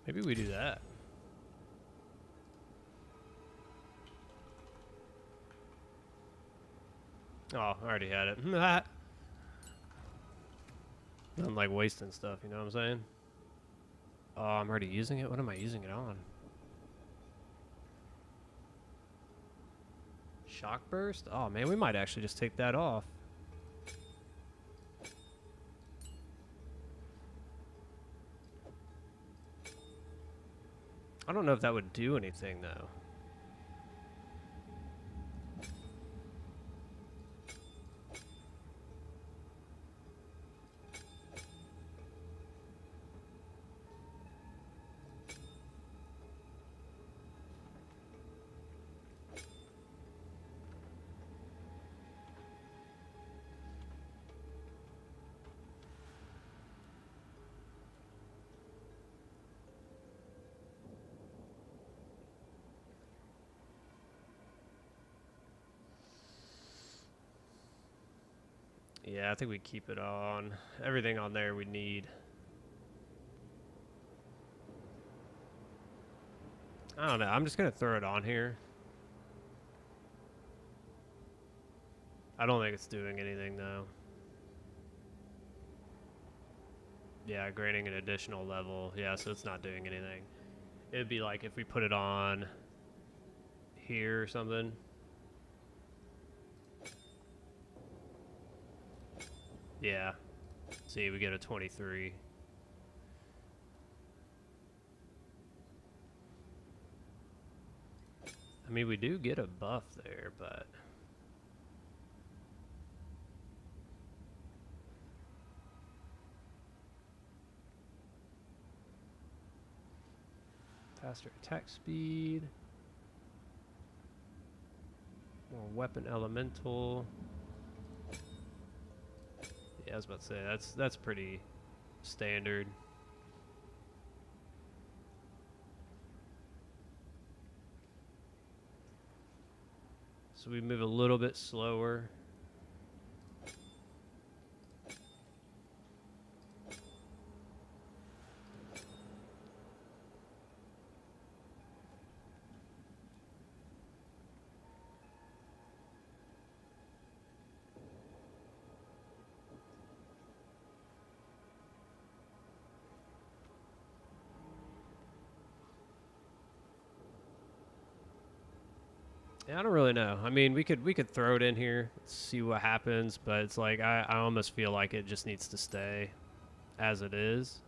Maybe we do that. Oh, I already had it. I'm like wasting stuff, you know what I'm saying? Oh, I'm already using it? What am I using it on? Shock burst? Oh man, we might actually just take that off. I don't know if that would do anything though. Yeah, I think we keep it on. Everything on there we need. I don't know. I'm just going to throw it on here. I don't think it's doing anything though. Yeah, granting an additional level. Yeah, so it's not doing anything. It'd be like if we put it on here or something. Yeah. See, we get a 23. I mean, we do get a buff there, but... faster attack speed. More weapon elemental. Yeah, I was about to say, that's pretty standard. So we move a little bit slower. Yeah, I don't really know. I mean, we could throw it in here, see what happens, but it's like I almost feel like it just needs to stay as it is.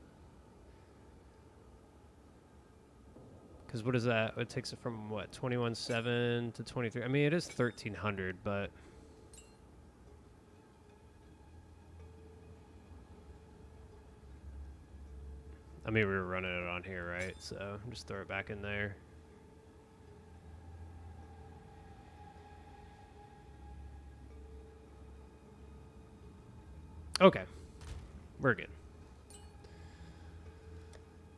Because what is that? It takes it from what, 21.7 to 23. I mean, it is 1300, but I mean, we were running it on here, right? So just throw it back in there. Okay, we're good.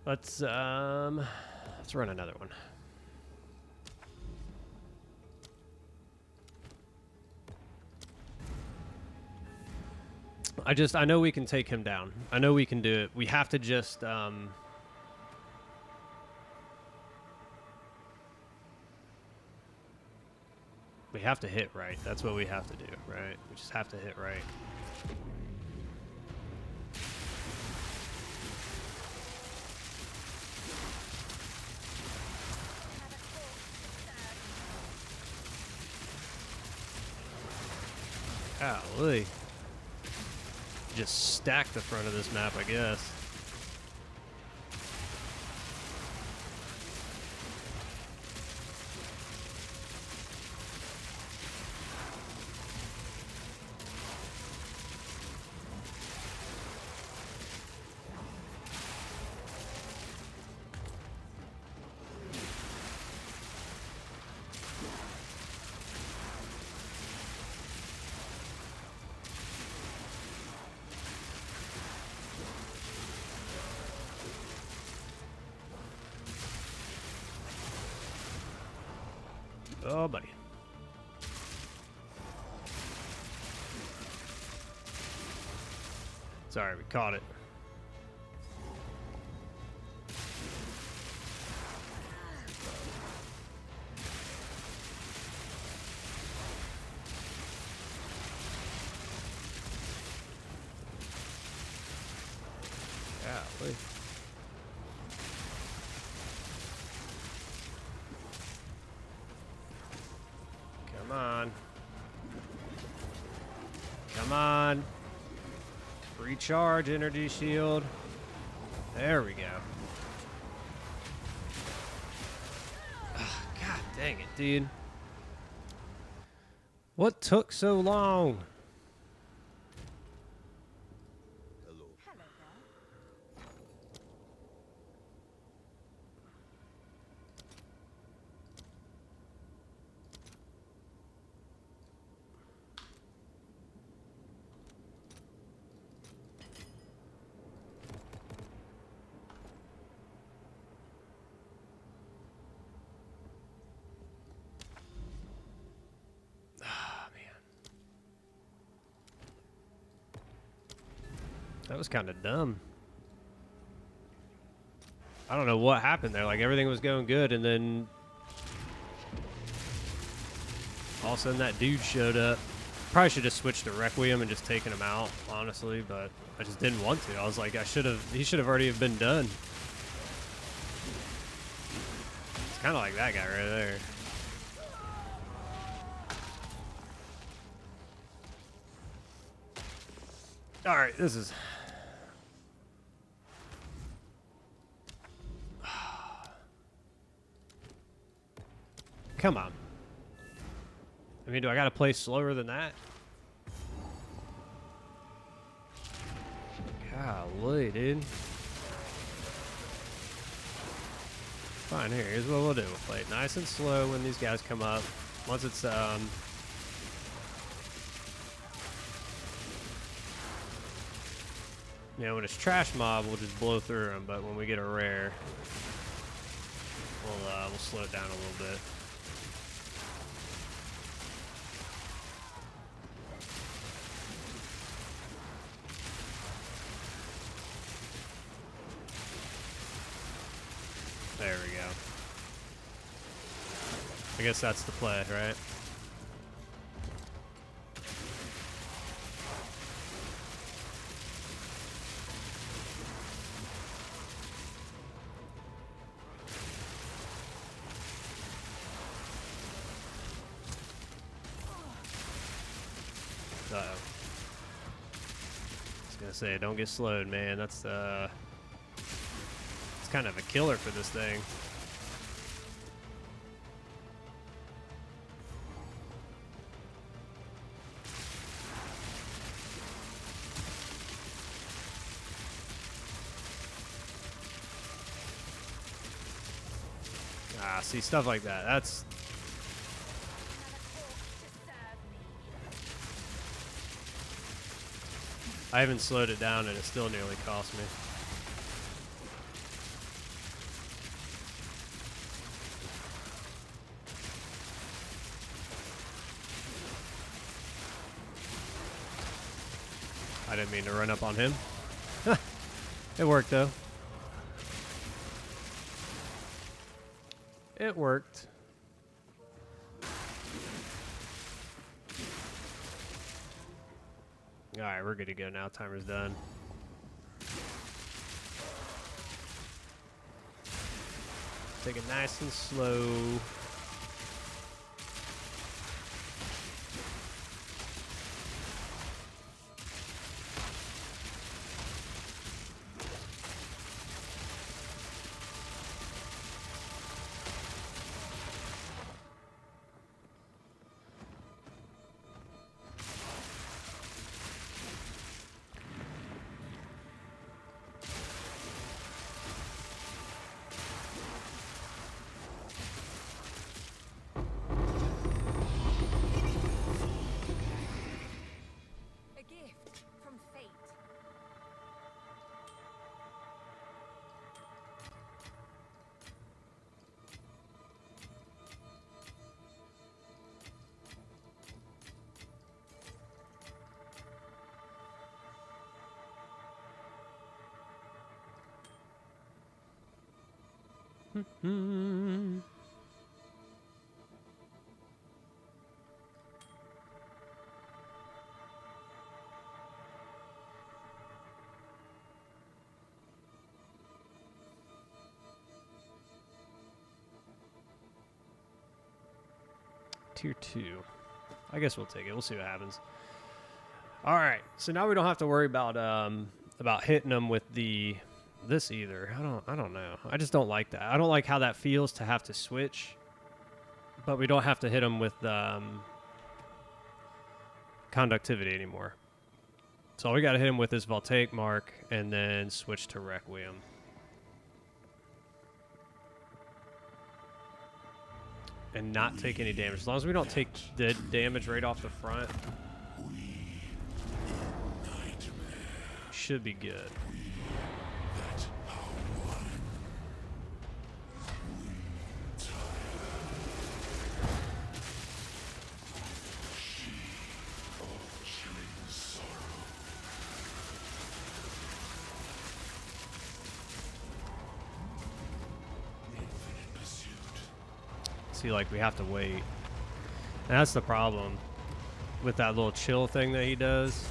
Let's run another one. I know we can take him down. I know we can do it. We have to just we have to hit right. That's what we have to do, right? We just have to hit right. Golly. Just stack the front of this map, I guess. Oh, buddy. Sorry, we caught it. Golly. Come on. Come on. Recharge energy shield. There we go. Ugh, God dang it, dude. What took so long? Hello. Hello there. Ah, man. That was kind of dumb. I don't know what happened there. Like, everything was going good, and then all of a sudden that dude showed up. Probably should have switched to Requiem and just taken him out, honestly, but I just didn't want to. I was like, he should have already have been done. It's kind of like that guy right there. All right, this is... Come on. I mean, do I gotta play slower than that? Golly, dude. Fine, here's what we'll do. We'll play it nice and slow when these guys come up. Once it's, you know, when it's trash mob, we'll just blow through them, but when we get a rare, we'll slow it down a little bit. There we go. I guess that's the play, right? Uh-oh. I was gonna say, don't get slowed, man. That's it's kind of a killer for this thing. Ah, see, stuff like that. That's... I haven't slowed it down and it still nearly cost me. I didn't mean to run up on him. It worked, though. It worked. Alright, we're good to go now. Timer's done. Take it nice and slow. Tier 2. I guess we'll take it. We'll see what happens. All right. So now we don't have to worry about hitting them with this either. I don't know. I just don't like that. I don't like how that feels to have to switch. But we don't have to hit them with conductivity anymore. So all we got to hit him with is Voltaic Mark and then switch to Requiem. And not take any damage. As long as we don't take the damage right off the front, should be good. See, like, we have to wait. And that's the problem with that little chill thing that he does.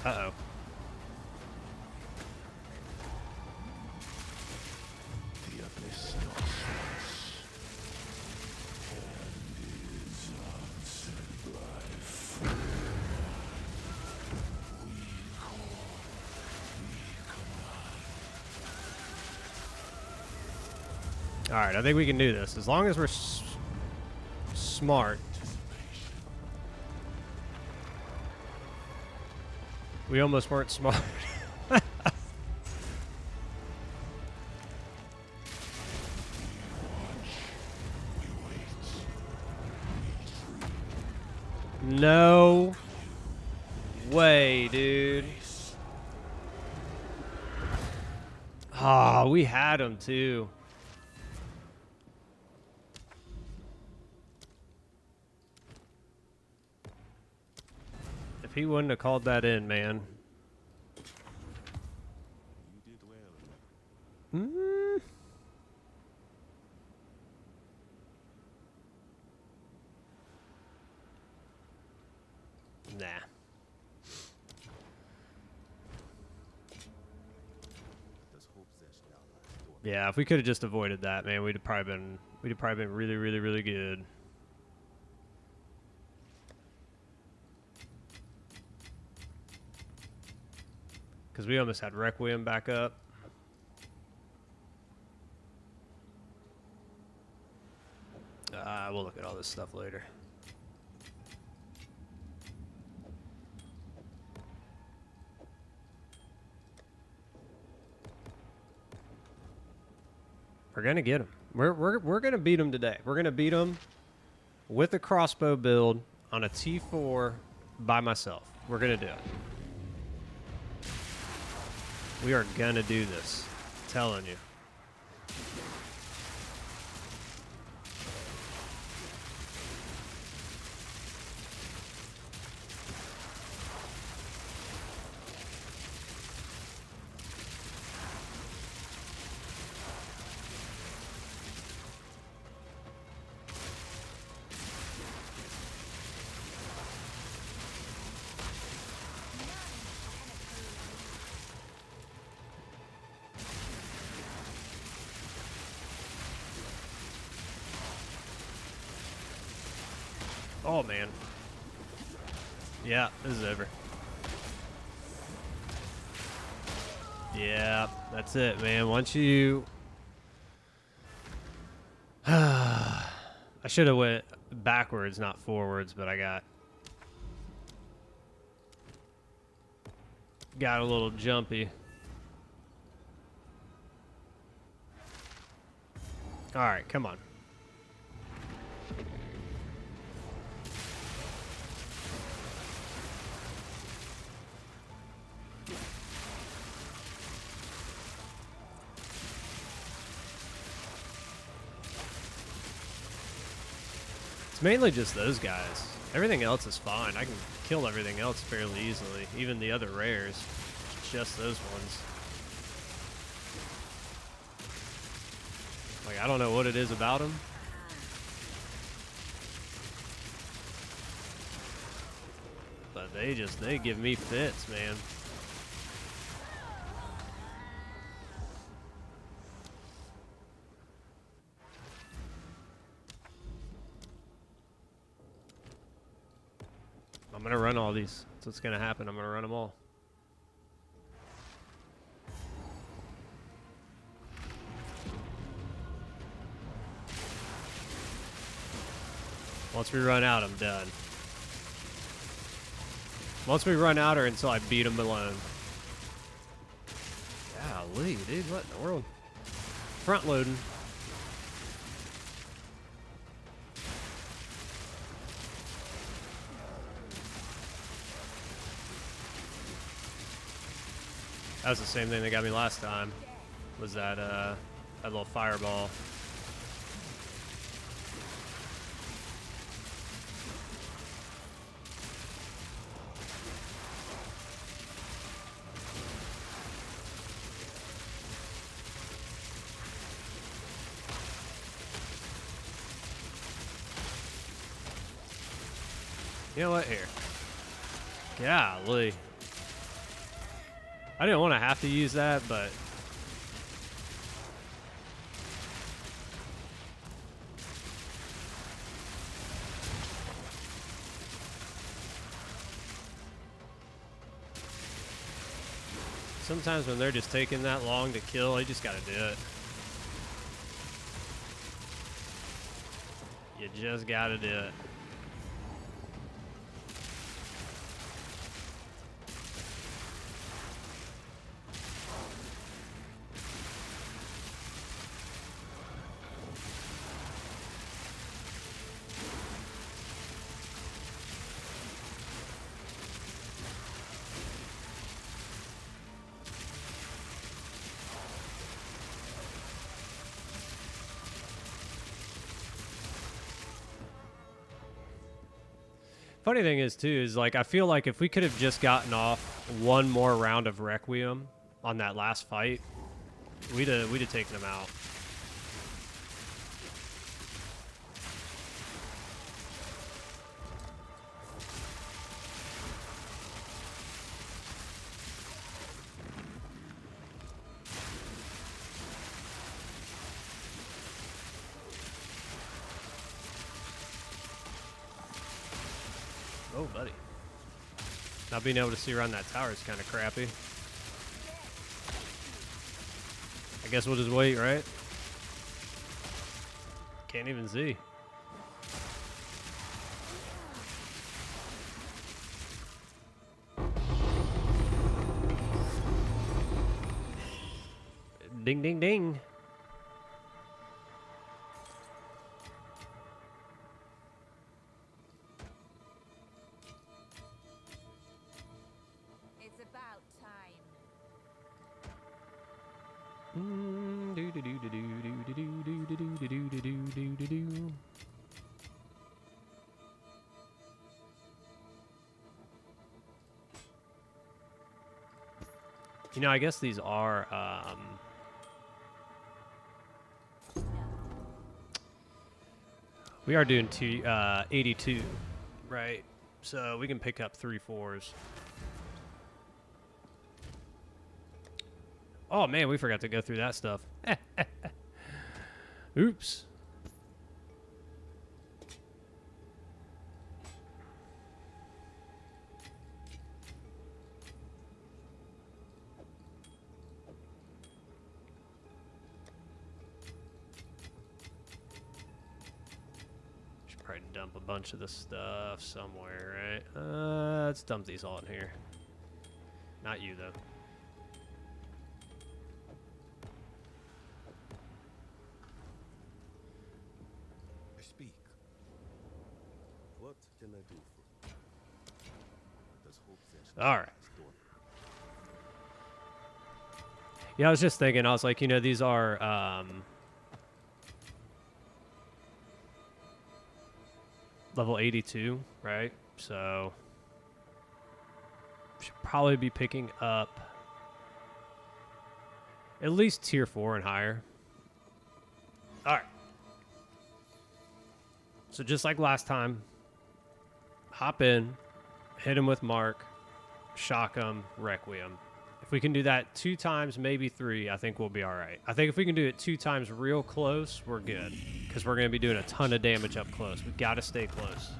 Uh-oh. The abyss not false, and is answered by fire. All right, I think we can do this. As long as we're smart. We almost weren't smart. No way, dude. Ah, we had him too. If he wouldn't have called that in, man. You did well. Nah. Yeah, if we could have just avoided that, man, we'd have probably been really, really, really good. Because we almost had Requiem back up. We'll look at all this stuff later. We're gonna get him. We're gonna beat him today. We're gonna beat him with a crossbow build on a T4 by myself. We're gonna do it. We are gonna do this. I'm telling you. Oh, man. Yeah, this is over. Yeah, that's it, man. Once you... I should have went backwards, not forwards, but I got a little jumpy. All right, come on. It's mainly just those guys. Everything else is fine. I can kill everything else fairly easily. Even the other rares. Just those ones. Like, I don't know what it is about them. But they give me fits, man. I'm gonna run all these. That's what's gonna happen. I'm gonna run them all. Once we run out, I'm done. Once we run out or until I beat them alone. Golly, dude, what in the world? Front loading. That was the same thing that got me last time. Was that that little fireball. You know what? Here. Golly. I didn't want to have to use that, but sometimes when they're just taking that long to kill, you just gotta do it. You just gotta do it. Funny thing is, too, is like I feel like if we could have just gotten off one more round of Requiem on that last fight, we'd have taken him out. Oh, buddy. Not being able to see around that tower is kind of crappy. I guess we'll just wait, right? Can't even see. Ding, ding, ding. It's about time. You know, I guess these are we are doing 82, right? So we can pick up 3 4s. Oh man, we forgot to go through that stuff. Oops. Should probably dump a bunch of this stuff somewhere, right? Let's dump these all in here. Not you though. Speak. What can I do for you? Does hope there's All right. door? Yeah, I was just thinking, I was like, you know, these are level 82, right? So should probably be picking up at least tier 4 and higher. All right. So just like last time, hop in, hit him with Mark, shock him, Requiem. If we can do that 2 times, maybe 3, I think we'll be all right. I think if we can do it 2 times real close, we're good. Because we're going to be doing a ton of damage up close. We've got to stay close.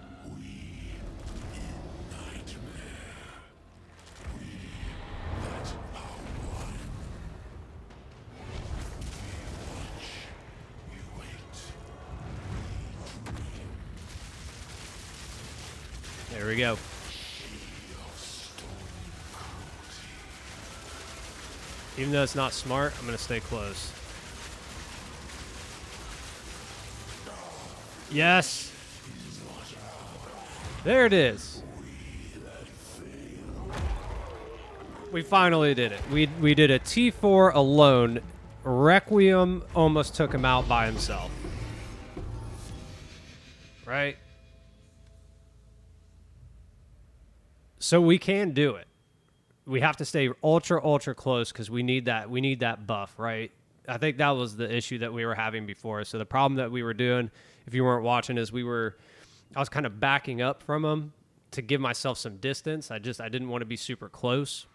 There we go. Even though it's not smart, I'm going to stay close. Yes. There it is. We finally did it. We did a T4 alone. Requiem almost took him out by himself. Right? So we can do it. We have to stay ultra close because we need that buff, right? I think that was the issue that we were having before. So the problem that we were doing, if you weren't watching, is I was kind of backing up from him to give myself some distance. I didn't want to be super close.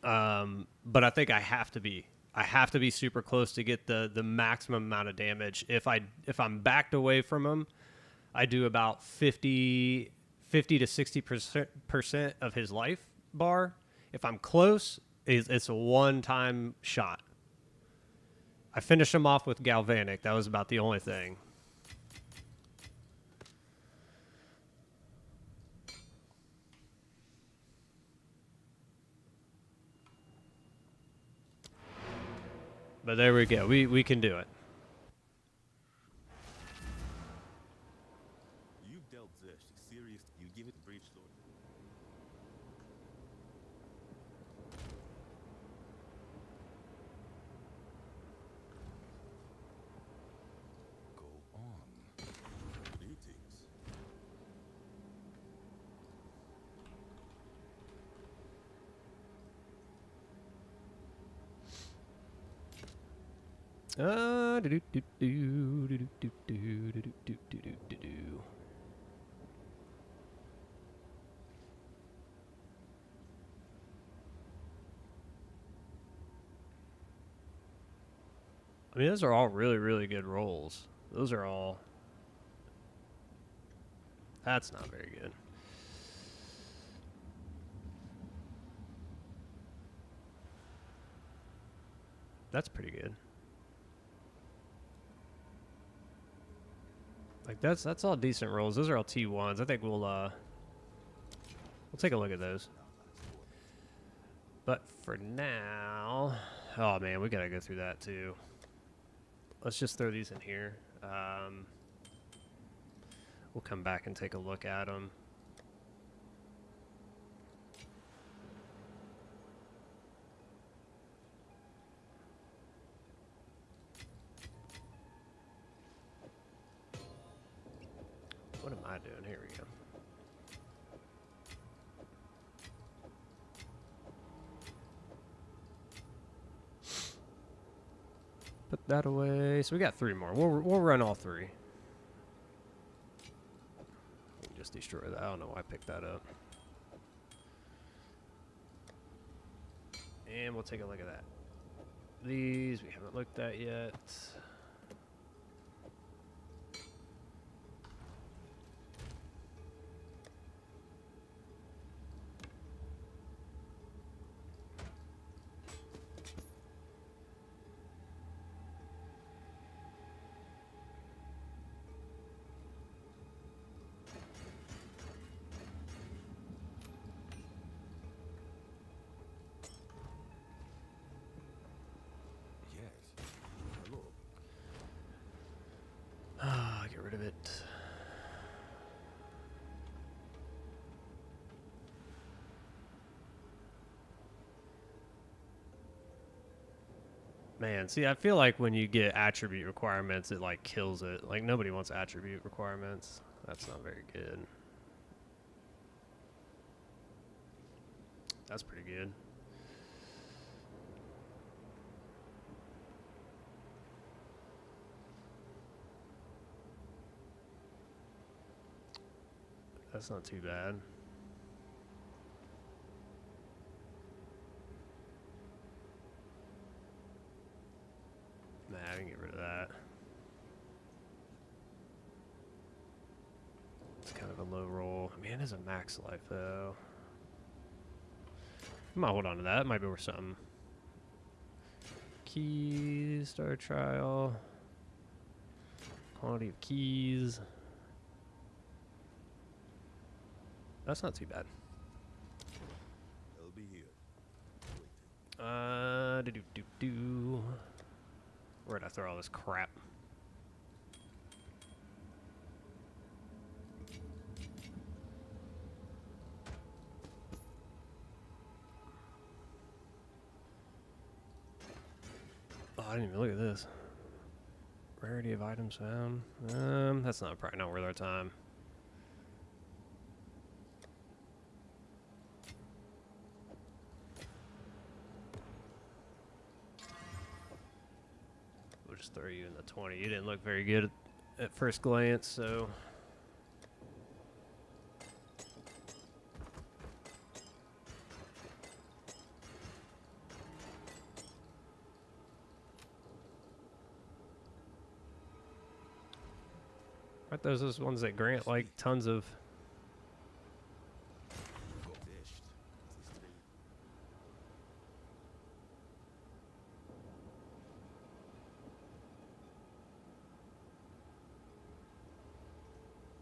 But I think I have to be super close to get the maximum amount of damage. If I'm backed away from him, I do about 50 to 60% of his life bar. If I'm close, it's a one-time shot. I finished him off with Galvanic. That was about the only thing. But there we go. We can do it. You've dealt Zesh serious. You give it breach, Lord. Go on. Greetings. I mean, those are all really good rolls. Those are all. That's not very good. That's pretty good. Like that's all decent rolls. Those are all T1s. I think we'll take a look at those. But for now, oh man, we gotta go through that too. Let's just throw these in here. We'll come back and take a look at them. What am I doing? Here we go. Put that away. So we got 3 more. We'll run all 3. Just destroy that. I don't know why I picked that up. And we'll take a look at that. These we haven't looked at yet. Yes. Hello. Get rid of it. Man, see, I feel like when you get attribute requirements, it like kills it. Like nobody wants attribute requirements. That's not very good. That's pretty good. That's not too bad. Nah, I can get rid of that. It's kind of a low roll. I mean, it is a max life, though. I might hold on to that. It might be worth something. Keys, start trial. Quantity of keys. That's not too bad. I'll be here. Do. Where'd I throw all this crap? Oh, I didn't even look at this. Rarity of items found. That's not probably not worth our time. We'll just throw you in the 20. You didn't look very good at first glance, so. Aren't those ones that grant like tons of? Dashed. This is straight.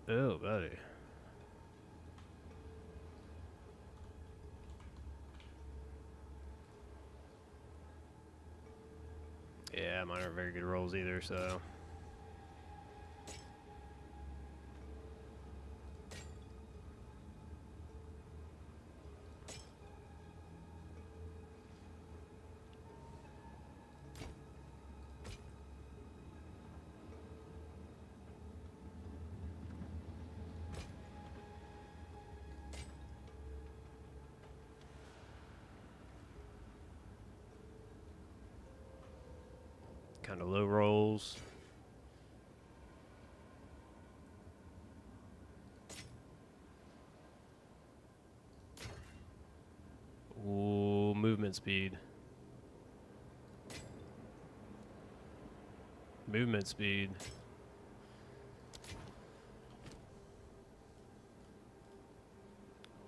Oh, buddy. Yeah, mine aren't very good rolls either, so. Kind of low rolls. Ooh, movement speed. Movement speed.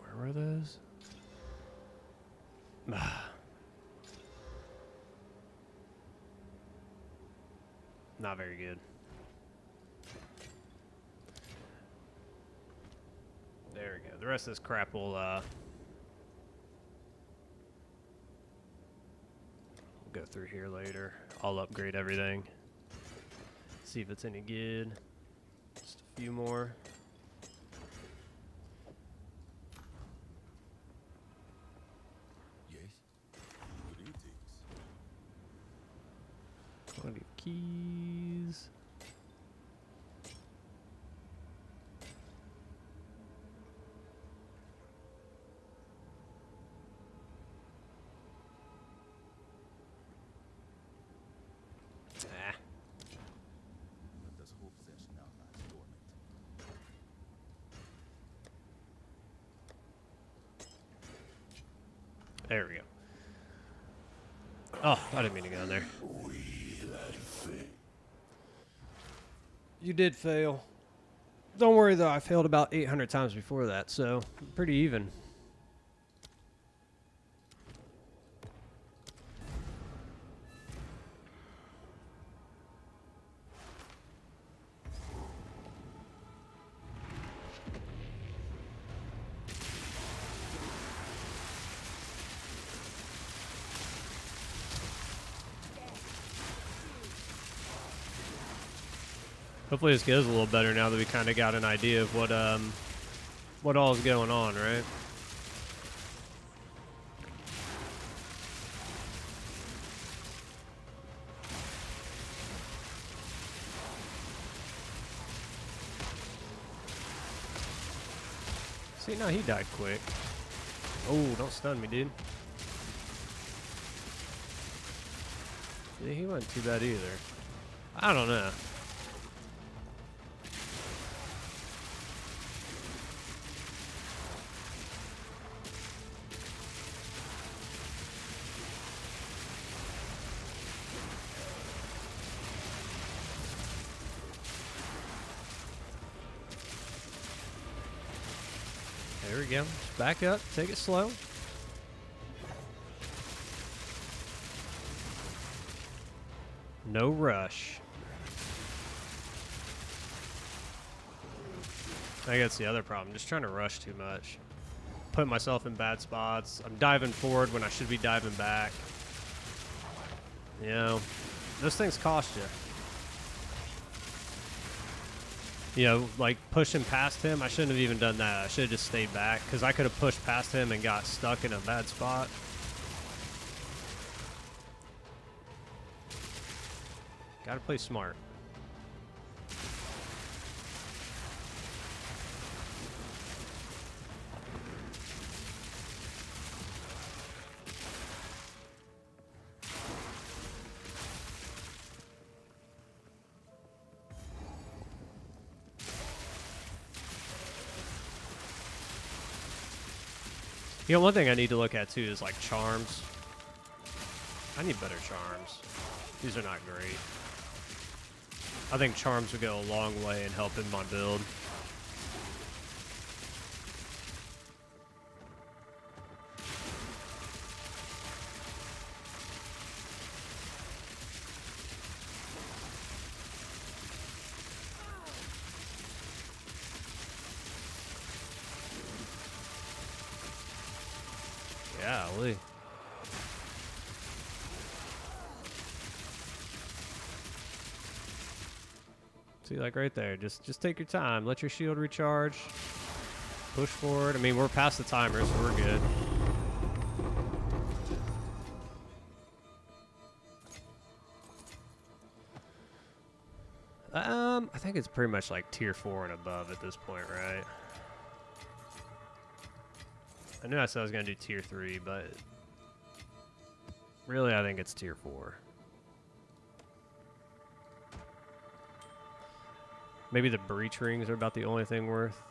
Where were those? Not very good. There we go. The rest of this crap will go through here later. I'll upgrade everything. See if it's any good. Just a few more. Yes. Greetings. Plenty of keys. Ah. Let this whole possession now lies dormant. There we go. Oh, I didn't mean to go in there. You did fail. Don't worry though, I failed about 800 times before that, so pretty even. Hopefully this goes a little better now that we kind of got an idea of what all is going on, right? See, no, he died quick. Oh, don't stun me, dude. Yeah, he wasn't too bad either. I don't know. There we go. Just back up. Take it slow. No rush. I think that's the other problem. Just trying to rush too much. Put myself in bad spots. I'm diving forward when I should be diving back. You know, those things cost you. You know, like pushing past him, I shouldn't have even done that. I should have just stayed back because I could have pushed past him and got stuck in a bad spot. Gotta play smart. You know, one thing I need to look at too is like charms. I need better charms. These are not great. I think charms would go a long way in helping my build. Golly. See, like right there, just take your time. Let your shield recharge. Push forward. I mean, we're past the timer, so we're good. I think it's pretty much like tier 4 and above at this point, right? I knew I said I was gonna do tier 3, but really I think it's tier 4. Maybe the breach rings are about the only thing worth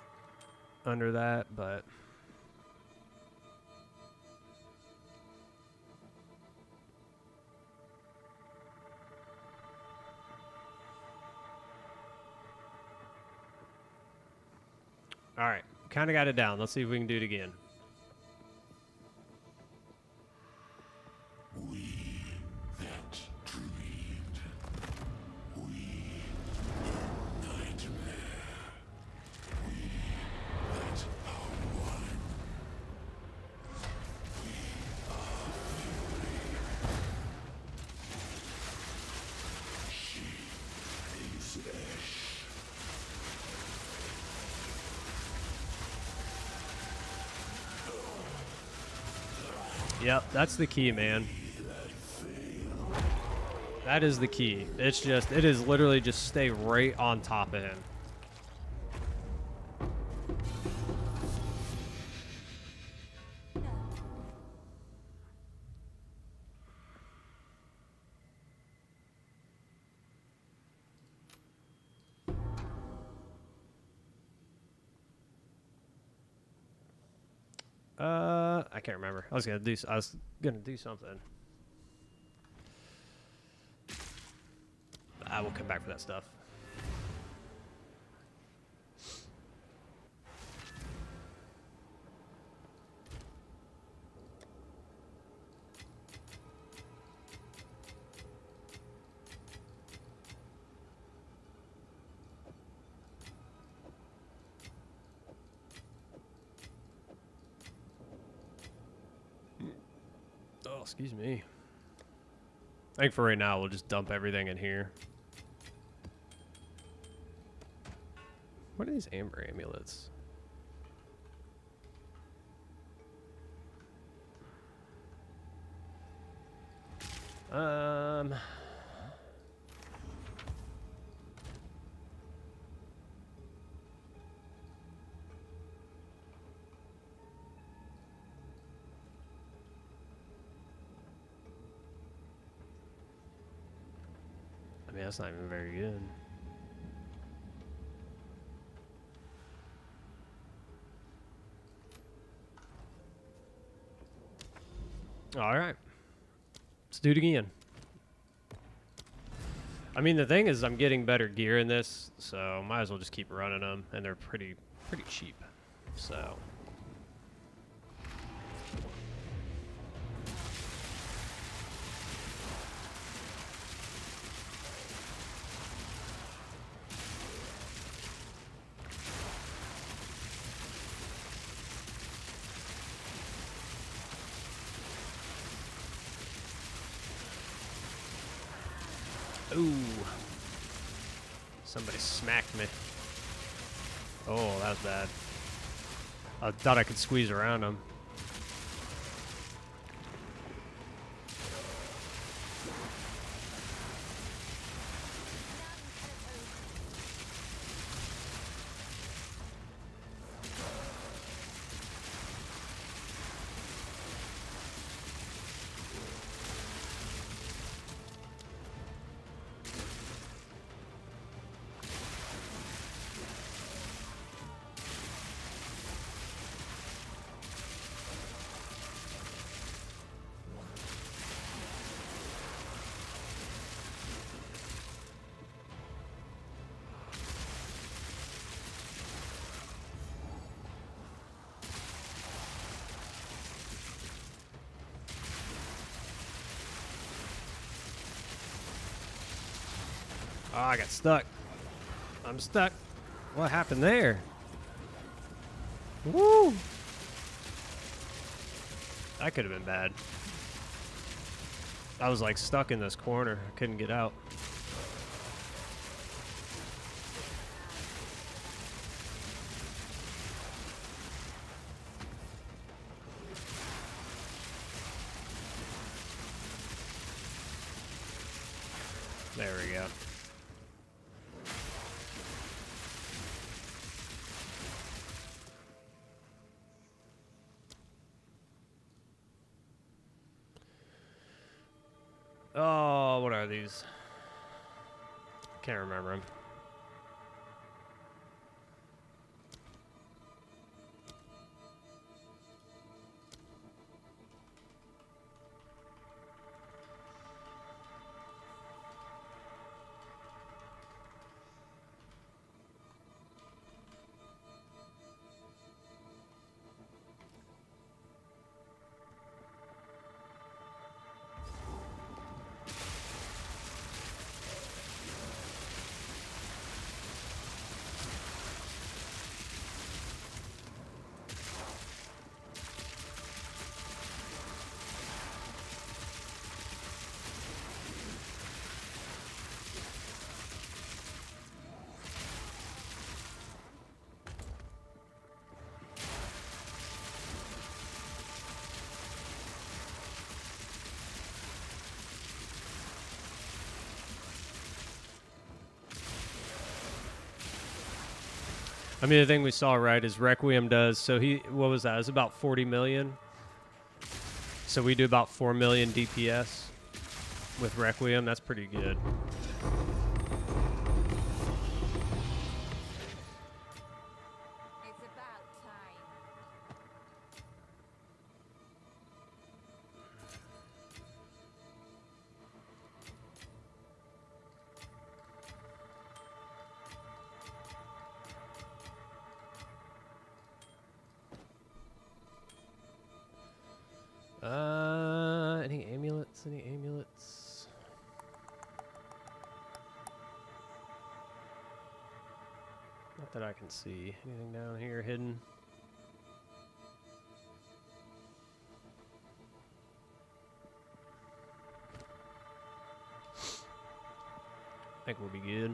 under that, but all right, kind of got it down. Let's see if we can do it again. Yep, that's the key, man. That is the key. It's just, it is literally just stay right on top of him. I can't remember. I was gonna do something. I will come back for that stuff. Oh, excuse me. I think for right now, we'll just dump everything in here. What are these amber amulets? mean, that's not even very good. All right. Let's do it again. I mean, the thing is, I'm getting better gear in this, so might as well just keep running them, and they're pretty cheap. So. Ooh. Somebody smacked me. Oh, that was bad. I thought I could squeeze around him. Oh, I got stuck. I'm stuck. What happened there? Woo! That could have been bad. I was like stuck in this corner. I couldn't get out. There we go. Oh, what are these? Can't remember them. I mean, the thing we saw, right, is Requiem does, so what was that? It was about 40 million. So we do about 4 million DPS with Requiem. That's pretty good. It's about time. Any amulets? Any amulets? Not that I can see. Anything down here hidden? I think we'll be good.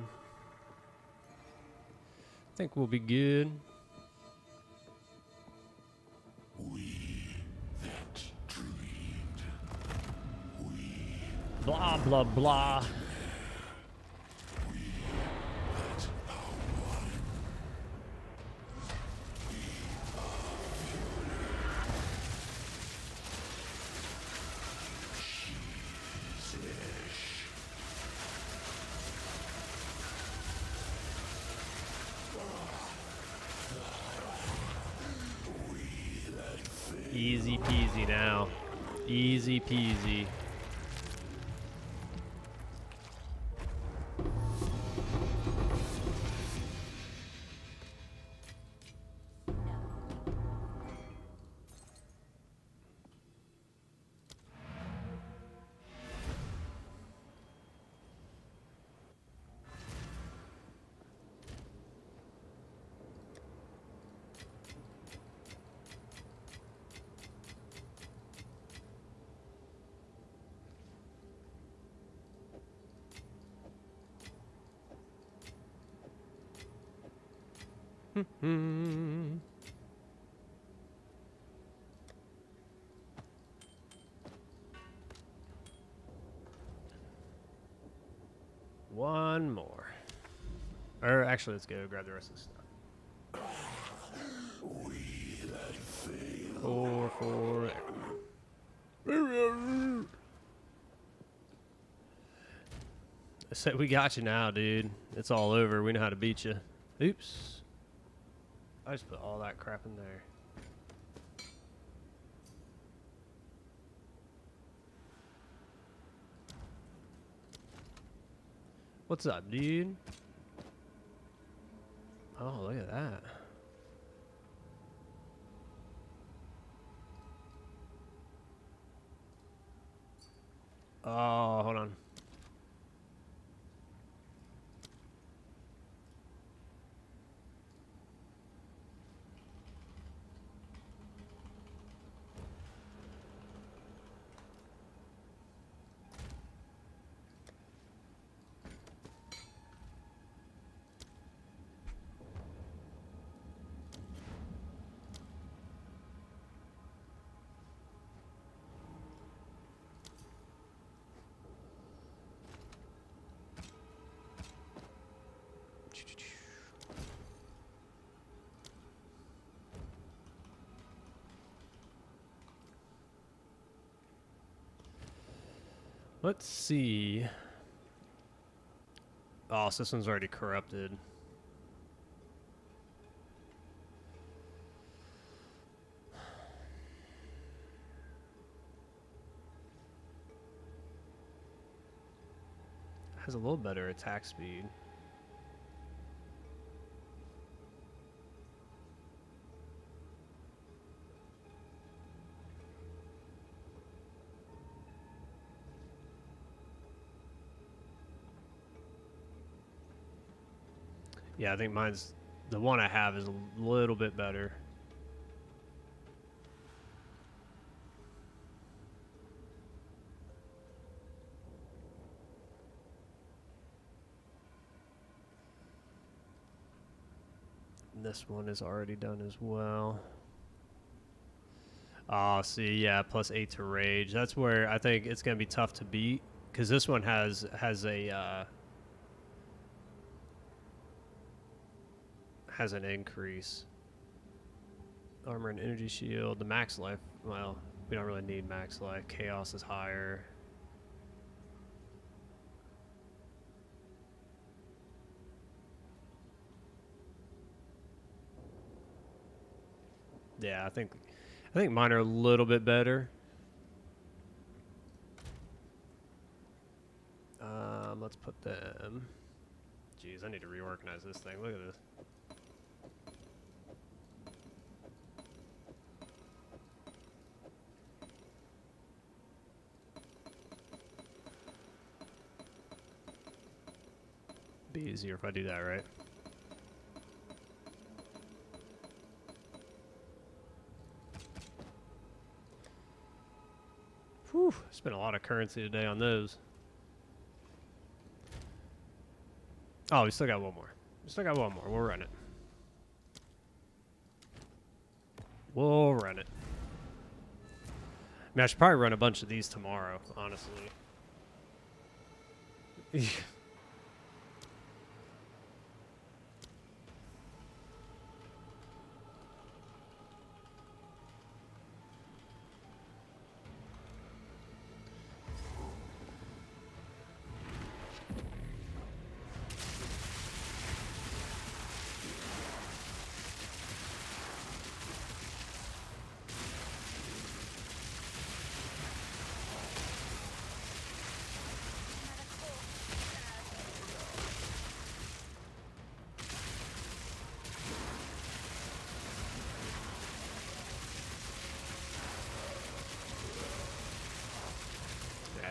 I think we'll be good. Blah, blah, blah. Easy peasy now. Easy peasy. One more. Or actually, let's go grab the rest of the stuff. Four. I said we got you now, dude. It's all over. We know how to beat you. Oops. I just put all that crap in there. What's up, dude? Oh, look at that. Oh, hold on. Let's see. Oh, so this one's already corrupted. Has a little better attack speed. Yeah, I think mine's the one I have is a little bit better. And this one is already done as well. Oh, see, yeah, +8 to rage. That's where I think it's gonna be tough to beat because this one has an increase. Armor and energy shield. The max life, well, we don't really need max life. Chaos is higher. Yeah, I think mine are a little bit better. Let's put them. Jeez, I need to reorganize this thing. Look at this. Be easier if I do that, right? Whew, spent a lot of currency today on those. Oh, we still got one more. We'll run it. We'll run it. I mean, I should probably run a bunch of these tomorrow, honestly.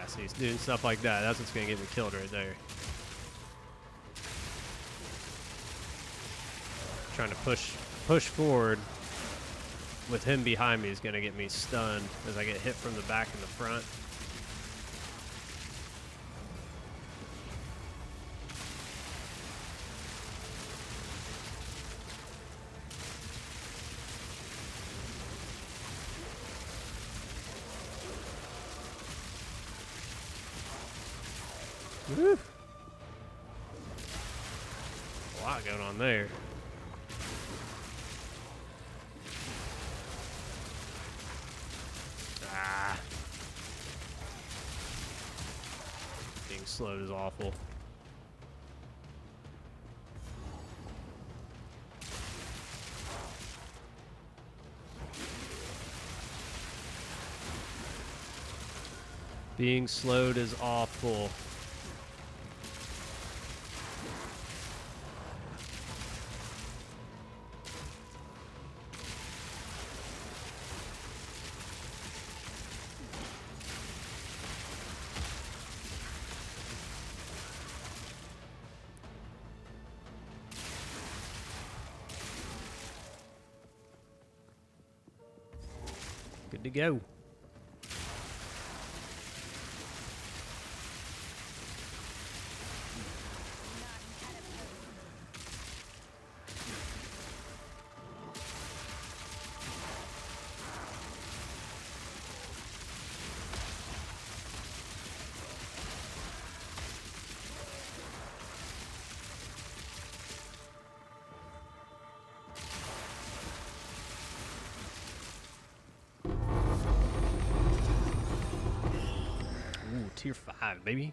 Yeah, see, doing stuff like that, that's what's going to get me killed right there. Trying to push forward with him behind me is going to get me stunned as I get hit from the back and the front. Woo. A lot going on there. Ah. Being slowed is awful. Being slowed is awful. Good to go. Ooh, tier 5, baby.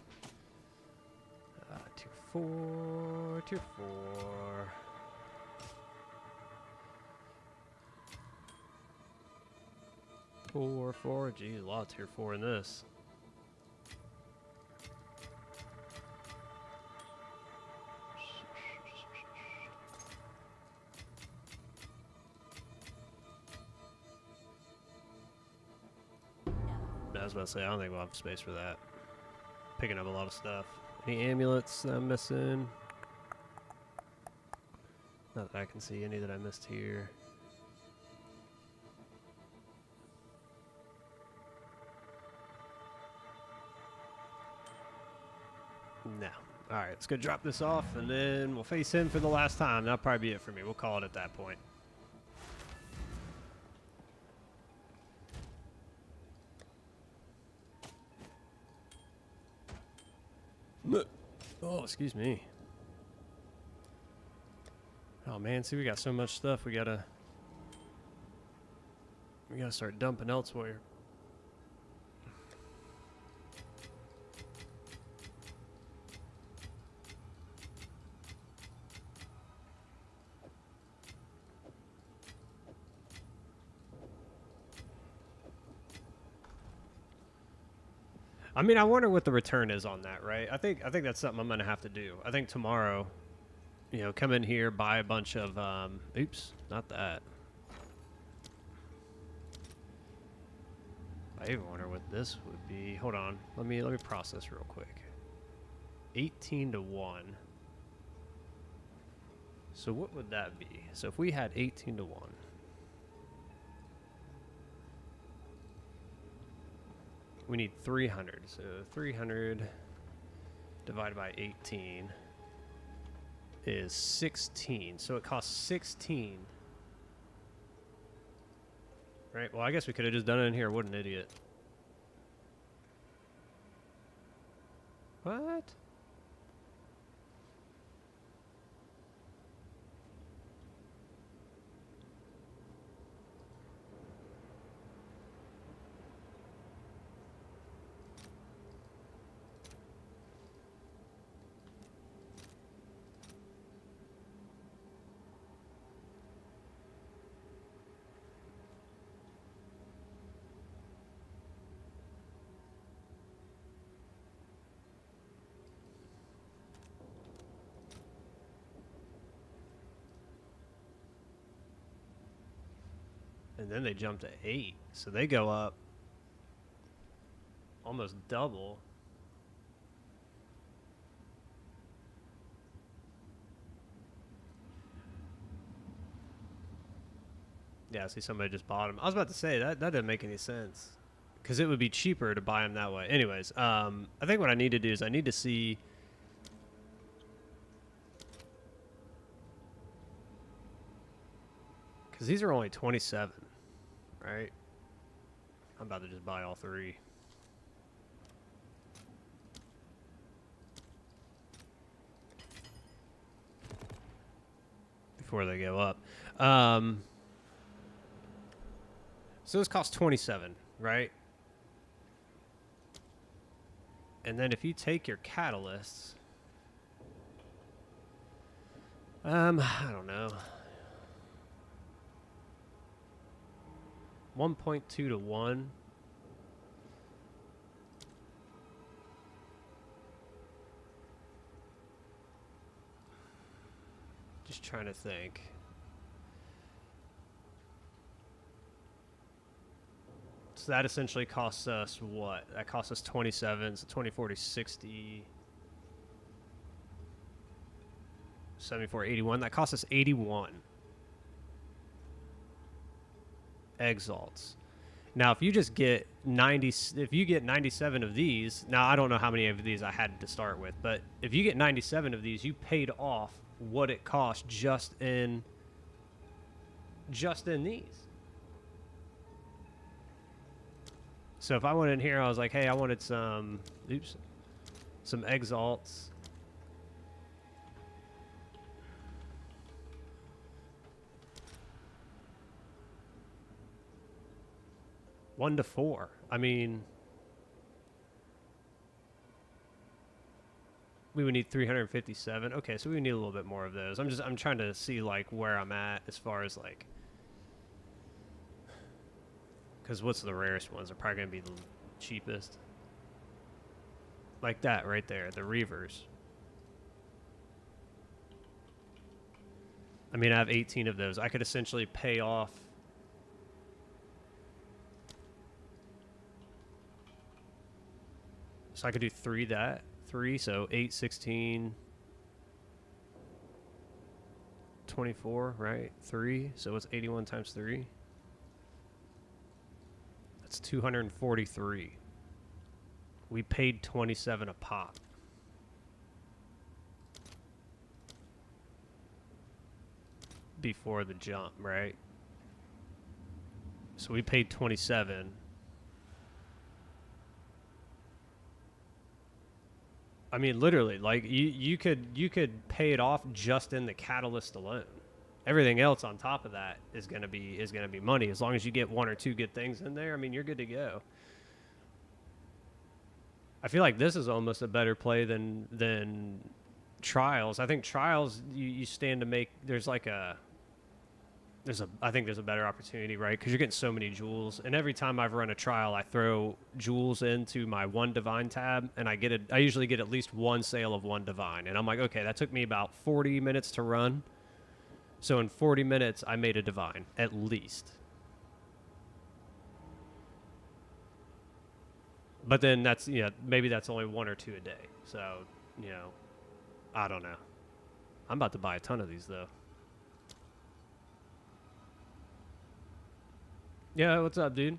Tier 4, tier 4. Four. Geez, a lot of tier 4 in this. I was about to say, I don't think we'll have space for that. Picking up a lot of stuff. Any amulets that I'm missing? Not that I can see any that I missed here. No. Alright, let's go drop this off and then we'll face him for the last time. That'll probably be it for me. We'll call it at that point. Oh, excuse me. Oh man, see, we got so much stuff we gotta start dumping elsewhere. I mean, I wonder what the return is on that, right? I think that's something I'm gonna have to do. I think tomorrow, you know, come in here, buy a bunch of oops, not that. I even wonder what this would be. Hold on. Let me process real quick. 18 to 1. So what would that be? So if we had 18 to 1. We need 300. So 300 divided by 18 is 16. So it costs 16. Right? Well, I guess we could have just done it in here. What an idiot. What? And then they jump to 8. So they go up almost double. Yeah, see, somebody just bought them. I was about to say that didn't make any sense because it would be cheaper to buy them that way. Anyways, I think what I need to do is I need to see. Because these are only 27, right? I'm about to just buy all three. Before they go up. So this costs 27, right? And then if you take your catalysts, I don't know. 1.2 to 1. Just trying to think. So that essentially costs us what? That costs us 27, so 20, 40, 60, 74, 81. That costs us 81 exalts. Now, if you just get 90, if you get 97 of these, now I don't know how many of these I had to start with, but if you get 97 of these, you paid off what it cost just in these. So if I went in here, I was like, hey, I wanted some exalts. One to 4. I mean, we would need 357. Okay, so we need a little bit more of those. I'm trying to see like where I'm at as far as like, because what's the rarest ones? They're probably gonna be the cheapest. Like that right there, the Reavers. I mean, I have 18 of those. I could essentially pay off. So I could do 3, so 8, 16, 24, right? 3, so what's 81 times 3? That's 243. We paid 27 a pop. Before the jump, right? So we paid 27. I mean, literally, like you could pay it off just in the catalyst alone. Everything else on top of that is gonna be money. As long as you get 1 or 2 good things in there, I mean, you're good to go. I feel like this is almost a better play than Trials. I think Trials you stand to make. I think there's a better opportunity, right? Because you're getting so many jewels, and every time I've run a trial, I throw jewels into my 1 divine tab, and I usually get at least 1 sale of 1 divine, and I'm like, okay, that took me about 40 minutes to run. So in 40 minutes, I made a divine, at least. But then maybe that's only 1 or 2 a day. So, I don't know. I'm about to buy a ton of these, though. Yeah, what's up, dude?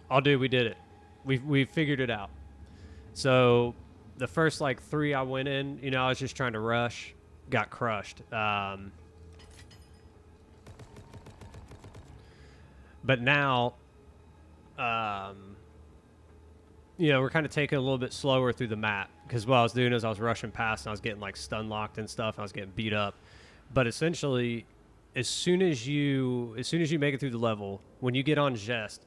Oh, dude, we did it. We figured it out. So the first like 3 I went in, I was just trying to rush, got crushed. But now, we're kind of taking a little bit slower through the map because what I was doing is I was rushing past and I was getting like stun locked and stuff. And I was getting beat up. But essentially, as soon as you make it through the level, when you get on Jest,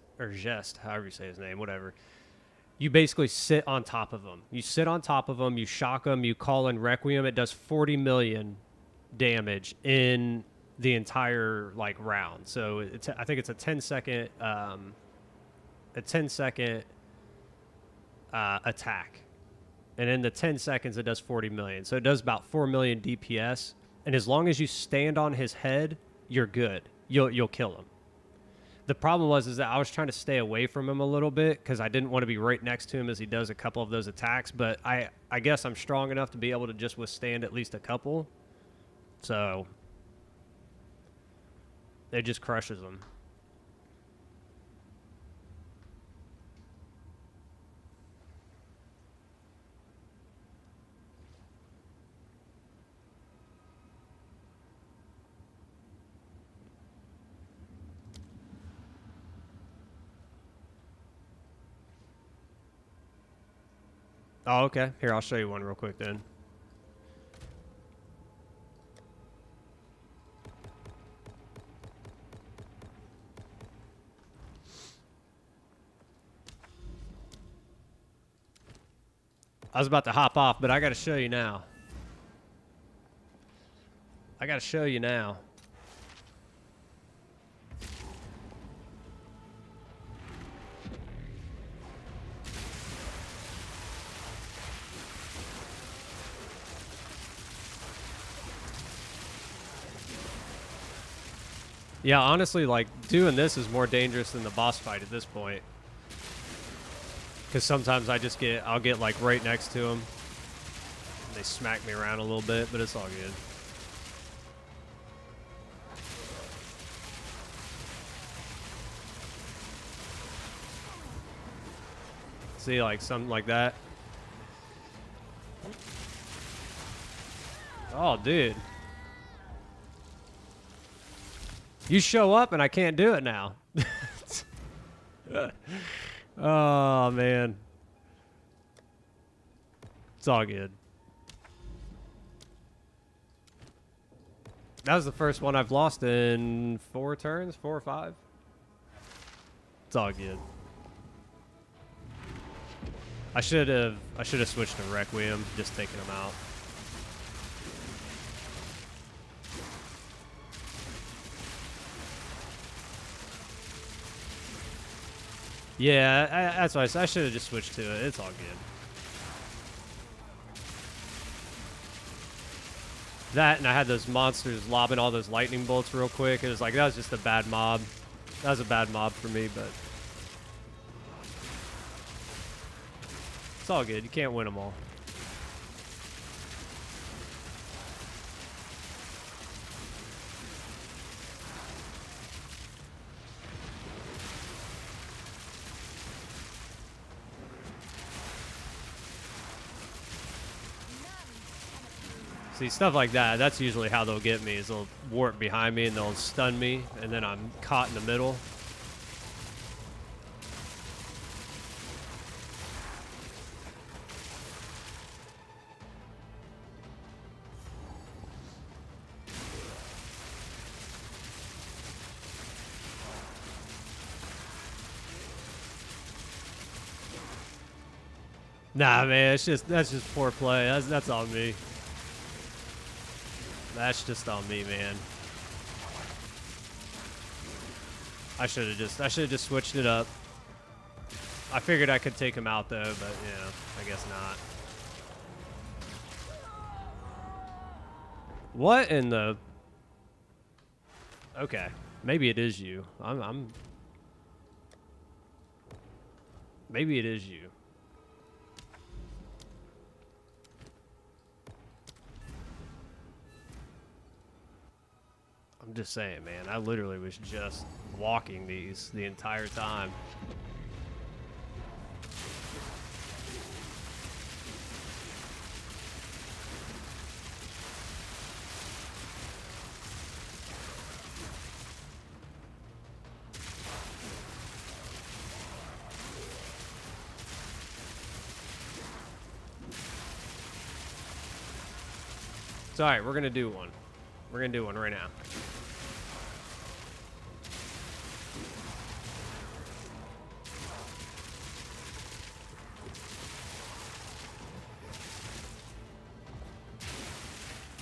however you say his name, whatever, you basically sit on top of them. You sit on top of them, you shock them, you call in Requiem. It does 40 million damage in the entire like round. So I think it's a 10-second attack, and in the 10 seconds it does 40 million. So it does about 4 million DPS, and as long as you stand on his head, you're good. You'll kill him. The problem is that I was trying to stay away from him a little bit because I didn't want to be right next to him as he does a couple of those attacks. But I guess I'm strong enough to be able to just withstand at least a couple. So it just crushes him. Oh, okay. Here, I'll show you one real quick then. I was about to hop off, but I got to show you now. I got to show you now. Yeah, honestly, like, doing this is more dangerous than the boss fight at this point. Because sometimes I'll get, like, right next to them. And they smack me around a little bit, but it's all good. See, like, something like that. Oh, dude. You show up and I can't do it now. Oh, man. It's all good. That was the first one I've lost in 4 turns, 4 or 5. It's all good. I should have switched to Requiem, just taking him out. Yeah, that's why I should have just switched to it. It's all good. That, and I had those monsters lobbing all those lightning bolts real quick. It was like, that was just a bad mob. That was a bad mob for me, but it's all good. You can't win them all. See, stuff like that, that's usually how they'll get me, is they'll warp behind me and they'll stun me, and then I'm caught in the middle. Nah, man, that's just poor play. That's on me. That's just on me, man. I should have just switched it up. I figured I could take him out though, but yeah, I guess not. What in the? Okay, maybe it is you. Maybe it is you. I'm just saying, man. I literally was just walking these the entire time. It's all right. We're gonna do one. We're gonna do one right now.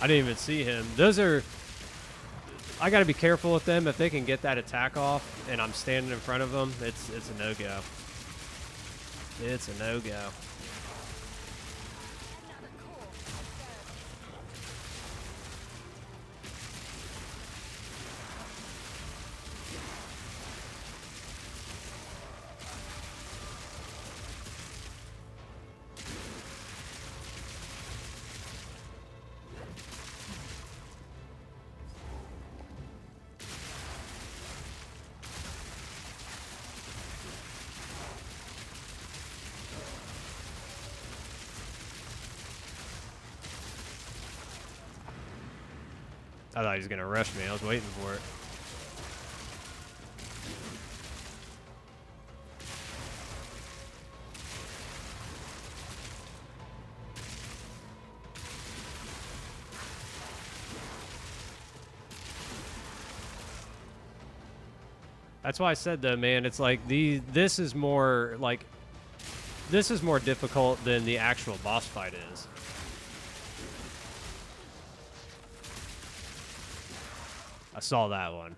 I didn't even see him. Those are I got to be careful with them. If they can get that attack off and I'm standing in front of them, it's a no-go. It's a no-go. Another core observed. I thought he was going to rush me. I was waiting for it. That's why I said though, man, it's like this is more difficult than the actual boss fight is. I saw that one.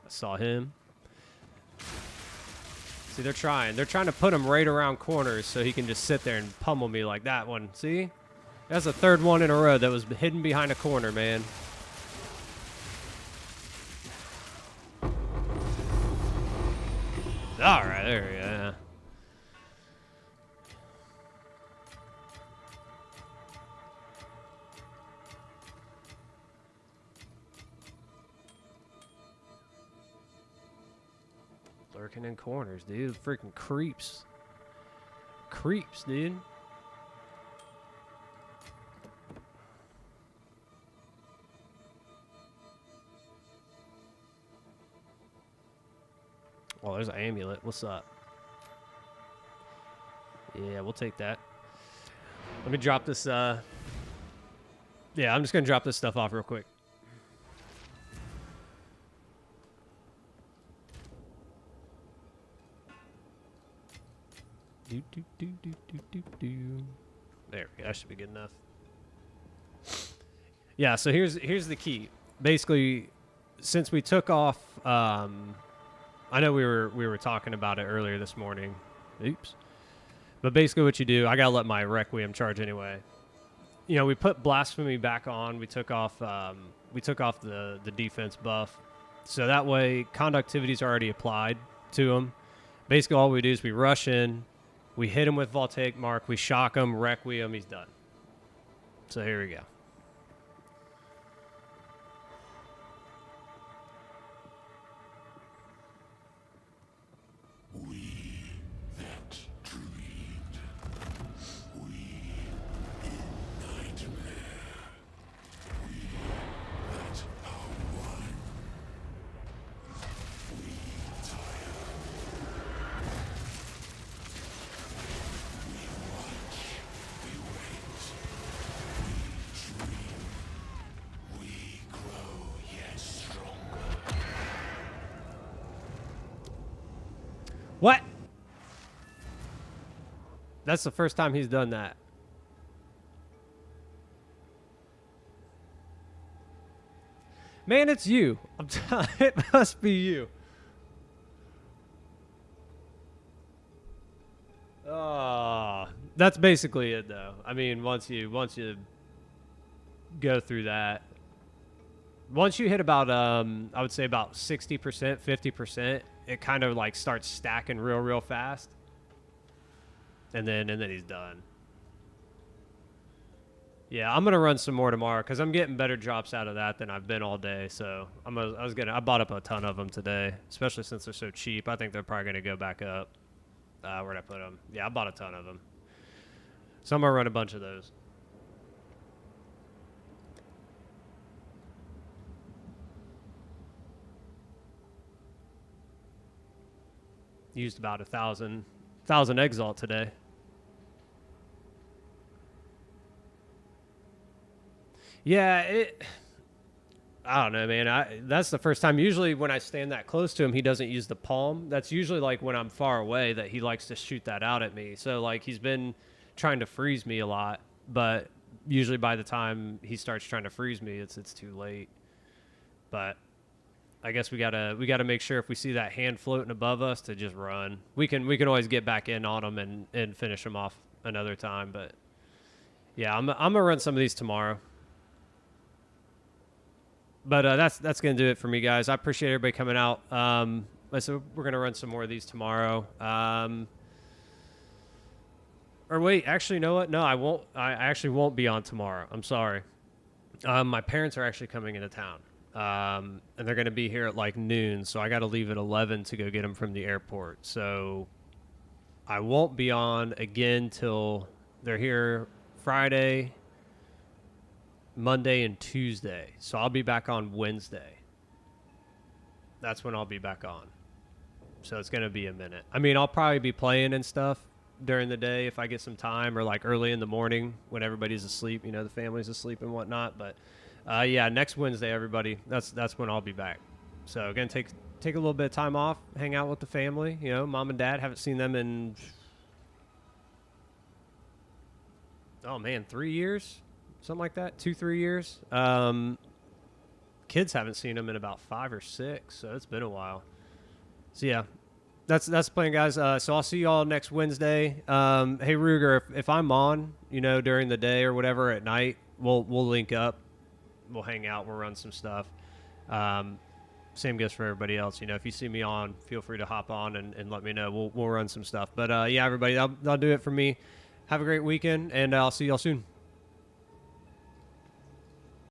I saw him. See, they're trying to put him right around corners so he can just sit there and pummel me like that one. See? That's the third one in a row that was hidden behind a corner, man. All right, there we go. Lurking in corners, dude. Freaking creeps. Creeps, dude. Oh, there's an amulet. What's up? Yeah, we'll take that. Let me drop this. Yeah, I'm just going to drop this stuff off real quick. Do, do, do, do, do, do, do. There we go. That should be good enough. Yeah, so here's the key. Basically, since we took off... I know we were talking about it earlier this morning. Oops. But basically what you do, I gotta let my Requiem charge anyway. You know, we put Blasphemy back on. We took off the defense buff. So that way conductivity's already applied to him. Basically all we do is we rush in, we hit him with Voltaic Mark, we shock him, Requiem, he's done. So here we go. What? That's the first time he's done that. Man, it's you. I'm telling you, it must be you. Oh, that's basically it, though. I mean, once you go through that, once you hit about I would say about 60%, 50%, it kind of like starts stacking real fast, and then he's done. Yeah, I'm gonna run some more tomorrow because I'm getting better drops out of that than I've been all day. So I bought up a ton of them today, especially since they're so cheap. I think they're probably gonna go back up. Where'd I put them? Yeah, I bought a ton of them. So I'm gonna run a bunch of those. Used about 1,000 Exalt today. Yeah, I don't know, man. That's the first time. Usually, when I stand that close to him, he doesn't use the palm. That's usually like when I'm far away that he likes to shoot that out at me. So like he's been trying to freeze me a lot, but usually by the time he starts trying to freeze me, it's too late. But I guess we gotta make sure if we see that hand floating above us to just run. We can always get back in on him and finish him off another time. But yeah, I'm gonna run some of these tomorrow. But that's gonna do it for me, guys. I appreciate everybody coming out. So we're gonna run some more of these tomorrow. Or wait, actually, you know what? No, I won't. I actually won't be on tomorrow. I'm sorry. My parents are actually coming into town, and they're gonna be here at like noon. So I got to leave at 11 to go get them from the airport. So I won't be on again till they're here Friday, Monday, and Tuesday. So I'll be back on Wednesday. That's when I'll be back on. So it's going to be a minute. I mean, I'll probably be playing and stuff during the day if I get some time, or like early in the morning when everybody's asleep, you know, the family's asleep and whatnot. But yeah, next Wednesday, everybody, that's when I'll be back. So again, take a little bit of time off, hang out with the family, you know, mom and dad. Haven't seen them in, oh man, 3 years, something like that, 2-3 years. Kids haven't seen them in about 5 or 6, so it's been a while. So yeah, that's the plan, guys. So I'll see you all next Wednesday. Hey Ruger, if I'm on, you know, during the day or whatever at night, we'll link up, we'll hang out, we'll run some stuff. Same goes for everybody else. You know, if you see me on, feel free to hop on and let me know. We'll run some stuff. But yeah, everybody, that'll do it for me. Have a great weekend, and I'll see y'all soon.